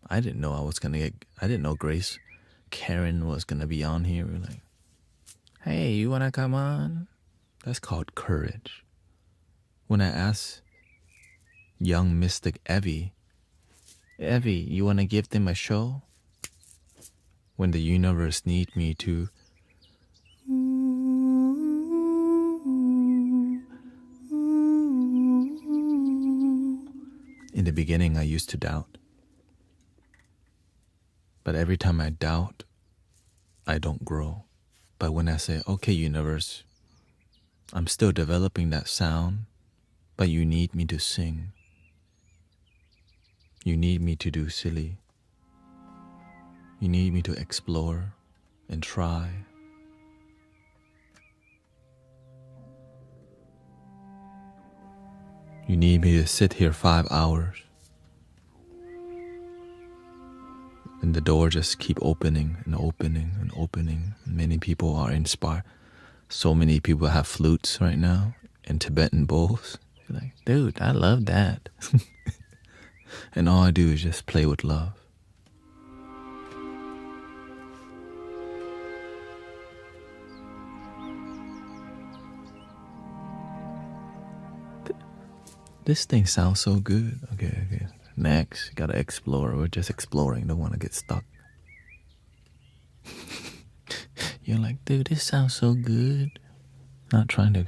I didn't know I didn't know Grace Karen was gonna be on here. We're like, hey, you wanna come on? That's called courage. When I asked young mystic Evie, you wanna give them a show? When the universe need me to in the beginning I used to doubt. But every time I doubt, I don't grow. But when I say, okay, universe, I'm still developing that sound, but you need me to sing. You need me to do silly. You need me to explore and try. You need me to sit here 5 hours. And the door just keep opening and opening and opening. Many people are inspired. So many people have flutes right now and Tibetan bowls. You're like, dude, I love that. And all I do is just play with love. This thing sounds so good. Okay. Next, gotta explore. We're just exploring. Don't want to get stuck. You're like, dude, this sounds so good. Not trying to.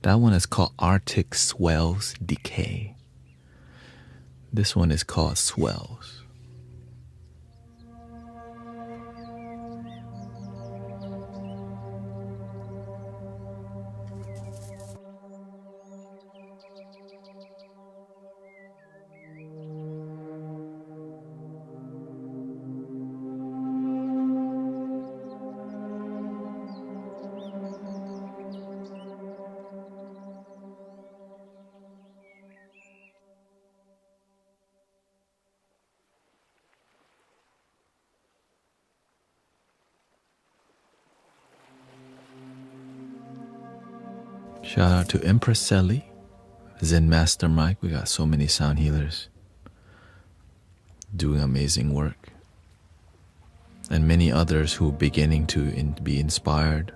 That one is called Arctic Swells Decay. This one is called Swells. Shout out to Empress Sally, Zen Master Mike. We got so many sound healers doing amazing work. And many others who are beginning to be inspired.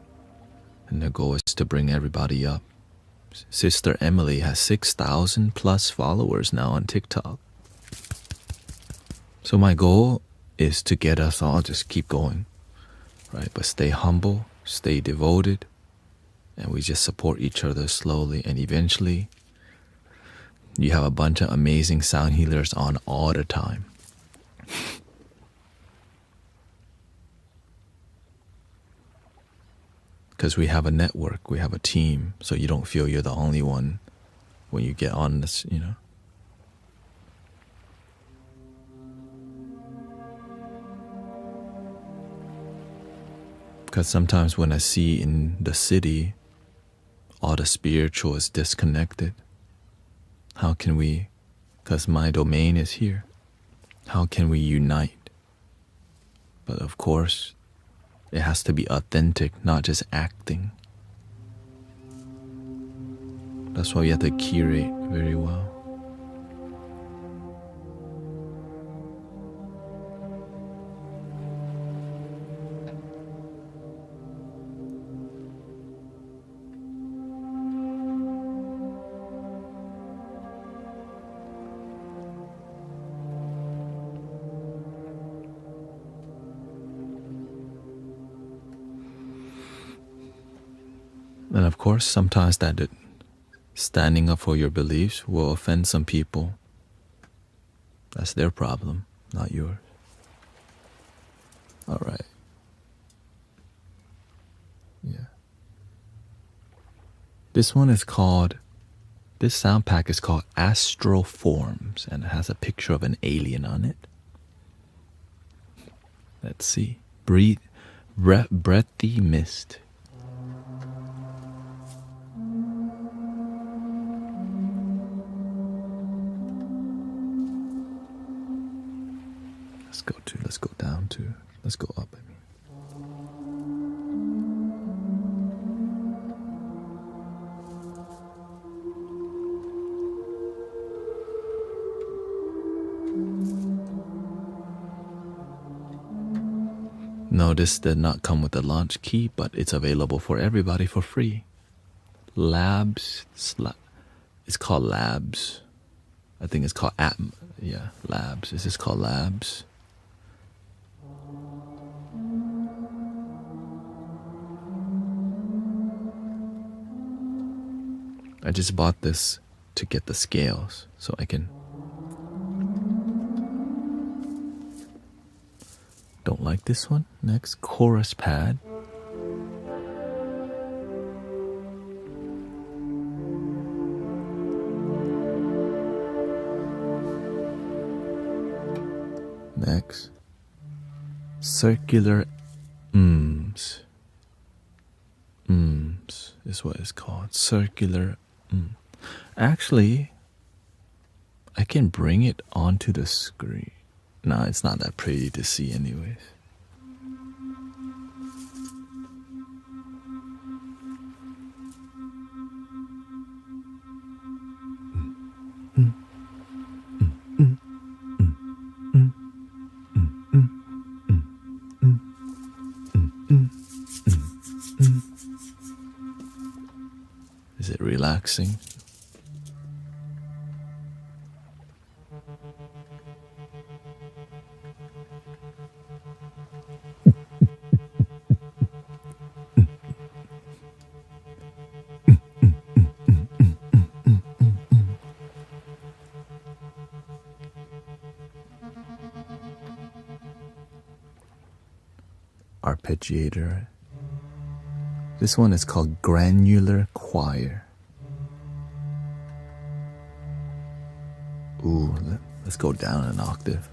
And their goal is to bring everybody up. Sister Emily has 6,000 plus followers now on TikTok. So my goal is to get us all just keep going, right? But stay humble, stay devoted, and we just support each other slowly. And eventually, you have a bunch of amazing sound healers on all the time. Because we have a network, we have a team, so you don't feel you're the only one when you get on this, you know. Because sometimes when I see in the city, all the spiritual is disconnected. How can we, because my domain is here, how can we unite? But of course, it has to be authentic, not just acting. That's why you have to curate very well. And of course, sometimes that standing up for your beliefs will offend some people. That's their problem, not yours. All right. Yeah. This sound pack is called Astral Forms, and it has a picture of an alien on it. Let's see. Breathy mist. Let's go up, I mean. No, this did not come with a launch key, but it's available for everybody for free. It's called Labs. I think it's called Labs. Is this called Labs? I just bought this to get the scales so I can. Don't like this one. Next, chorus pad. Next, circular ums. Ums is what it's called. Circular. Actually, I can bring it onto the screen. No, it's not that pretty to see anyways. Is it relaxing? Arpeggiator. This one is called Granular Choir. Ooh, let's go down an octave.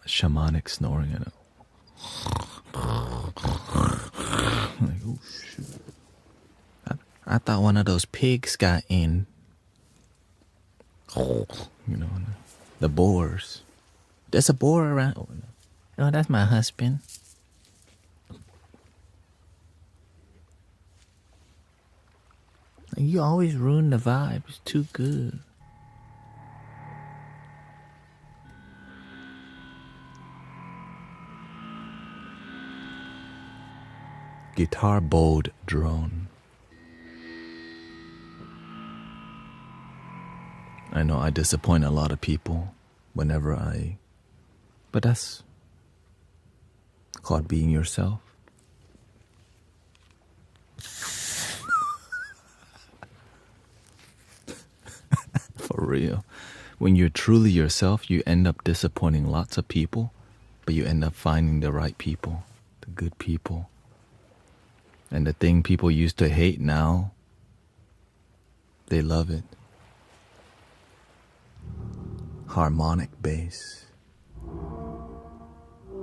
Shamanic snoring. I know. Like, oh shoot! I thought one of those pigs got in. You know, the boars. There's a boar around. Oh, no. Oh, that's my husband. You always ruin the vibe. It's too good. Guitar bowed drone. I know I disappoint a lot of people whenever but that's called being yourself. For real. When you're truly yourself, you end up disappointing lots of people, but you end up finding the right people, the good people. And the thing people used to hate now, they love it. Harmonic bass.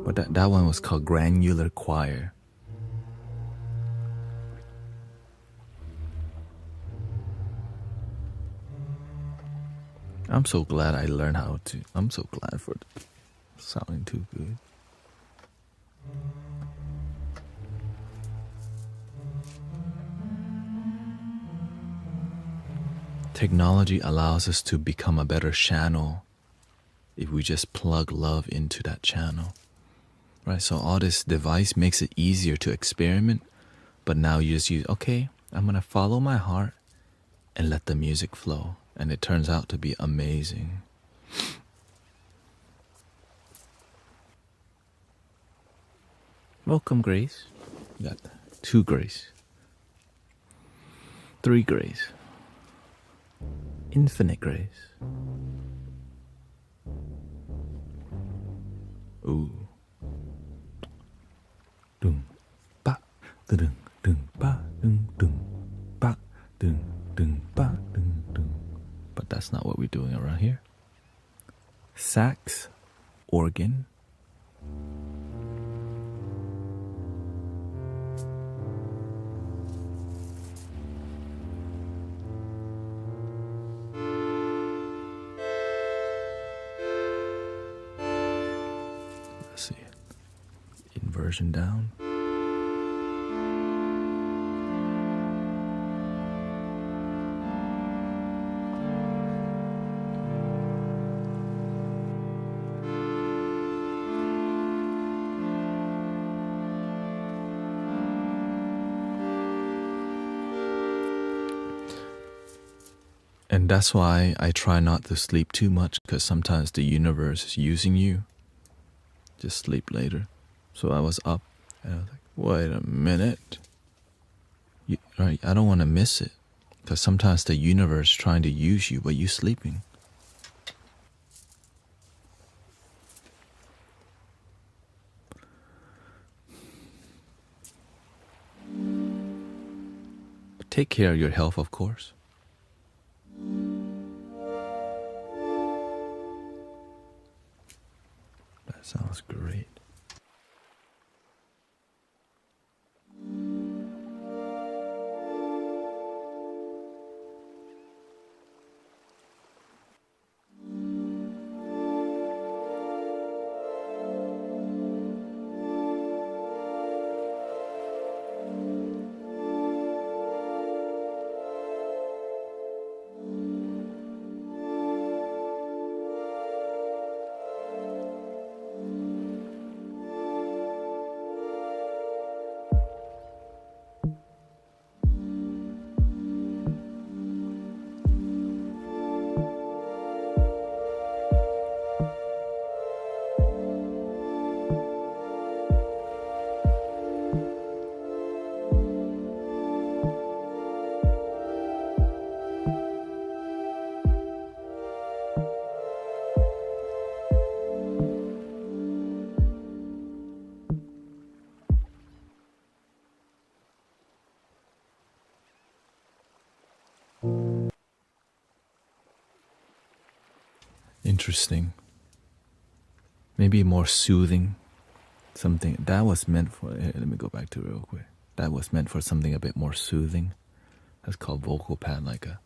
But that one was called granular choir. I'm so glad I learned how to. I'm so glad for sounding too good. Technology allows us to become a better channel if we just plug love into that channel. Right? So all this device makes it easier to experiment, but now you just use, okay, I'm going to follow my heart and let the music flow. And it turns out to be amazing. Welcome, Grace. We got 2 Grace. 3 Grace. Infinite Grace. Ooh. Dum ba dum dum ba dum dum ba dum dum ba dum dum. But that's not what we're doing around here. Sax, organ. Let's see. Inversion down. And that's why I try not to sleep too much, because sometimes the universe is using you. Just sleep later. So I was up and I was like, wait a minute. Right? I don't want to miss it, because sometimes the universe is trying to use you, but you sleeping. But take care of your health, of course. That sounds great. Interesting. maybe more soothing, something that was meant for. Let me go back to it real quick. That was meant for something a bit more soothing. That's called vocal pad, like a.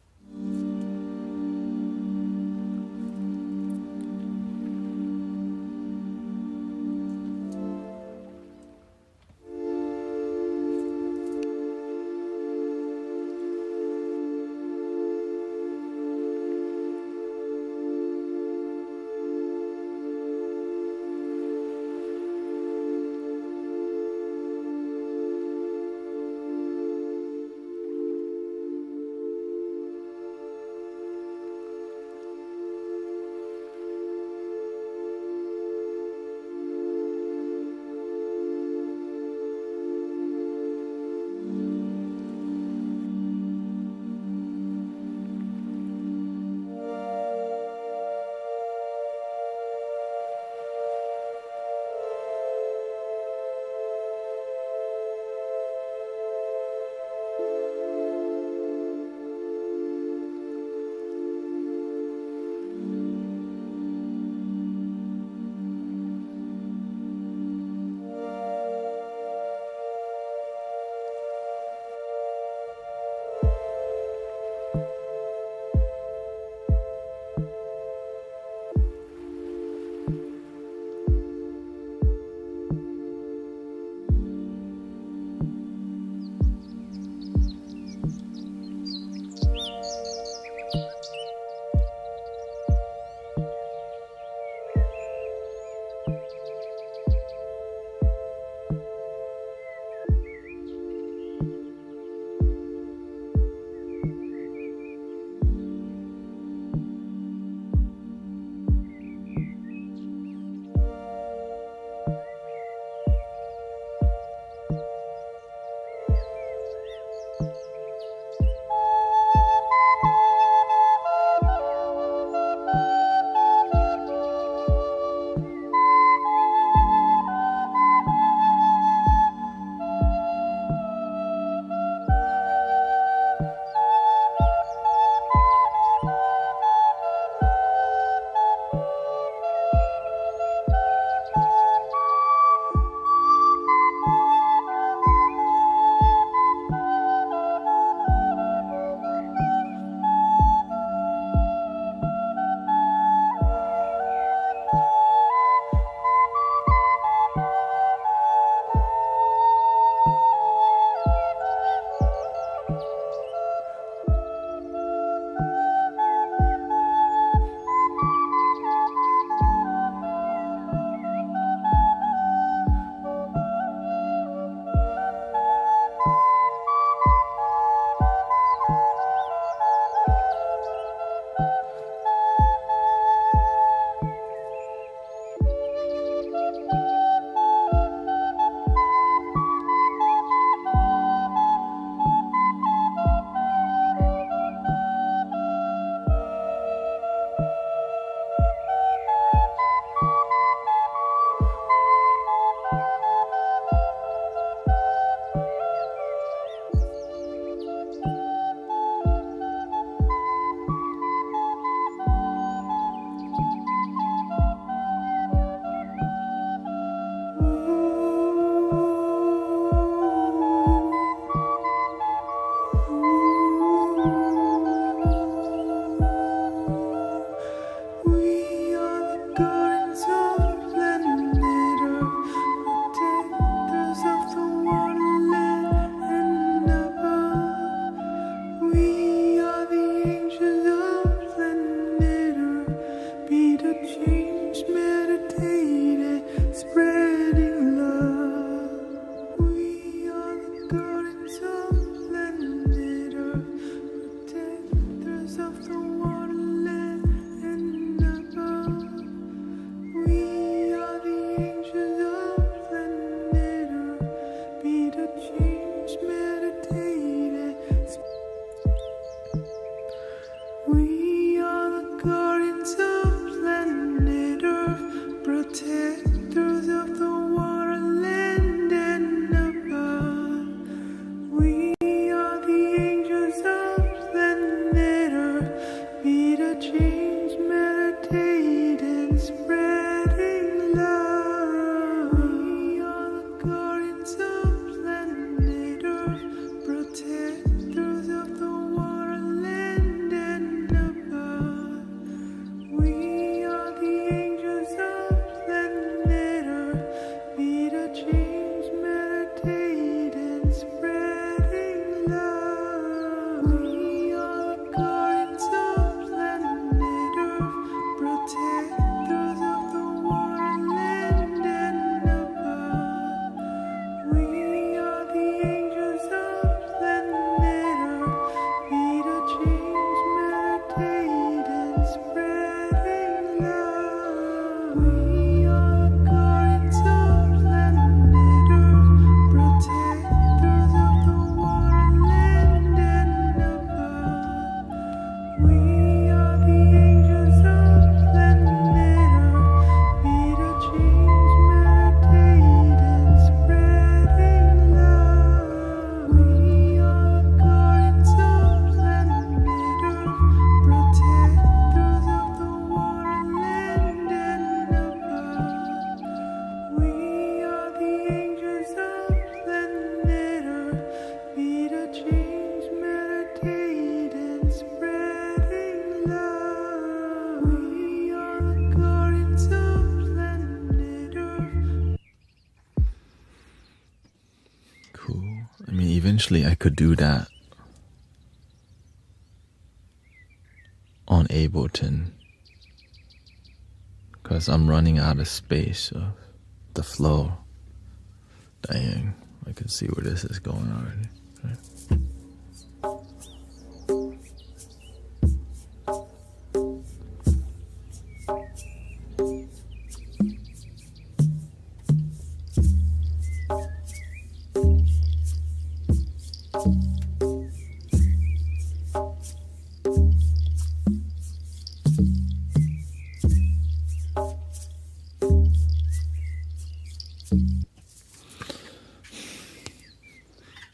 I mean, eventually I could do that on Ableton, because I'm running out of space of the flow. Dang, I can see where this is going already. Right.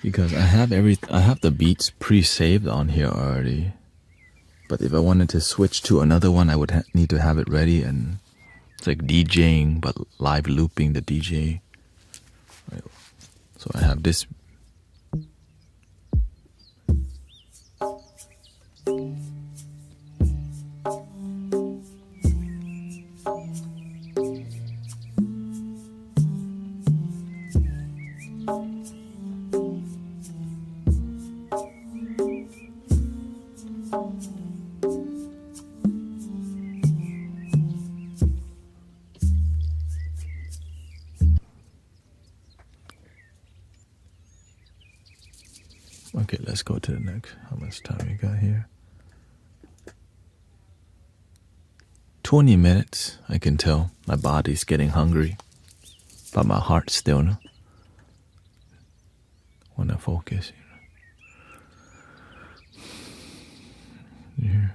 Because I have the beats pre-saved on here already. But if I wanted to switch to another one, I would need to have it ready, and it's like DJing, but live looping the DJ. Right. So I have this. Okay, let's go to the next. How much time we got here? 20 minutes. I can tell my body's getting hungry, but my heart's still no. Want to focus. Yeah.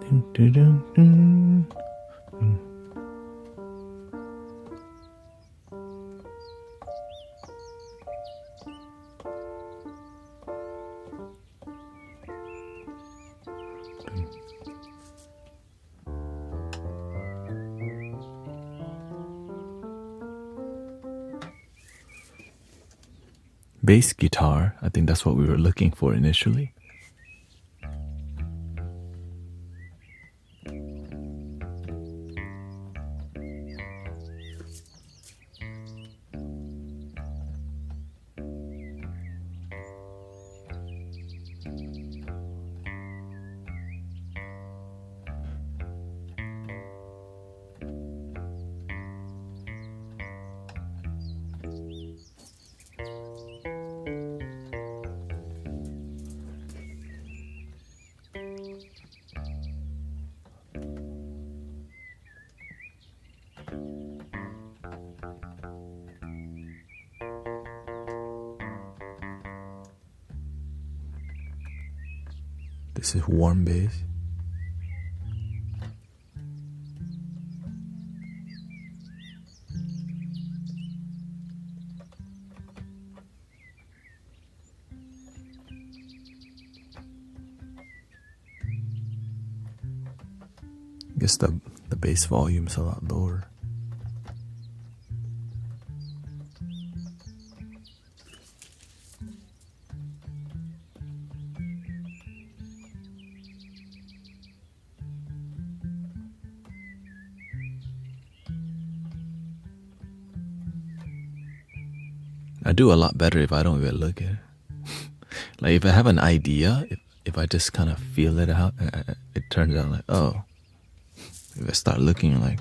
Dun, dun, dun, dun. Bass guitar, I think that's what we were looking for initially. This is warm bass. I guess the bass volume's a lot lower. I do a lot better if I don't even look at it. Like if I have an idea, if I just kind of feel it out, it turns out like, oh. If I start looking like,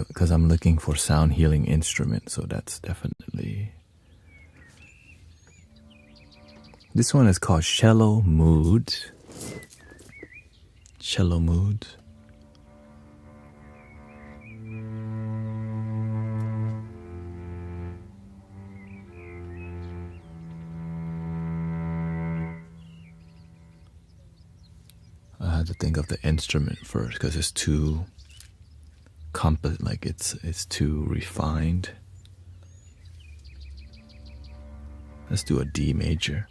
because I'm looking for sound healing instruments, so that's definitely. This one is called Cello Mood. Cello Mood. to think of the instrument first because it's too like it's too refined. Let's do a D major.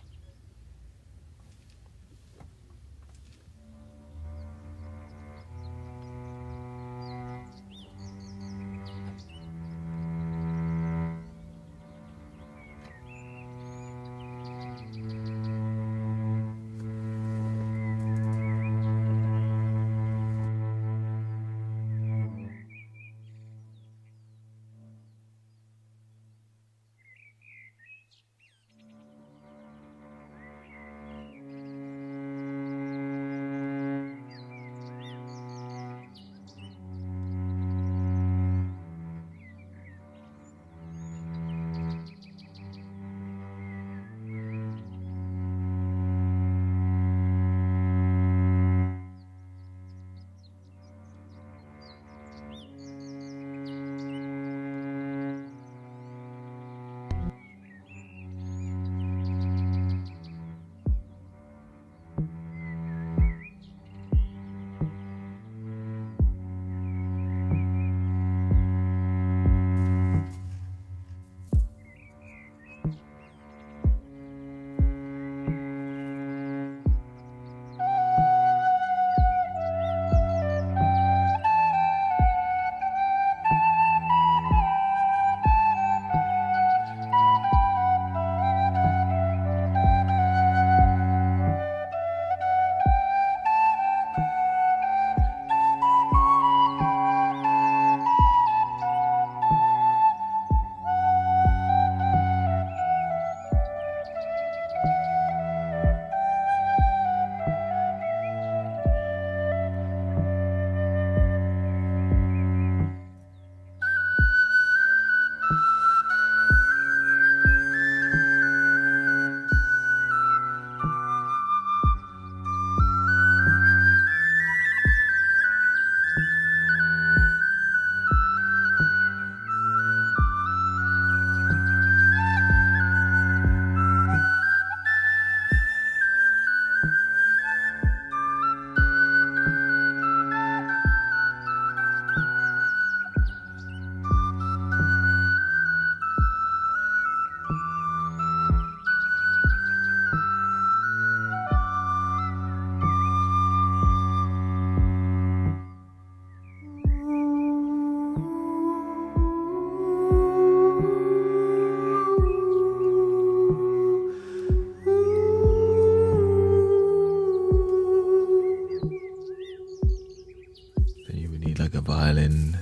Like a violin,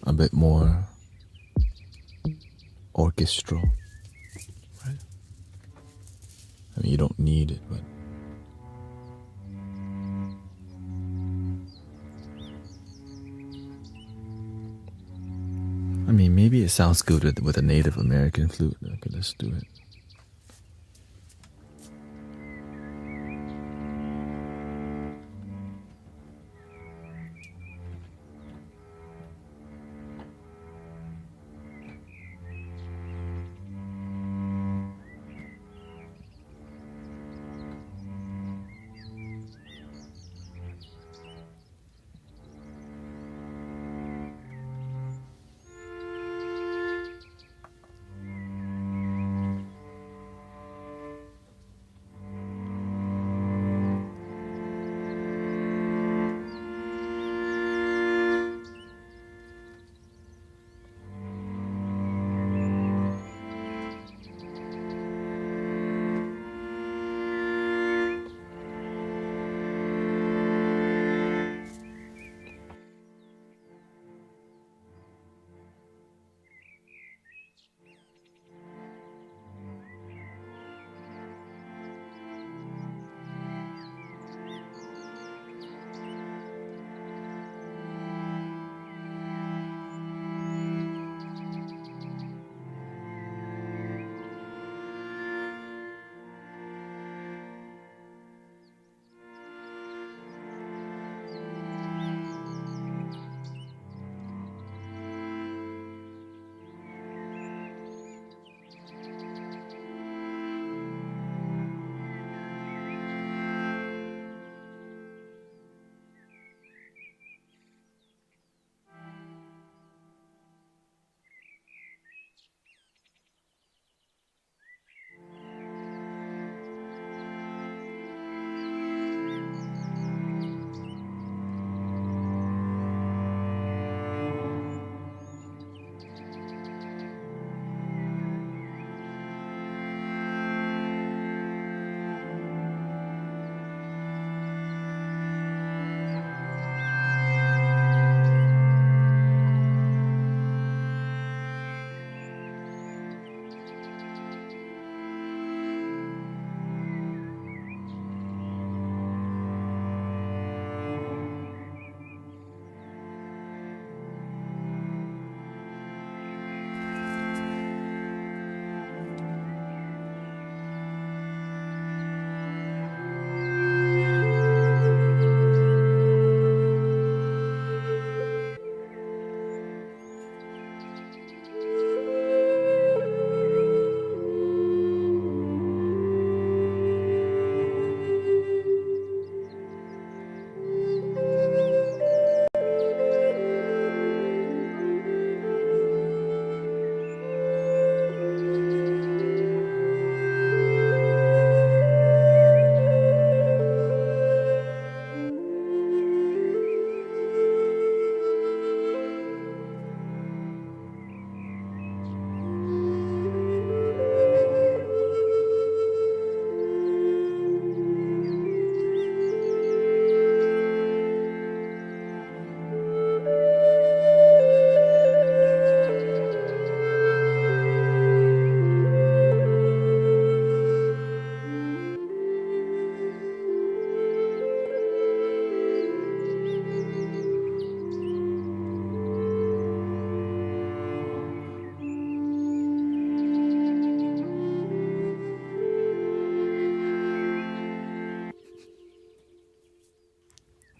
a bit more orchestral, right? I mean, you don't need it, but I mean, maybe it sounds good with a Native American flute. Okay, let's do it.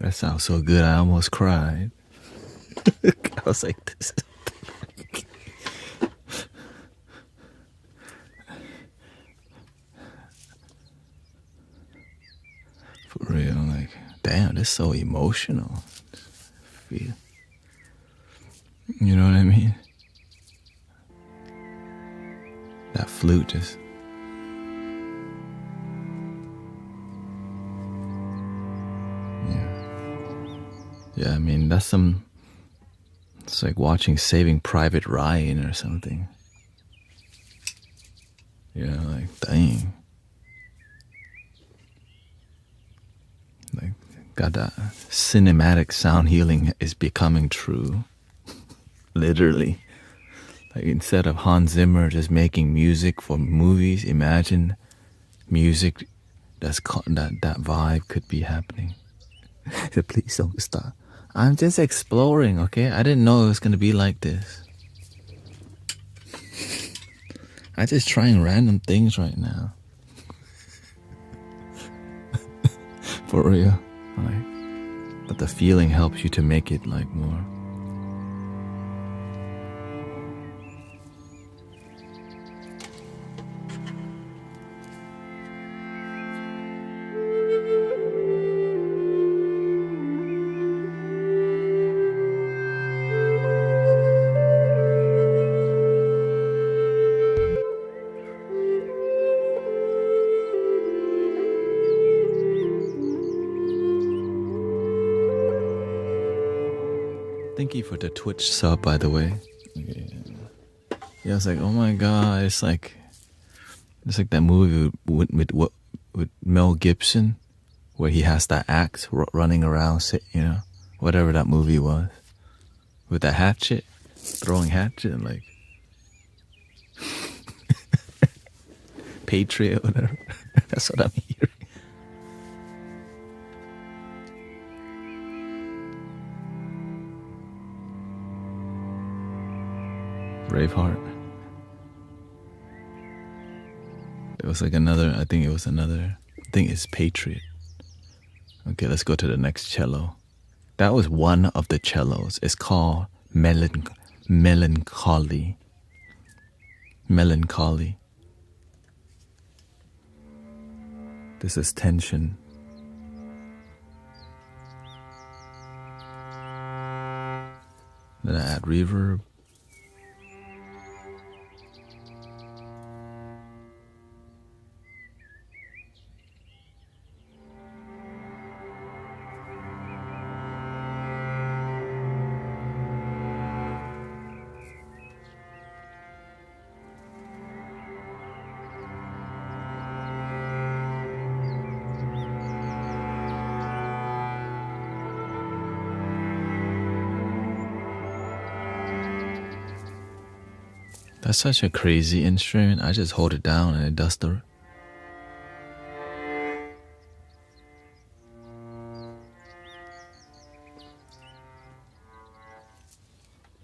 That sounds so good. I almost cried. I was like, this is for real. Like, damn, this is so emotional. Feel. You know what I mean? That flute just. Yeah, I mean, that's some. It's like watching Saving Private Ryan or something. You know, like, dang. Like, got that cinematic sound healing is becoming true. Literally. Like, instead of Hans Zimmer just making music for movies, imagine music that vibe could be happening. So please don't stop. I'm just exploring, okay? I didn't know it was gonna be like this. I just trying random things right now. For real. Like, but the feeling helps you to make it like more. Thank you for the Twitch sub, by the way. Okay. Yeah, I was like, oh my god, it's like that movie with Mel Gibson, where he has that axe running around, you know, whatever that movie was, with that hatchet, throwing hatchet, and like Patriot, whatever. That's what I'm hearing. Braveheart. It was like another. I think it's Patriot. Okay, let's go to the next cello. That was one of the cellos. It's called Melancholy. Melancholy. This is tension. Then I add reverb. That's such a crazy instrument. I just hold it down and it does the.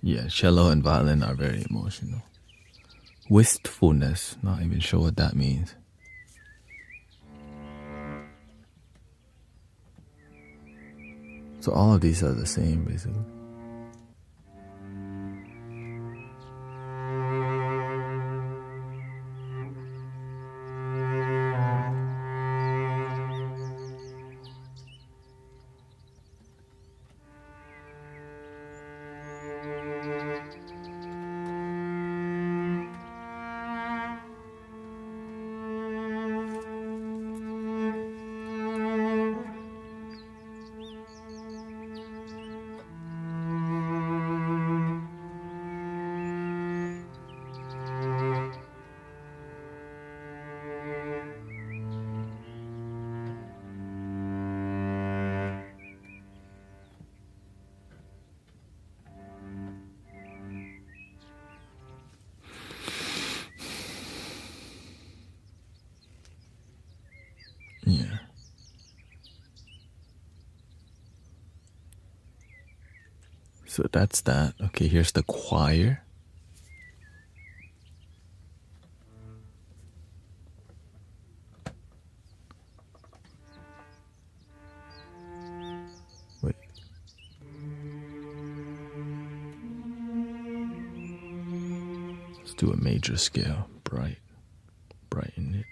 Yeah, cello and violin are very emotional. Wistfulness, not even sure what that means. So all of these are the same, basically. Yeah. So that's that. Okay, here's the choir. Let's do a major scale. Brighten it.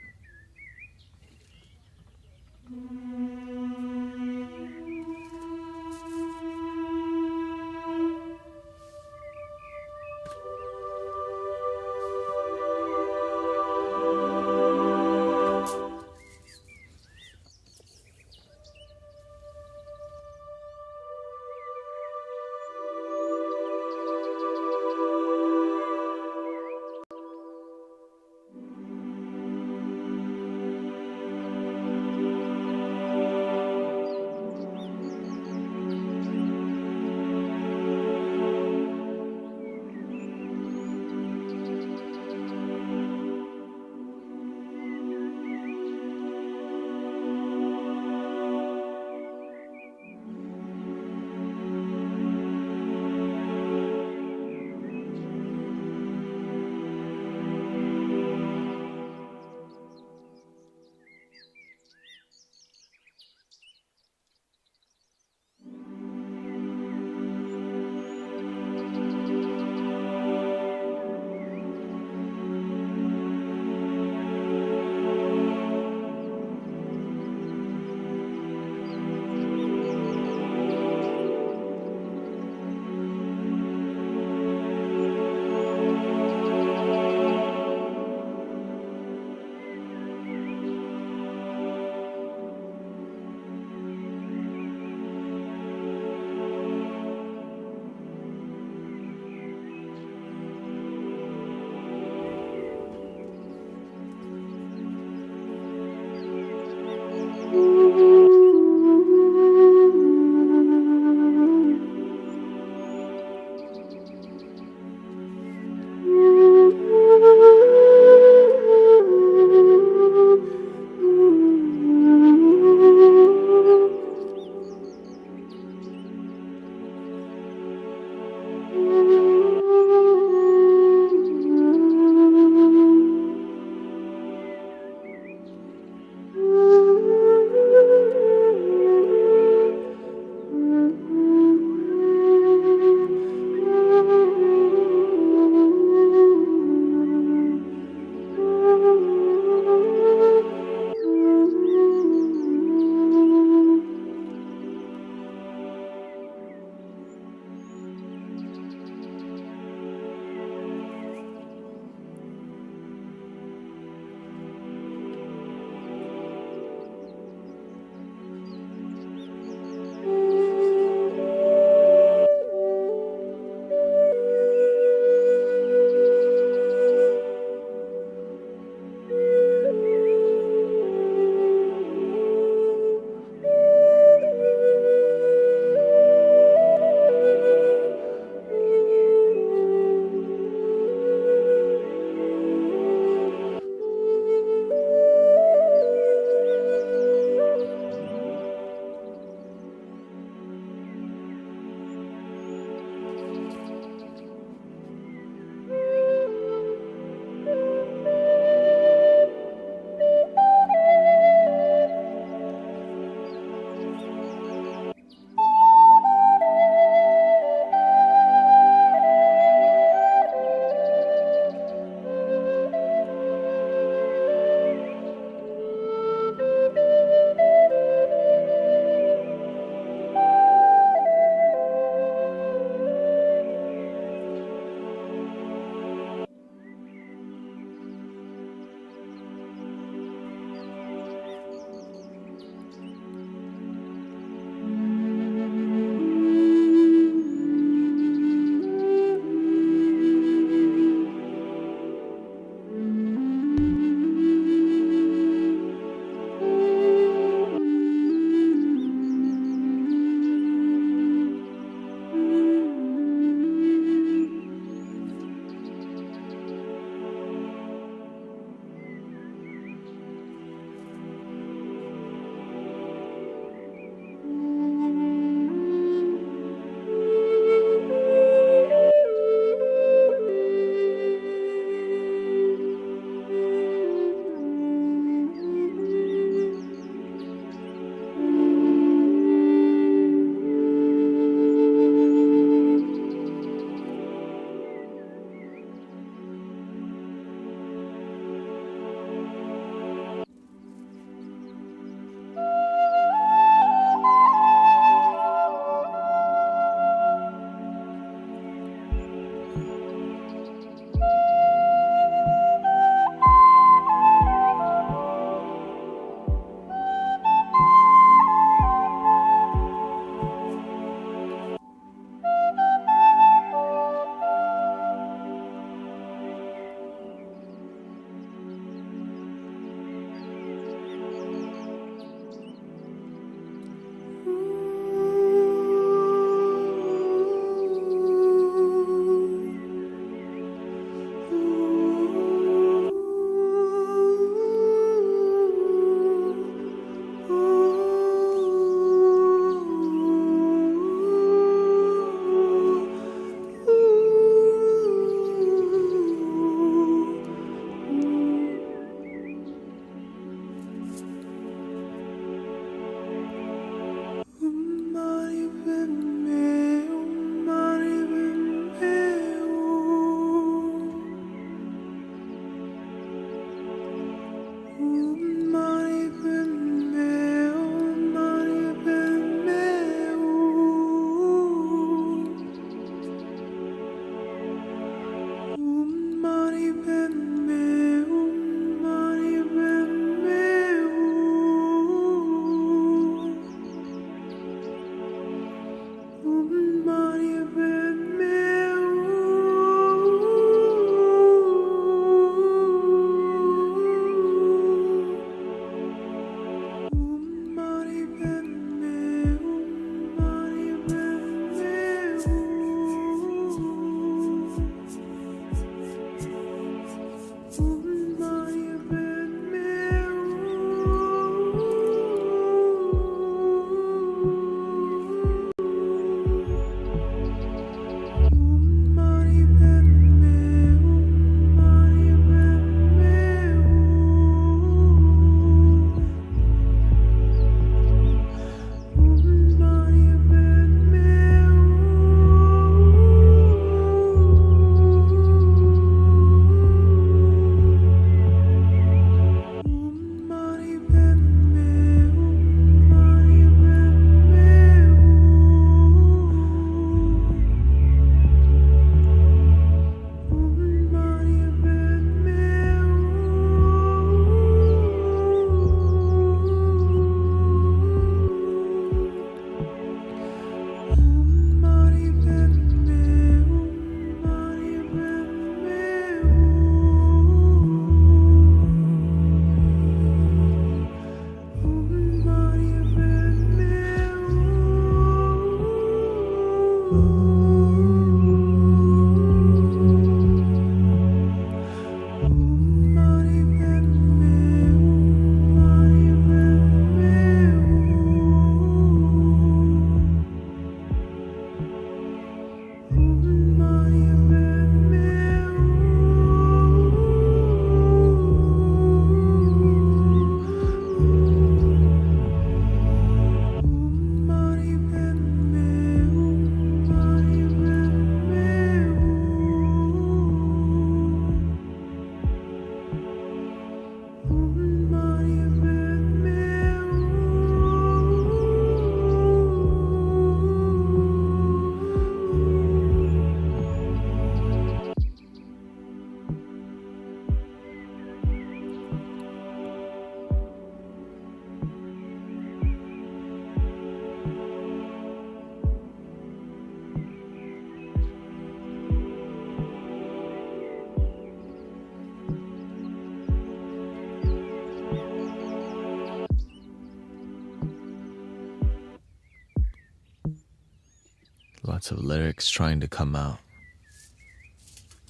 Lots of lyrics trying to come out.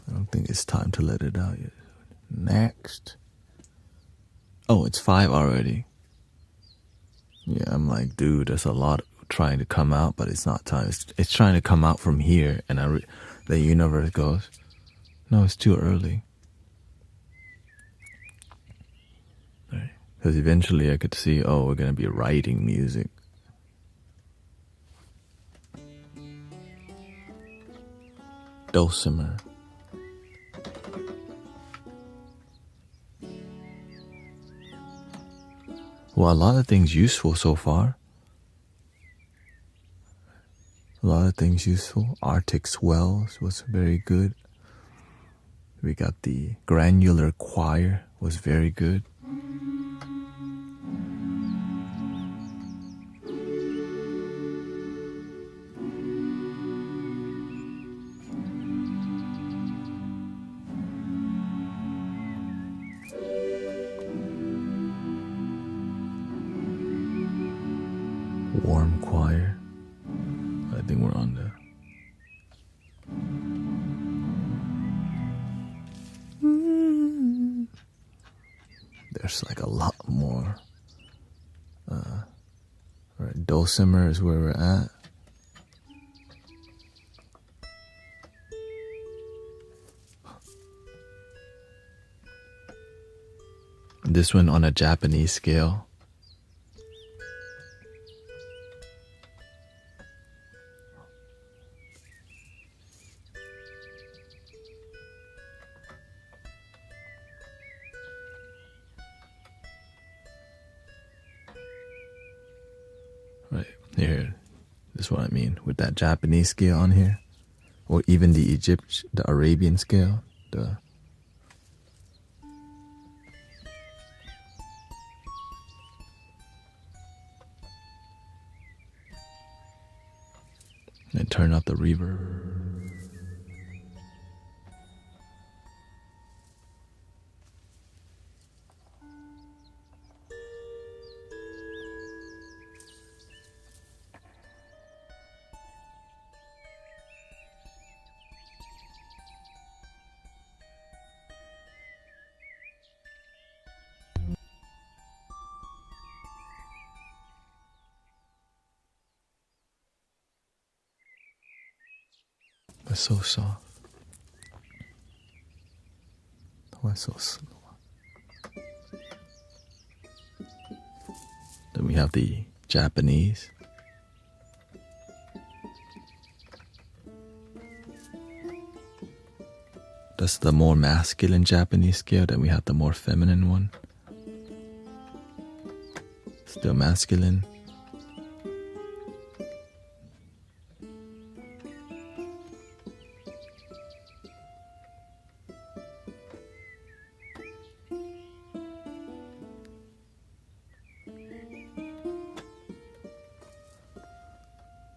I don't think it's time to let it out yet. Next. Oh, it's 5 already. Yeah, I'm like, dude, there's a lot trying to come out, but it's not time. It's trying to come out from here, and the universe goes, no, it's too early. Right. Because eventually I could see, oh, we're going to be writing music. Dulcimer. Well, a lot of things useful so far. A lot of things useful. Arctic swells was very good. We got the granular choir was very good. Warm choir. I think we're on the there's like a lot more. Right, dulcimer is where we're at. This one on a Japanese scale. Right here, this is what I mean with that Japanese scale on here, or even the Arabian scale. And turn up the reverb. It's so soft. Why so slow? Then we have the Japanese. That's the more masculine Japanese scale. Then we have the more feminine one. Still masculine.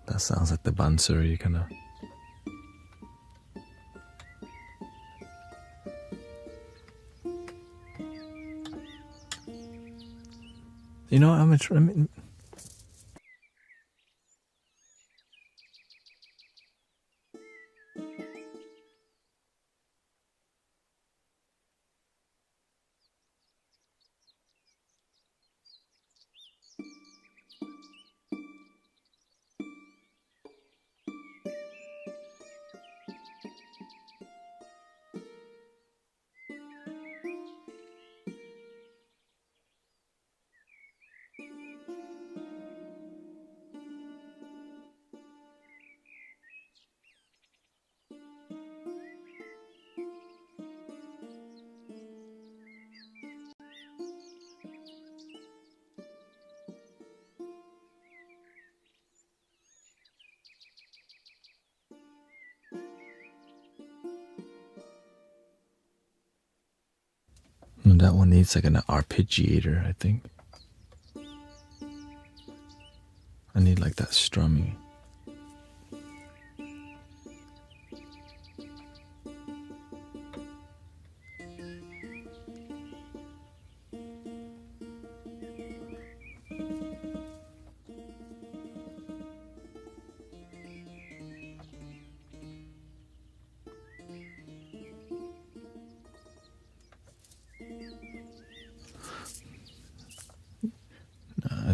That sounds like the bansuri kind of. You know, I'm gonna that one needs like an arpeggiator, I think. I need like that strumming.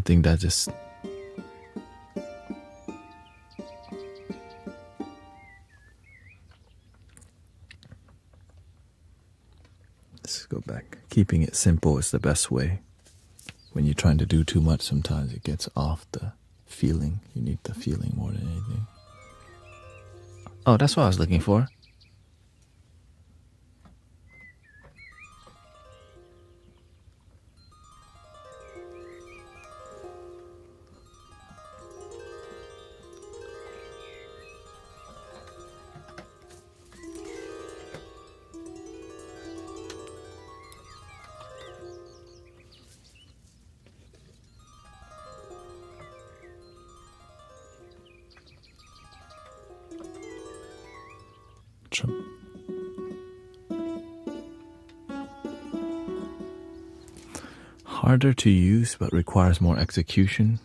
something that just let's go back. Keeping it simple is the best way. When you're trying to do too much, sometimes it gets off the feeling. You need the feeling more than anything. Oh, that's what I was looking for. Harder to use but requires more execution.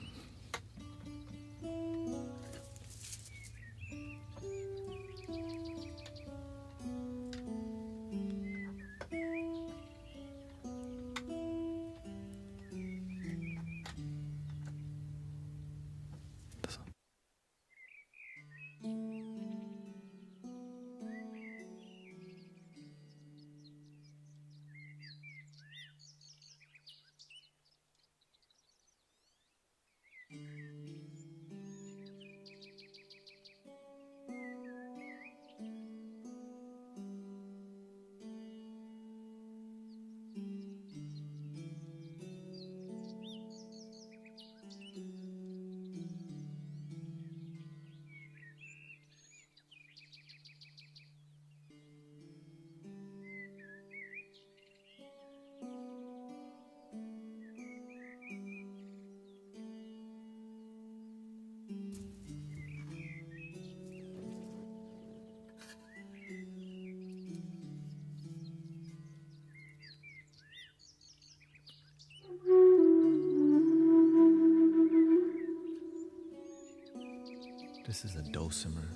This is a dulcimer.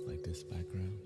Like this background.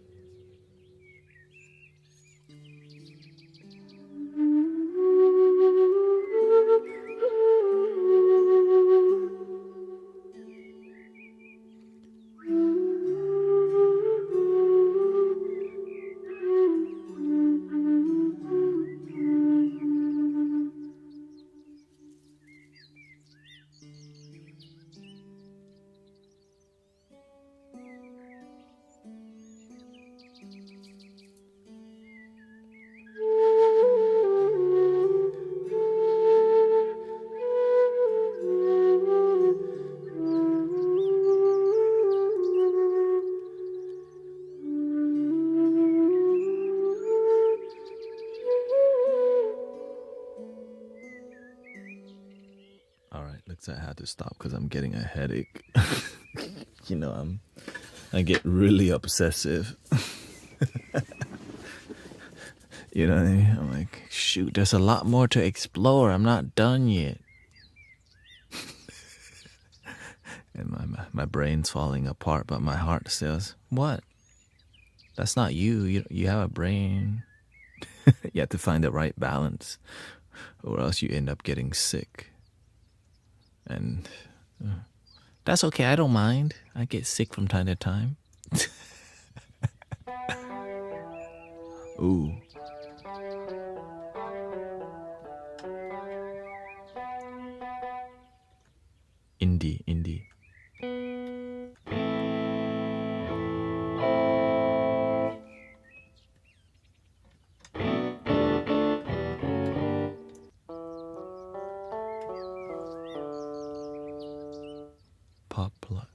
Looks like I had to stop because I'm getting a headache. You know, I get really obsessive. You know what I mean? I'm like, shoot, there's a lot more to explore. I'm not done yet. And my brain's falling apart, but my heart says, what? That's not you. You have a brain. You have to find the right balance, or else you end up getting sick. And that's okay. I don't mind. I get sick from time to time. Ooh. Indie. Pop plug.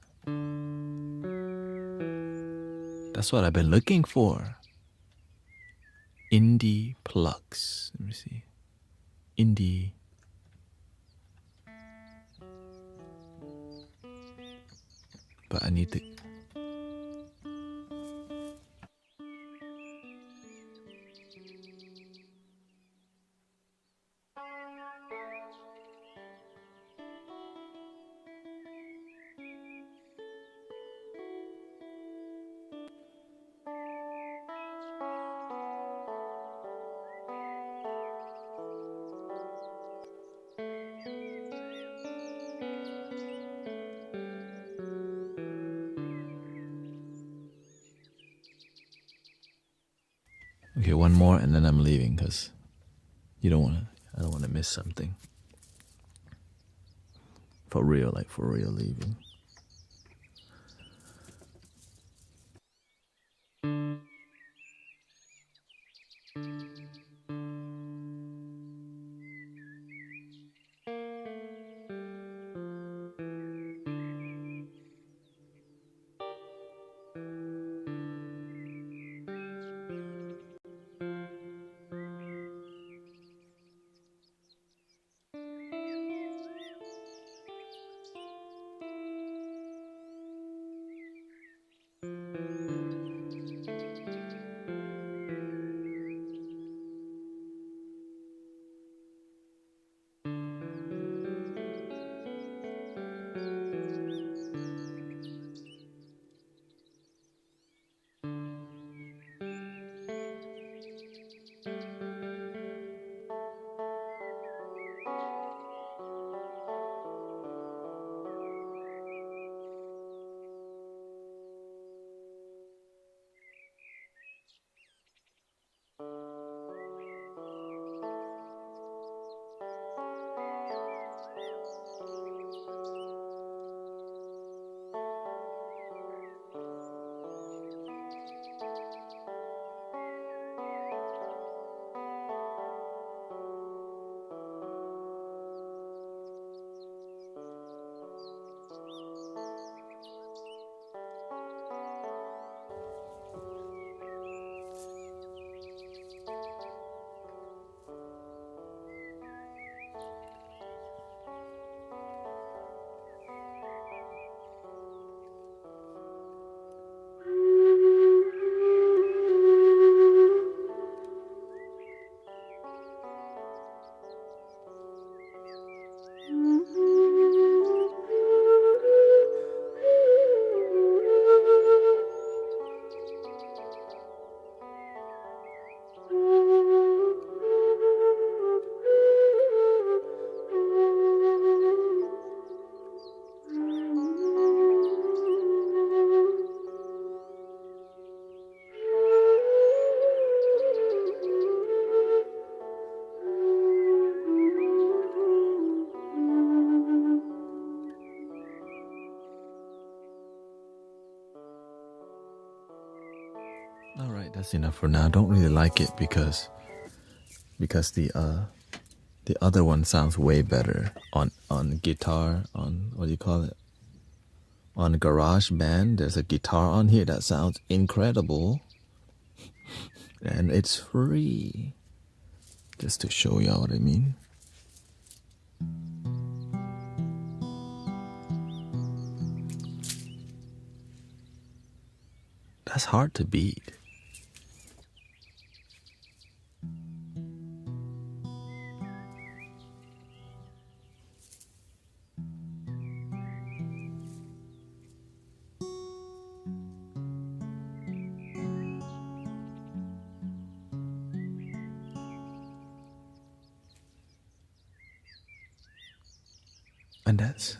That's what I've been looking for. Indie plugs. Let me see. Indie. But I need to. Okay, one more and then I'm leaving because I don't want to miss something. For real leaving. All right, that's enough for now. I don't really like it because the other one sounds way better on guitar, on what do you call it? On GarageBand, there's a guitar on here that sounds incredible. And it's free. Just to show y'all what I mean. That's hard to beat. And that's,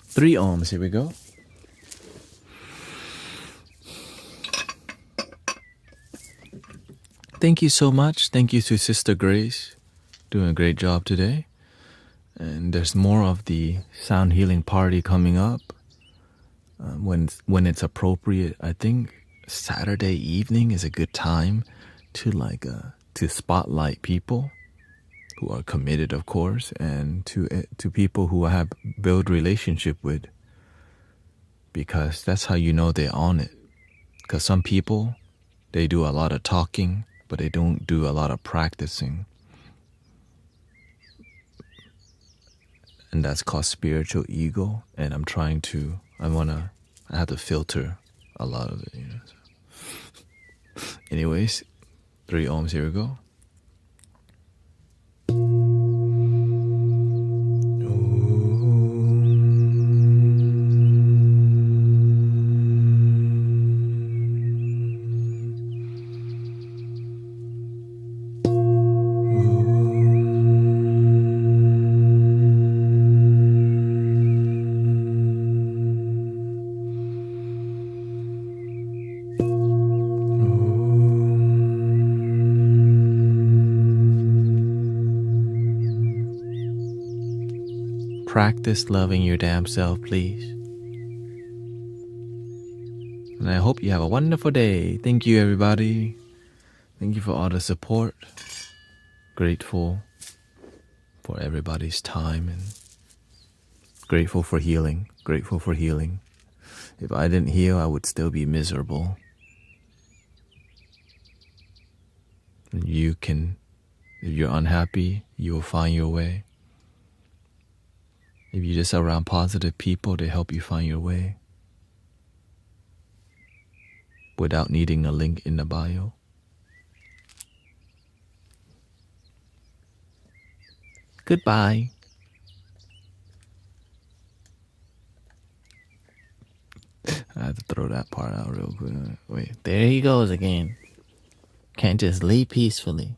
3 ohms, here we go. Thank you so much. Thank you to Sister Grace. Doing a great job today. And there's more of the sound healing party coming up. When it's appropriate, I think Saturday evening is a good time to to spotlight people who are committed, of course, and to people who I have built relationship with, because that's how you know they're on it. Because some people, they do a lot of talking, but they don't do a lot of practicing, and that's called spiritual ego. And I have to filter a lot of it, So. Anyways, 3 ohms, here we go. practice loving your damn self, please. And I hope you have a wonderful day. Thank you, everybody. Thank you for all the support. Grateful for everybody's time and grateful for healing. Grateful for healing. If I didn't heal, I would still be miserable. And you can, if you're unhappy, you will find your way. If you're just around positive people, they help you find your way. Without needing a link in the bio. Goodbye. I had to throw that part out real quick. Wait, there he goes again. Can't just leave peacefully.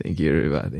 Thank you, everybody.